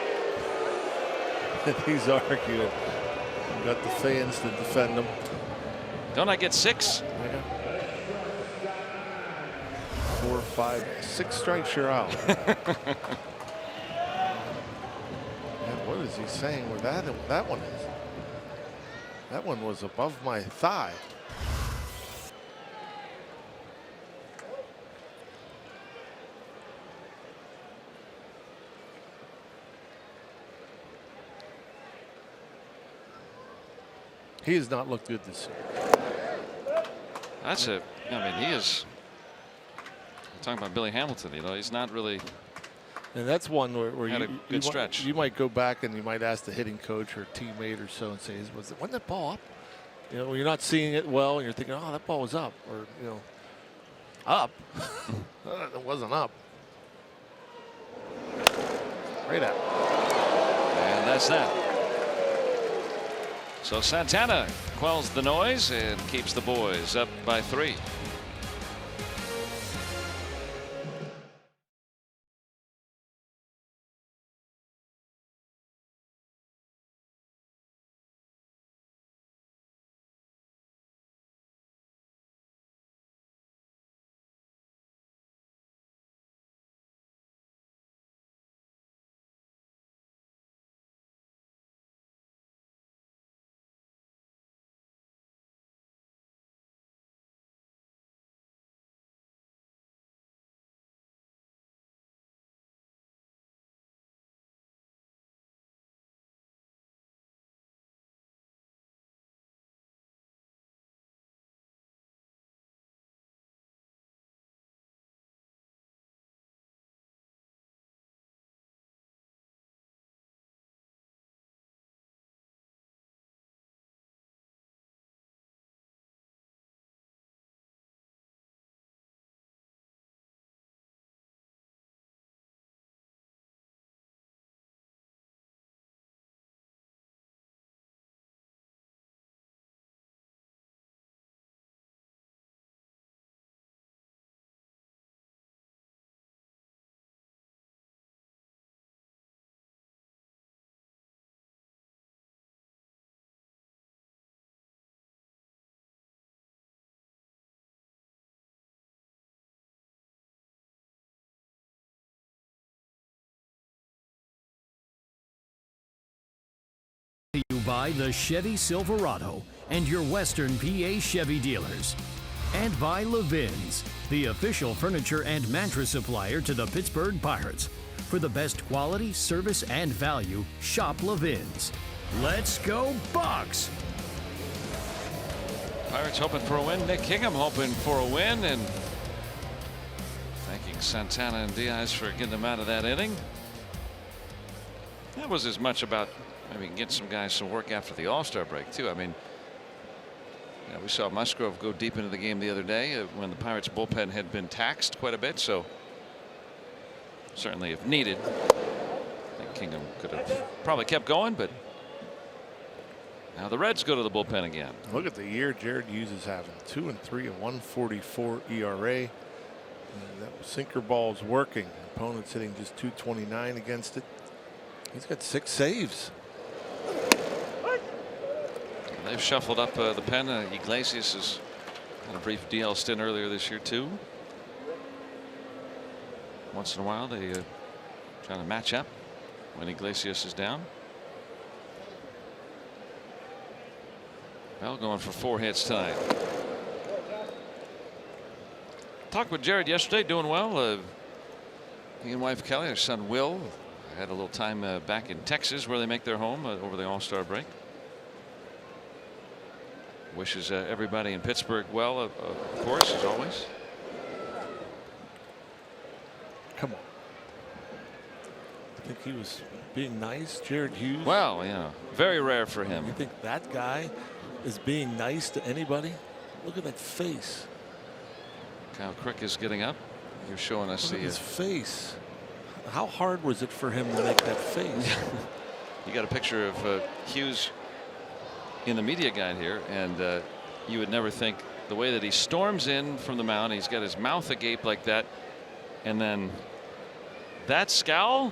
And he's arguing. Got the fans to defend him. Don't I get 6? Yeah. 4, 5, 6 strikes, you're out. Man, what is he saying where that one is? That one was above my thigh. He has not looked good this year. That's it. I mean, he is. We're talking about Billy Hamilton. You know, he's not really. And that's one where had you, a good stretch. You might go back and you might ask the hitting coach or teammate or so and say, wasn't that ball up? You know, you're not seeing it well and you're thinking, oh, that ball was up, or, you know, up. It wasn't up. Right at. And that's that. So Santana quells the noise and keeps the boys up by 3. You buy the Chevy Silverado and your Western PA Chevy dealers. And by Levin's, the official furniture and mattress supplier to the Pittsburgh Pirates. For the best quality, service, and value, shop Levin's. Let's go Bucks! Pirates hoping for a win. Nick Kingham hoping for a win, and thanking Santana and Diaz for getting them out of that inning. That was as much about maybe get some guys some work after the All-Star break too. I mean, you know, we saw Musgrove go deep into the game the other day when the Pirates bullpen had been taxed quite a bit. So certainly, if needed, I think Kingham could have probably kept going. But now the Reds go to the bullpen again. Look at the year Jared Hughes is having. 2-3, a 1.44 ERA. And that sinker ball's working. Opponent's hitting just 229 against it. He's got 6 saves. They've shuffled up the pen. Iglesias has had a brief DL stint earlier this year too. Once in a while they try to match up when Iglesias is down. Bell going for 4 hits tonight. Talked with Jared yesterday, doing well. He and wife Kelly, their son Will, had a little time back in Texas where they make their home over the All-Star break. Wishes everybody in Pittsburgh well, of course, as always. Come on. I think he was being nice, Jared Hughes. Well, yeah, very rare for him. You think that guy is being nice to anybody? Look at that face. Kyle Crick is getting up. You're showing us Look at his face. How hard was it for him to make that face? You got a picture of Hughes in the media guide here, and you would never think the way that he storms in from the mound. He's got his mouth agape like that, and then that scowl.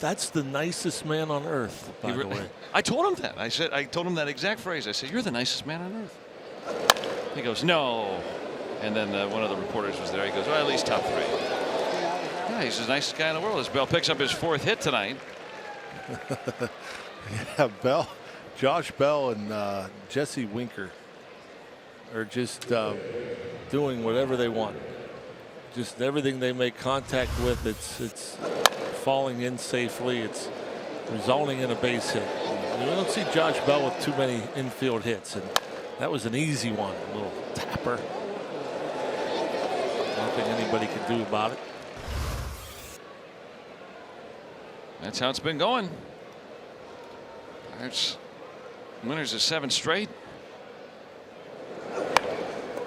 That's the nicest man on earth, by the way. I told him that. I told him that exact phrase. I said, "You're the nicest man on earth." He goes, "No." And then one of the reporters was there. He goes, "Well, at least top 3." Yeah, he's the nicest guy in the world. As Bell picks up his 4th hit tonight. Yeah, Bell. Josh Bell and Jesse Winker are just doing whatever they want. Just everything they make contact with, it's falling in safely. It's resulting in a base hit. You don't see Josh Bell with too many infield hits, and that was an easy one. A little tapper. Nothing anybody can do about it. That's how it's been going. Pirates winners of 7 straight.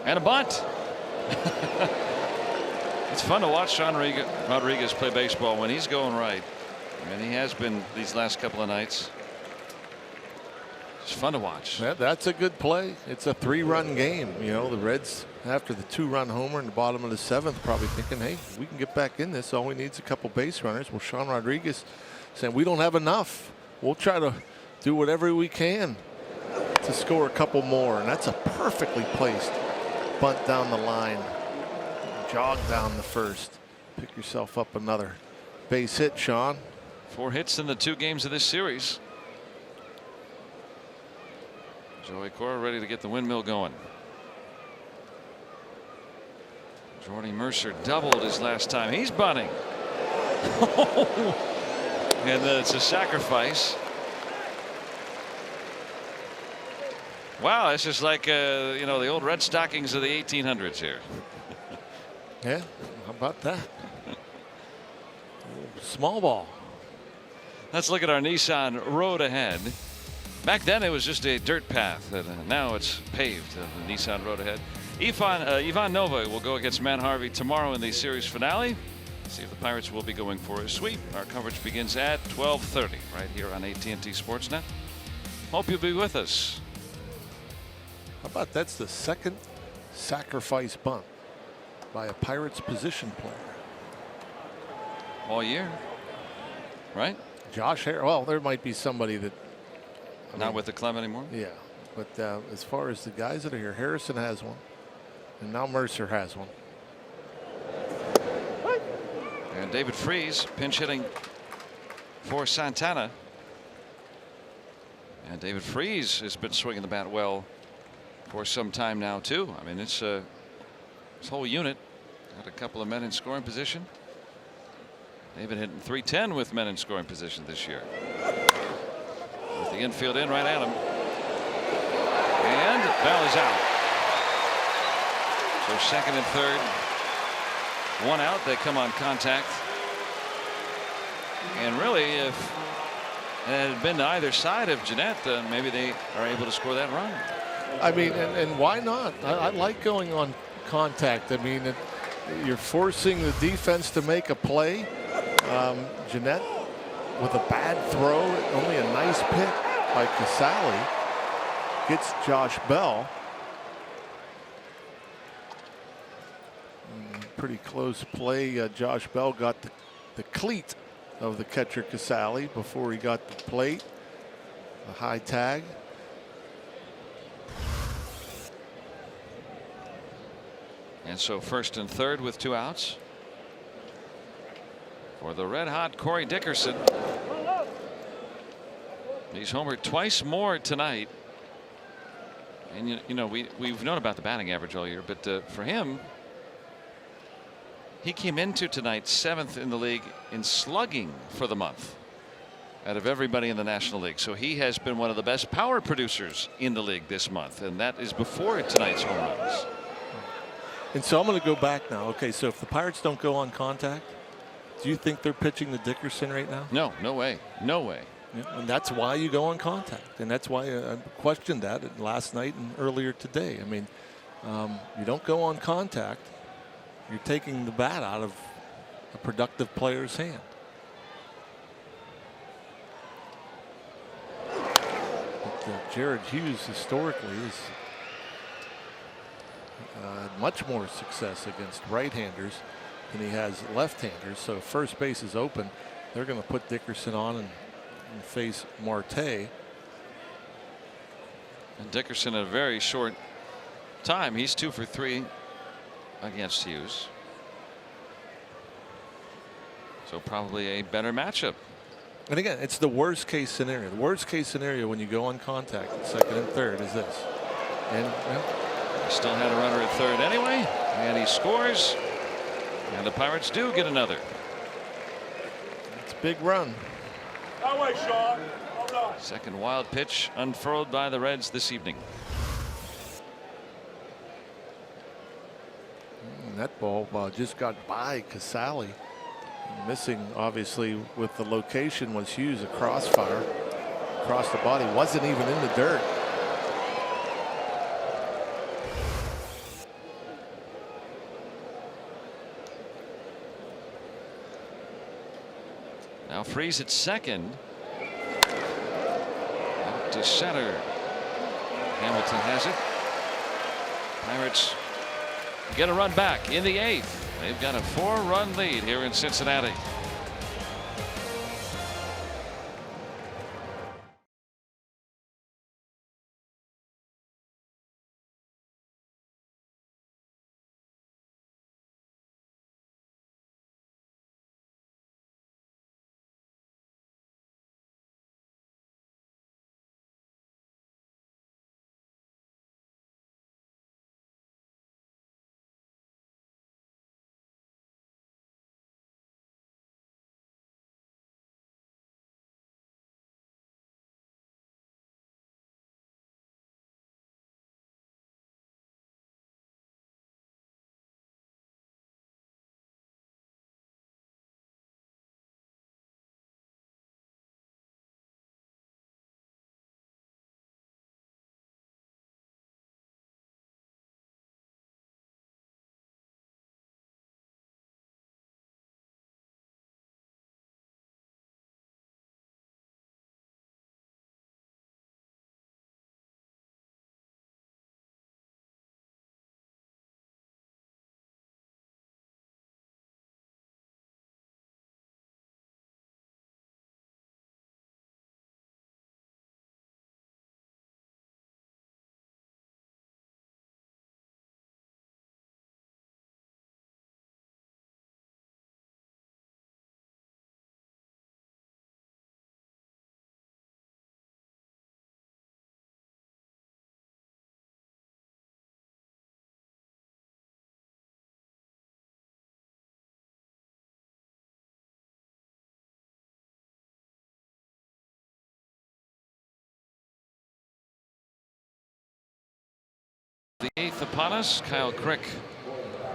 And a bunt. It's fun to watch Sean Rodriguez play baseball when he's going right. I mean, he has been these last couple of nights. It's fun to watch. That's a good play. It's a 3-run game. You know, the Reds, after the 2-run homer in the bottom of the 7th, probably thinking, hey, we can get back in this. All we need is a couple base runners. Well, Sean Rodriguez saying, we don't have enough. We'll try to do whatever we can to score a couple more. And that's a perfectly placed bunt down the line. Jog down the first. Pick yourself up another base hit, Sean. 4 hits in the 2 games of this series. Joey Cora ready to get the windmill going. Jordy Mercer doubled his last time. He's bunting. And it's a sacrifice. Wow, it's just like you know, the old Red Stockings of the 1800s here. Yeah, how about that? Small ball. Let's look at our Nissan road ahead. Back then it was just a dirt path, and now it's paved. The Nissan road ahead. Ivan Nova will go against Man Harvey tomorrow in the series finale. See if the Pirates will be going for a sweep. Our coverage begins at 12:30 right here on AT CIN Sportsnet. Hope you'll be with us. How about that's the 2nd sacrifice bunt by a Pirates position player All year, right? Josh Harris. Well, there might be somebody that Not with the club anymore. Yeah, but as far as the guys that are here, Harrison has one, and now Mercer has one. And David Freese pinch hitting for Santana. And David Freese has been swinging the bat well for some time now too. I mean, it's this whole unit got a couple of men in scoring position. David hitting .310 with men in scoring position this year. With the infield in right at him. And Bell is out. So 2nd and 3rd. 1 out. They come on contact. And really, if it had been to either side of Jeanette, maybe they are able to score that run. I mean, and why not? I like going on contact. I mean, you're forcing the defense to make a play. Jeanette with a bad throw, only a nice pick by Casale, gets Josh Bell. pretty close play. Josh Bell got the cleat of the catcher Casale before he got the plate. A high tag. And so first and third with 2 outs for the red hot Corey Dickerson. He's homered twice more tonight. And you know we've known about the batting average all year, but for him, he came into tonight 7th in the league in slugging for the month out of everybody in the National League. So he has been one of the best power producers in the league this month, and that is before tonight's home runs. And so I'm going to go back now. Okay, so if the Pirates don't go on contact, do you think they're pitching to Dickerson right now? No, no way, no way. Yeah, and that's why you go on contact, and that's why I questioned that last night and earlier today. I mean, you don't go on contact, you're taking the bat out of a productive player's hand. But Jared Hughes historically has had much more success against right-handers than he has left-handers. So first base is open. They're going to put Dickerson on and face Marte. And Dickerson in a very short time, he's 2 for 3 against Hughes. So probably a better matchup. And again, it's the worst case scenario. The worst case scenario when you go on contact at second and third is this. And he still had a runner at third anyway, and he scores. And the Pirates do get another. It's a big run. That way, Sean. Hold on. Second wild pitch unfurled by the Reds this evening. And that ball just got by Casale. Missing, obviously, with the location was Hughes. A crossfire across the body, wasn't even in the dirt. Now Freeze at second. Out to center. Hamilton has it. Pirates get a run back in the 8th. They've got a 4-run lead here in Cincinnati. The 8th upon us. Kyle Crick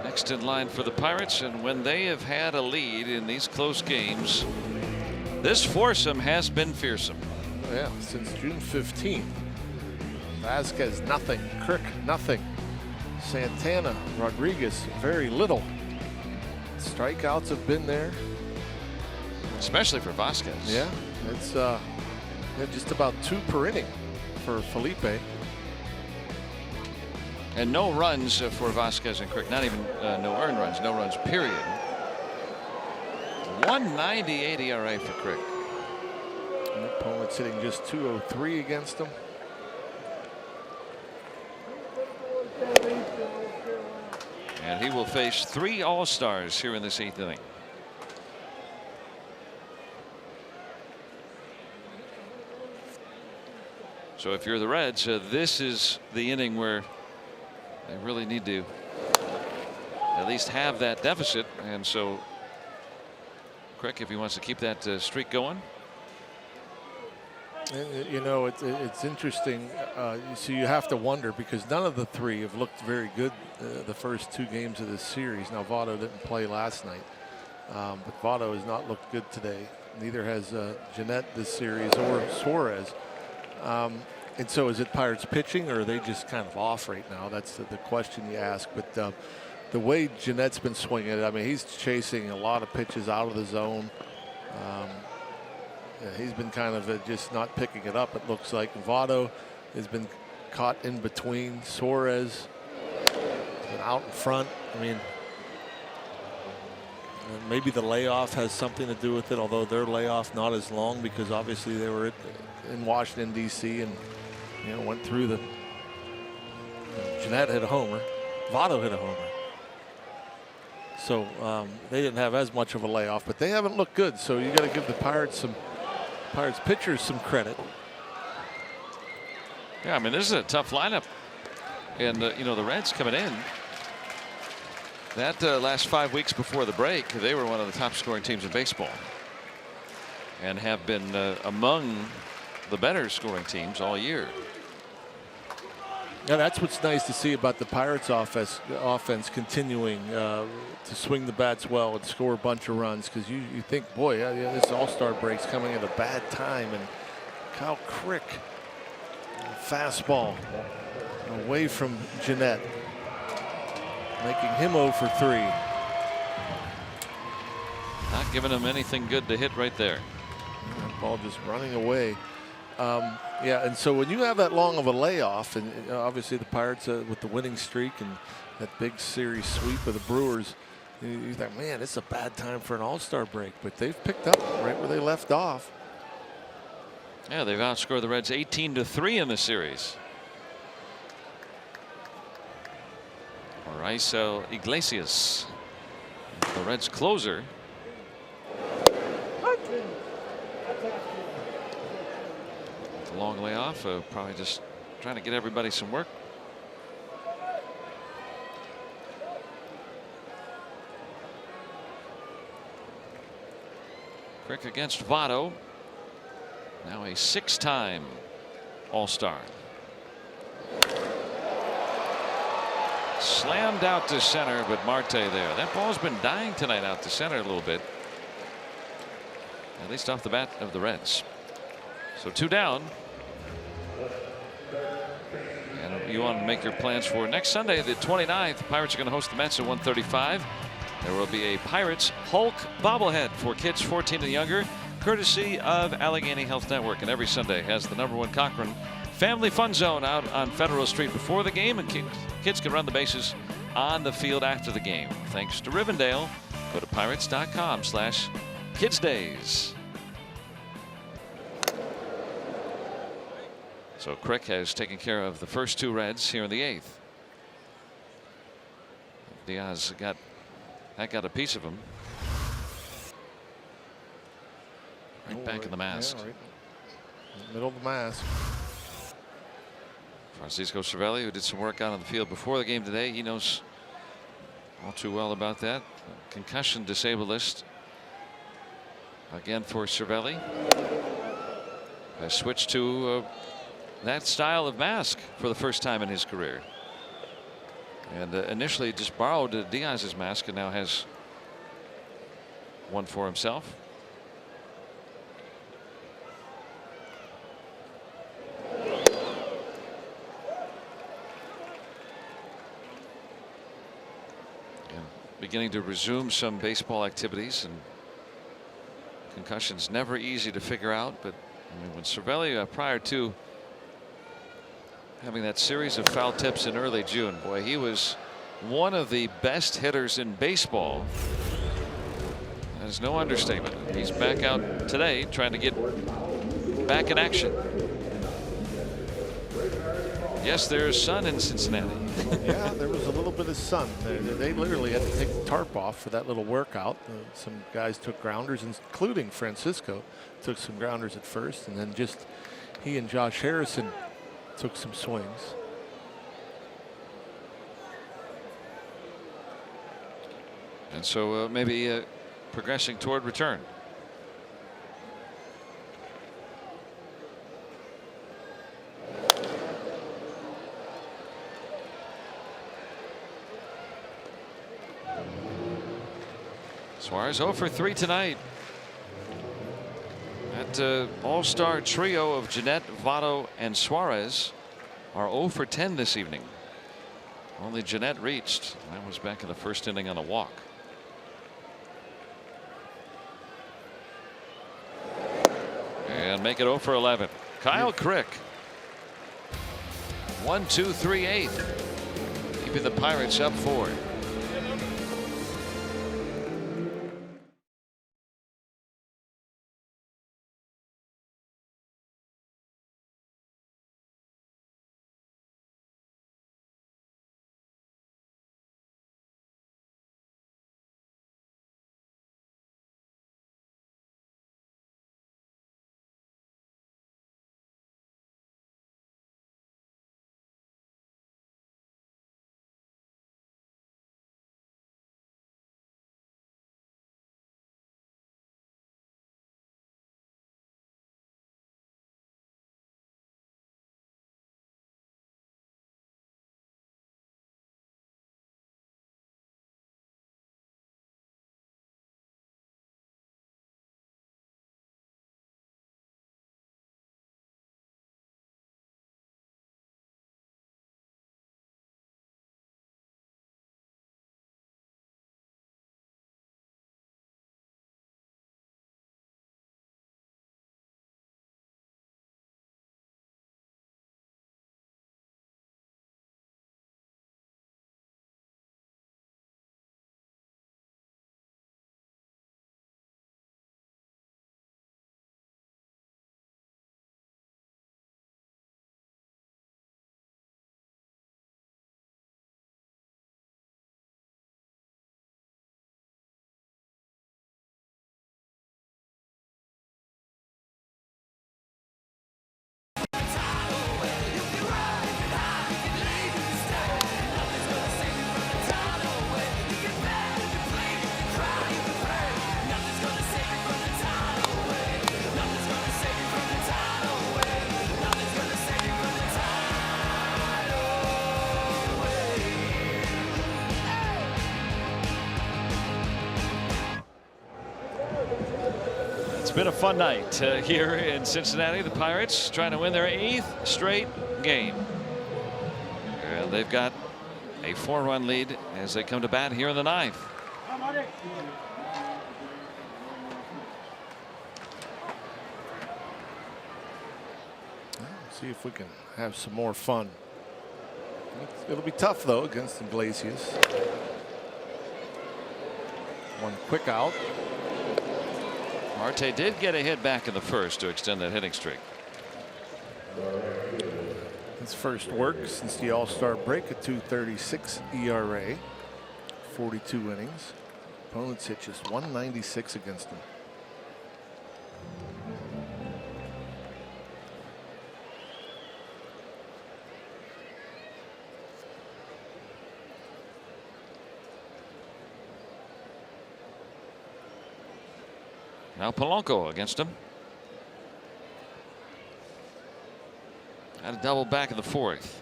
next in line for the Pirates, and when they have had a lead in these close games, this foursome has been fearsome. Yeah, since June 15th. Vasquez nothing, Crick nothing, Santana, Rodriguez very little. Strikeouts have been there, especially for Vasquez. Yeah, it's just about 2 per inning for Felipe. And no runs for Vasquez and Crick. Not even no earned runs. No runs, period. 1.98 ERA for Crick. The opponent's hitting just 203 against him. And he will face 3 All-Stars here in this 8th inning. So if you're the Reds, this is the inning where they really need to at least have that deficit. And so Crick, if he wants to keep that streak going. You know, it's interesting. So you have to wonder, because none of the 3 have looked very good the first 2 games of this series. Now, Votto didn't play last night, but Votto has not looked good today. Neither has Jeanette this series or Suarez. And so is it Pirates pitching, or are they just kind of off right now? That's the question you ask. But the way Jeanette's been swinging it, I mean, he's chasing a lot of pitches out of the zone. Yeah, he's been kind of just not picking it up, it looks like. Votto has been caught in between. Suarez has been out in front. I mean, maybe the layoff has something to do with it, although their layoff not as long, because obviously they were in Washington, D.C. and, you know, went through the. Jeanette hit a homer. Votto hit a homer. So they didn't have as much of a layoff, but they haven't looked good. So you got to give the Pirates pitchers some credit. Yeah, I mean, this is a tough lineup, and you know, the Reds coming in. That last 5 weeks before the break, they were one of the top scoring teams in baseball, and have been among the better scoring teams all year. Yeah, that's what's nice to see about the Pirates offense continuing to swing the bats well and score a bunch of runs, because you think, boy, yeah, this All-Star break's coming at a bad time. And Kyle Crick, fastball away from Jeanette, making him 0 for 3. Not giving him anything good to hit right there. That ball just running away. Yeah, and so when you have that long of a layoff, and obviously the Pirates with the winning streak and that big series sweep of the Brewers, you think, man, it's a bad time for an All-Star break. But they've picked up right where they left off. Yeah, they've outscored the Reds 18-3 in this series. Raisel Iglesias, the Reds closer. Long layoff, probably just trying to get everybody some work. Crick against Votto, now a 6-time All-Star. Slammed out to center, but Marte there. That ball's been dying tonight out to center a little bit, at least off the bat of the Reds. So 2 down. And you want to make your plans for next Sunday, the 29th. Pirates are going to host the Mets at 1:35. There will be a Pirates Hulk bobblehead for kids 14 and younger, courtesy of Allegheny Health Network. And every Sunday has the #1 Cochran Family Fun Zone out on Federal Street before the game, and kids can run the bases on the field after the game. Thanks to Rivendell. Go to pirates.com/kidsdays. So Crick has taken care of the first 2 Reds here in the 8th. Diaz got a piece of him. Right back in the mask. Yeah, right. Middle of the mask. Francisco Cervelli, who did some work out on the field before the game today, he knows all too well about that. Concussion disabled list again for Cervelli. Has switched to that style of mask for the first time in his career, and initially just borrowed Diaz's mask, and now has one for himself. And beginning to resume some baseball activities, and concussions never easy to figure out, but I mean, when Cervelli prior to having that series of foul tips in early June. Boy, he was one of the best hitters in baseball. That's no understatement. He's back out today trying to get back in action. Yes, there's sun in Cincinnati. Yeah, there was a little bit of sun. They literally had to take the tarp off for that little workout. Some guys took grounders, including Francisco, took some grounders at first, and then just he and Josh Harrison took some swings. And so maybe progressing toward return. Suarez 0 for 3 tonight. That all-star trio of Jeanette, Votto, and Suarez are 0 for 10 this evening. Only Jeanette reached. That was back in the first inning on a walk. And make it 0 for 11. Kyle Crick. 1, 2, 3, 8th. Keeping the Pirates up 4. Been a fun night here in Cincinnati. The Pirates trying to win their 8th straight game. And they've got a 4-run lead as they come to bat here in the 9th. See if we can have some more fun. It'll be tough though against Iglesias. One quick out. Marte did get a hit back in the first to extend that hitting streak. His first work since the All-Star break, a 2.36 ERA, 42 innings. Opponents hit just 196 against him. Now Polanco against him. Had a double back in the 4th.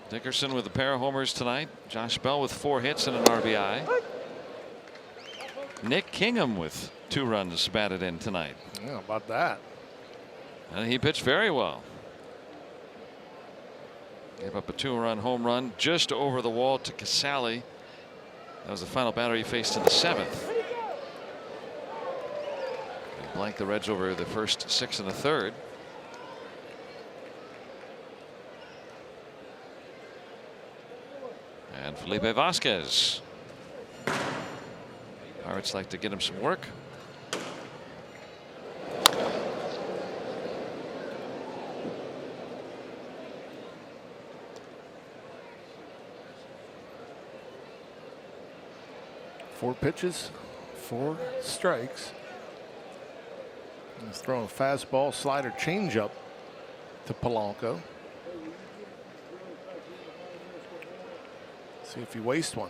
Dickerson with a pair of homers tonight. Josh Bell with 4 hits and an RBI. Nick Kingham with 2 runs batted in tonight. Yeah, how about that? And he pitched very well. Gave up a 2-run home run just over the wall to Casale. That was the final batter he faced in the 7th. He blanked the Reds over the first 6 and the 3rd. And Felipe Vasquez. Pirates like to get him some work. Four pitches, 4 strikes. He's throwing a fastball, slider, changeup to Polanco. See if he wastes one.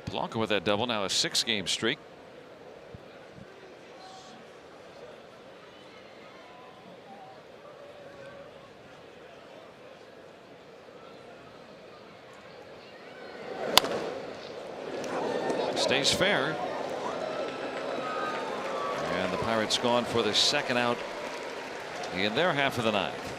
Polanco with that double, now a 6-game streak. Stays fair. And the Pirates gone for the second out in their half of the ninth.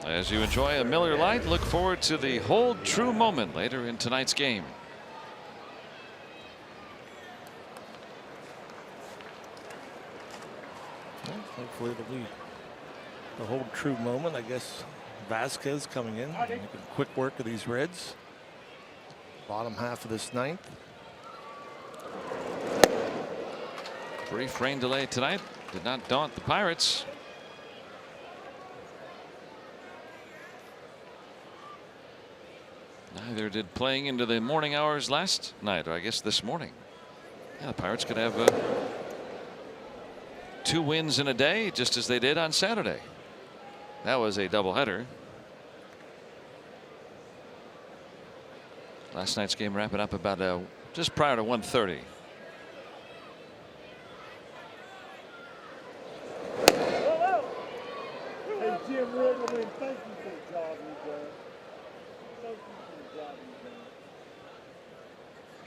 As you enjoy a Miller Lite, look forward to the hold true moment later in tonight's game. Well, hopefully it'll be the hold true moment. I guess Vasquez coming in, making quick work of these Reds. Bottom half of this ninth. Brief rain delay tonight did not daunt the Pirates. Neither did playing into the morning hours last night, or I guess this morning. Yeah, the Pirates could have 2 wins in a day, just as they did on Saturday. That was a doubleheader. Last night's game wrapping up about just prior to 1:30. Hey, Jim Riggleman, thank you for the job you've done. Thank you for the job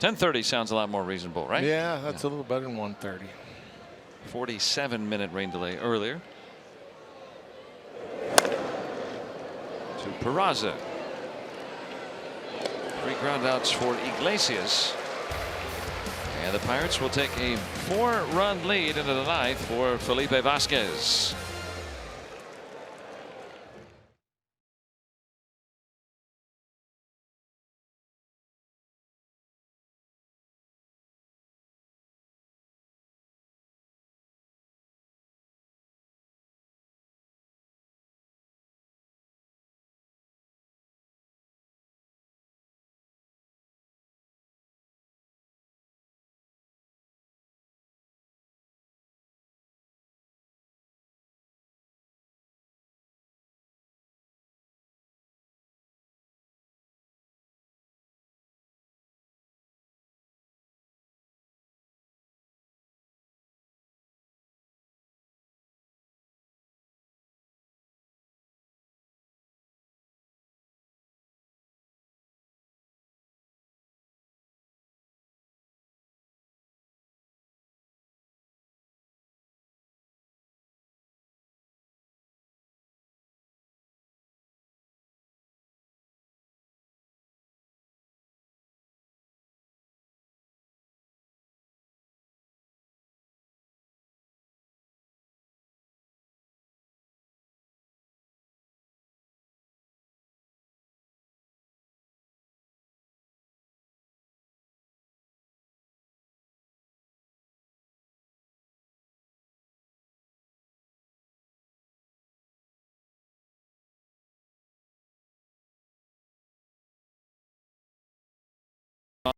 you've done. 10:30 sounds a lot more reasonable, right? Yeah, that's a little better than 1:30. 47-minute rain delay earlier. To Peraza. 3 groundouts for Iglesias. And the Pirates will take a 4-run lead into the ninth for Felipe Vasquez.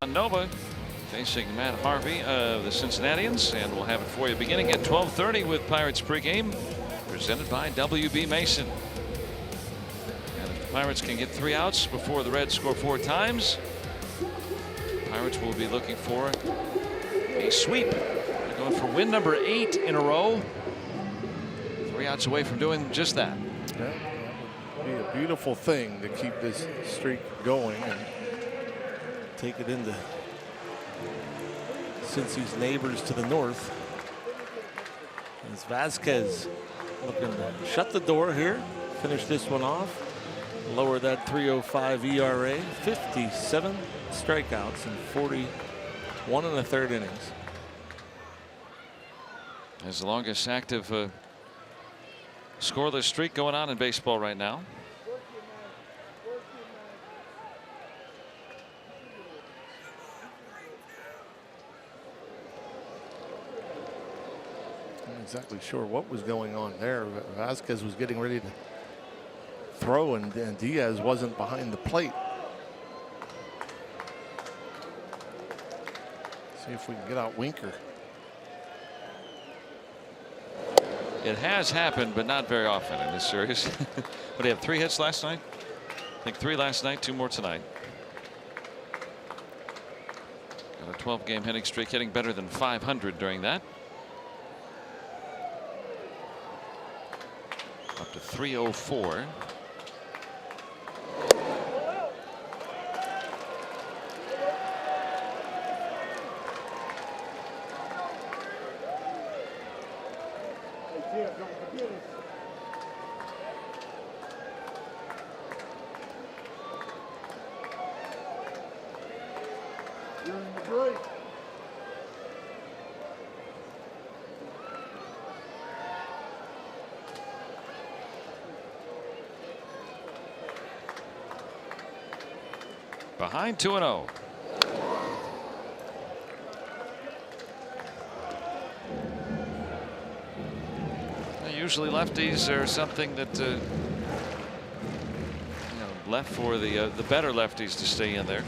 Nova facing Matt Harvey of the Cincinnatians, and we'll have it for you beginning at 12:30 with Pirates pregame, presented by WB Mason. And if the Pirates can get 3 outs before the Reds score 4 times, the Pirates will be looking for a sweep. They're going for win number 8 in a row. 3 outs away from doing just that. Yeah, that would be a beautiful thing to keep this streak going and take it into since he's neighbors to the north. As Vasquez looking to shut the door here, finish this one off, lower that 3.05 ERA, 57 strikeouts in 41 1/3 innings. As the longest active scoreless streak going on in baseball right now. Not exactly sure what was going on there. Vasquez was getting ready to throw, and Diaz wasn't behind the plate. See if we can get out Winker. It has happened, but not very often in this series. What, do you have 3 hits last night? I think 3 last night, 2 more tonight. Got a 12-game hitting streak, hitting better than 500 during that. Up to 304. You're in the break. Behind 2-0. Usually lefties are something that left for the better lefties to stay in there.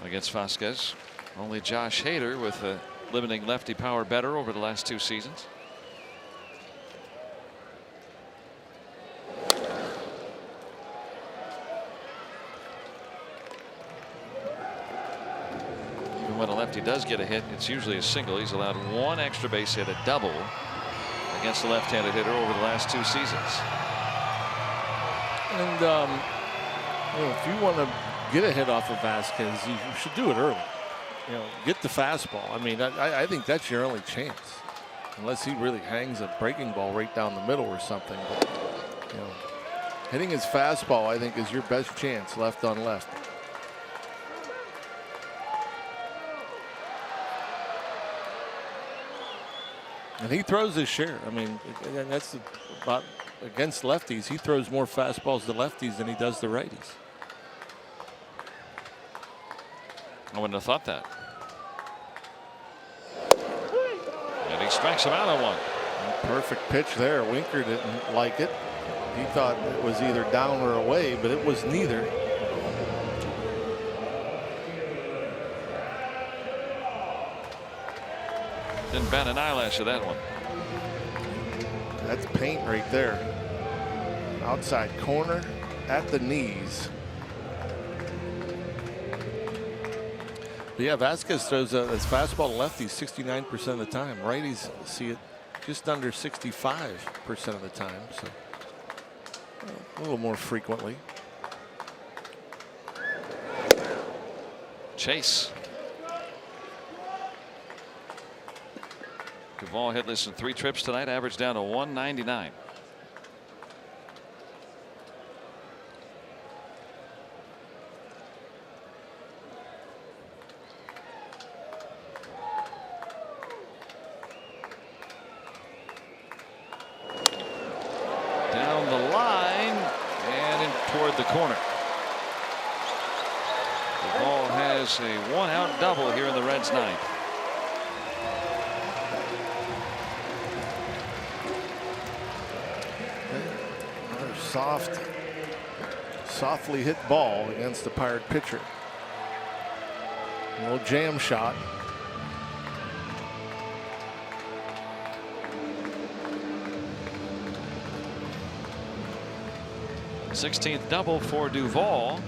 Against Vasquez, only Josh Hader with limiting lefty power better over the last 2 seasons. Even when a lefty does get a hit, it's usually a single. He's allowed 1 extra base hit, a double, against the left-handed hitter over the last 2 seasons. And if you want to get a hit off of Vasquez, you should do it early. Get the fastball. I mean, I think that's your only chance, unless he really hangs a breaking ball right down the middle or something. But hitting his fastball, I think, is your best chance left on left. And he throws his share. I mean, and that's about against lefties. He throws more fastballs to lefties than he does to righties. I wouldn't have thought that. And he strikes him out on one. Perfect pitch there. Winker didn't like it. He thought it was either down or away, but it was neither. Didn't bat an eyelash of that one. That's paint right there. Outside corner at the knees. But yeah, Vasquez throws his fastball to lefties 69% of the time. Righties see it just under 65% of the time. So a little more frequently. Chase. Duvall hitless in 3 trips tonight, average down to 199. Down the line and in toward the corner. Duvall has a 1-out double here in the Reds' ninth. Softly hit ball against the Pirate pitcher. A little jam shot. th double for Duvall.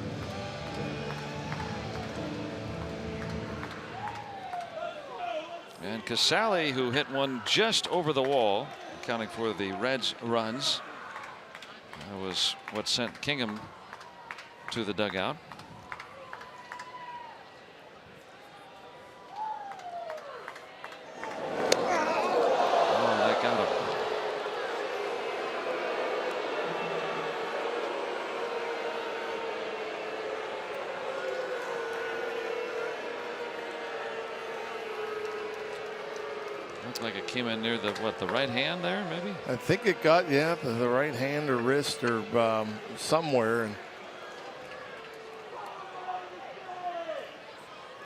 And Casale, who hit one just over the wall, accounting for the Reds' runs. That was what sent Kingham to the dugout. Looked like it came in near the right hand there, maybe. I think it got, yeah, the right hand or wrist or somewhere. And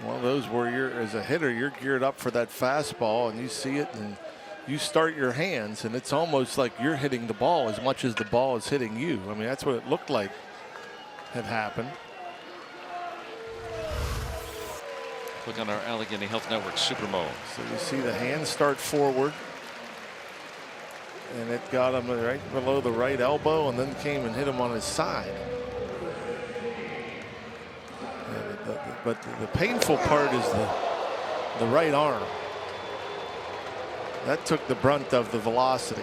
one of those where you're, as a hitter, you're geared up for that fastball and you see it and you start your hands and it's almost like you're hitting the ball as much as the ball is hitting you. I mean, that's what it looked like had happened. Look on our Allegheny Health Network Super Mode. So you see the hand start forward and it got him right below the right elbow and then came and hit him on his side. But the painful part is the right arm. That took the brunt of the velocity.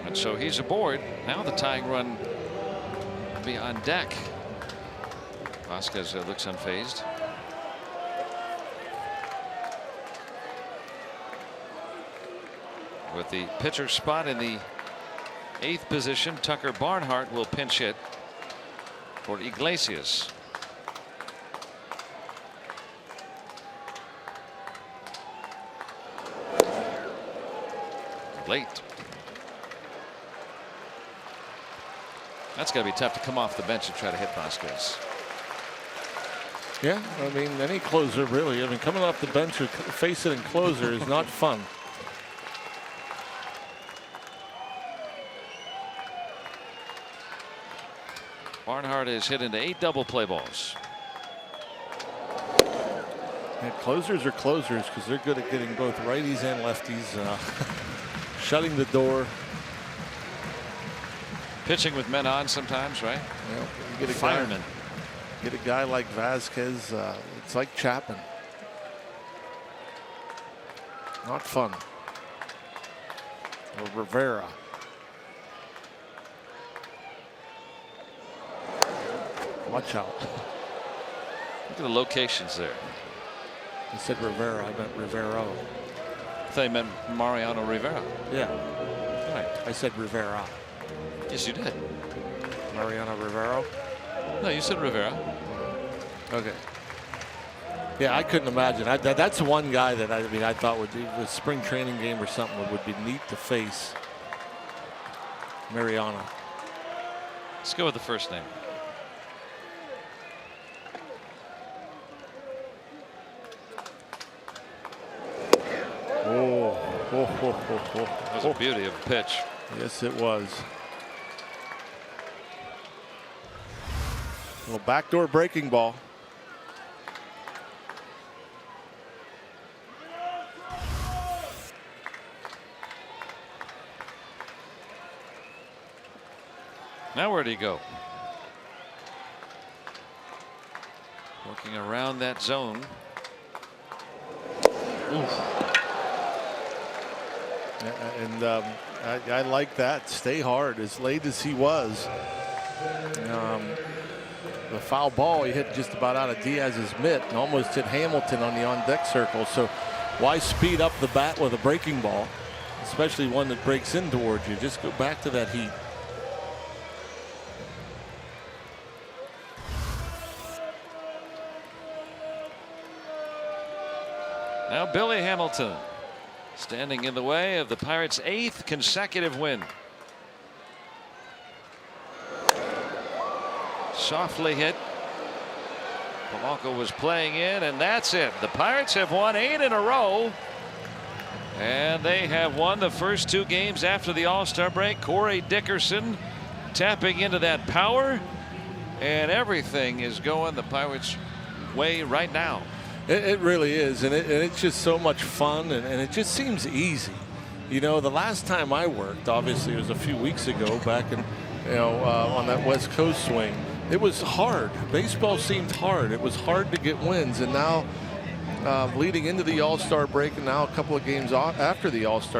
And so he's aboard. Now the tying run will be on deck. Vasquez looks unfazed. With the pitcher spot in the 8th position, Tucker Barnhart will pinch hit for Iglesias. Late. That's got to be tough to come off the bench and try to hit Vasquez. Yeah, I mean, any closer really. I mean, coming off the bench with facet and closer is not fun. Barnhart is hit into 8 double play balls. And closers are closers because they're good at getting both righties and lefties, shutting the door. Pitching with men on sometimes, right? You know, you get a fireman. Get a guy like Vasquez. It's like Chapman. Not fun. Or Rivera. Watch out. Look at the locations there. I said Rivera. I meant Rivero. I thought you meant Mariano Rivera. Yeah. Right. I said Rivera. Yes, you did. Mariano Rivero. No, you said Rivera. Okay. Yeah, I couldn't imagine. That's one guy that I thought would do a spring training game or something would be neat to face. Mariano. Let's go with the first name. Oh. That was a beauty of a pitch. Yes, it was. A little backdoor breaking ball. Now where do you go? Working around that zone. Oof. And I like that. Stay hard. As late as he was. The foul ball he hit just about out of Diaz's mitt and almost hit Hamilton on the on-deck circle. So why speed up the bat with a breaking ball, especially one that breaks in towards you? Just go back to that heat. Now Billy Hamilton standing in the way of the Pirates' 8th consecutive win. Softly hit. Polanco was playing in, and that's it. The Pirates have won 8 in a row, and they have won the first 2 games after the All-Star break. Corey Dickerson tapping into that power, and everything is going the Pirates' way right now. It really is, and it's just so much fun, and it just seems easy. You know, the last time I worked, obviously, it was a few weeks ago, back in, on that West Coast swing. It was hard. Baseball seemed hard. It was hard to get wins, and now leading into the All-Star break, and now a couple of games off after the All-Star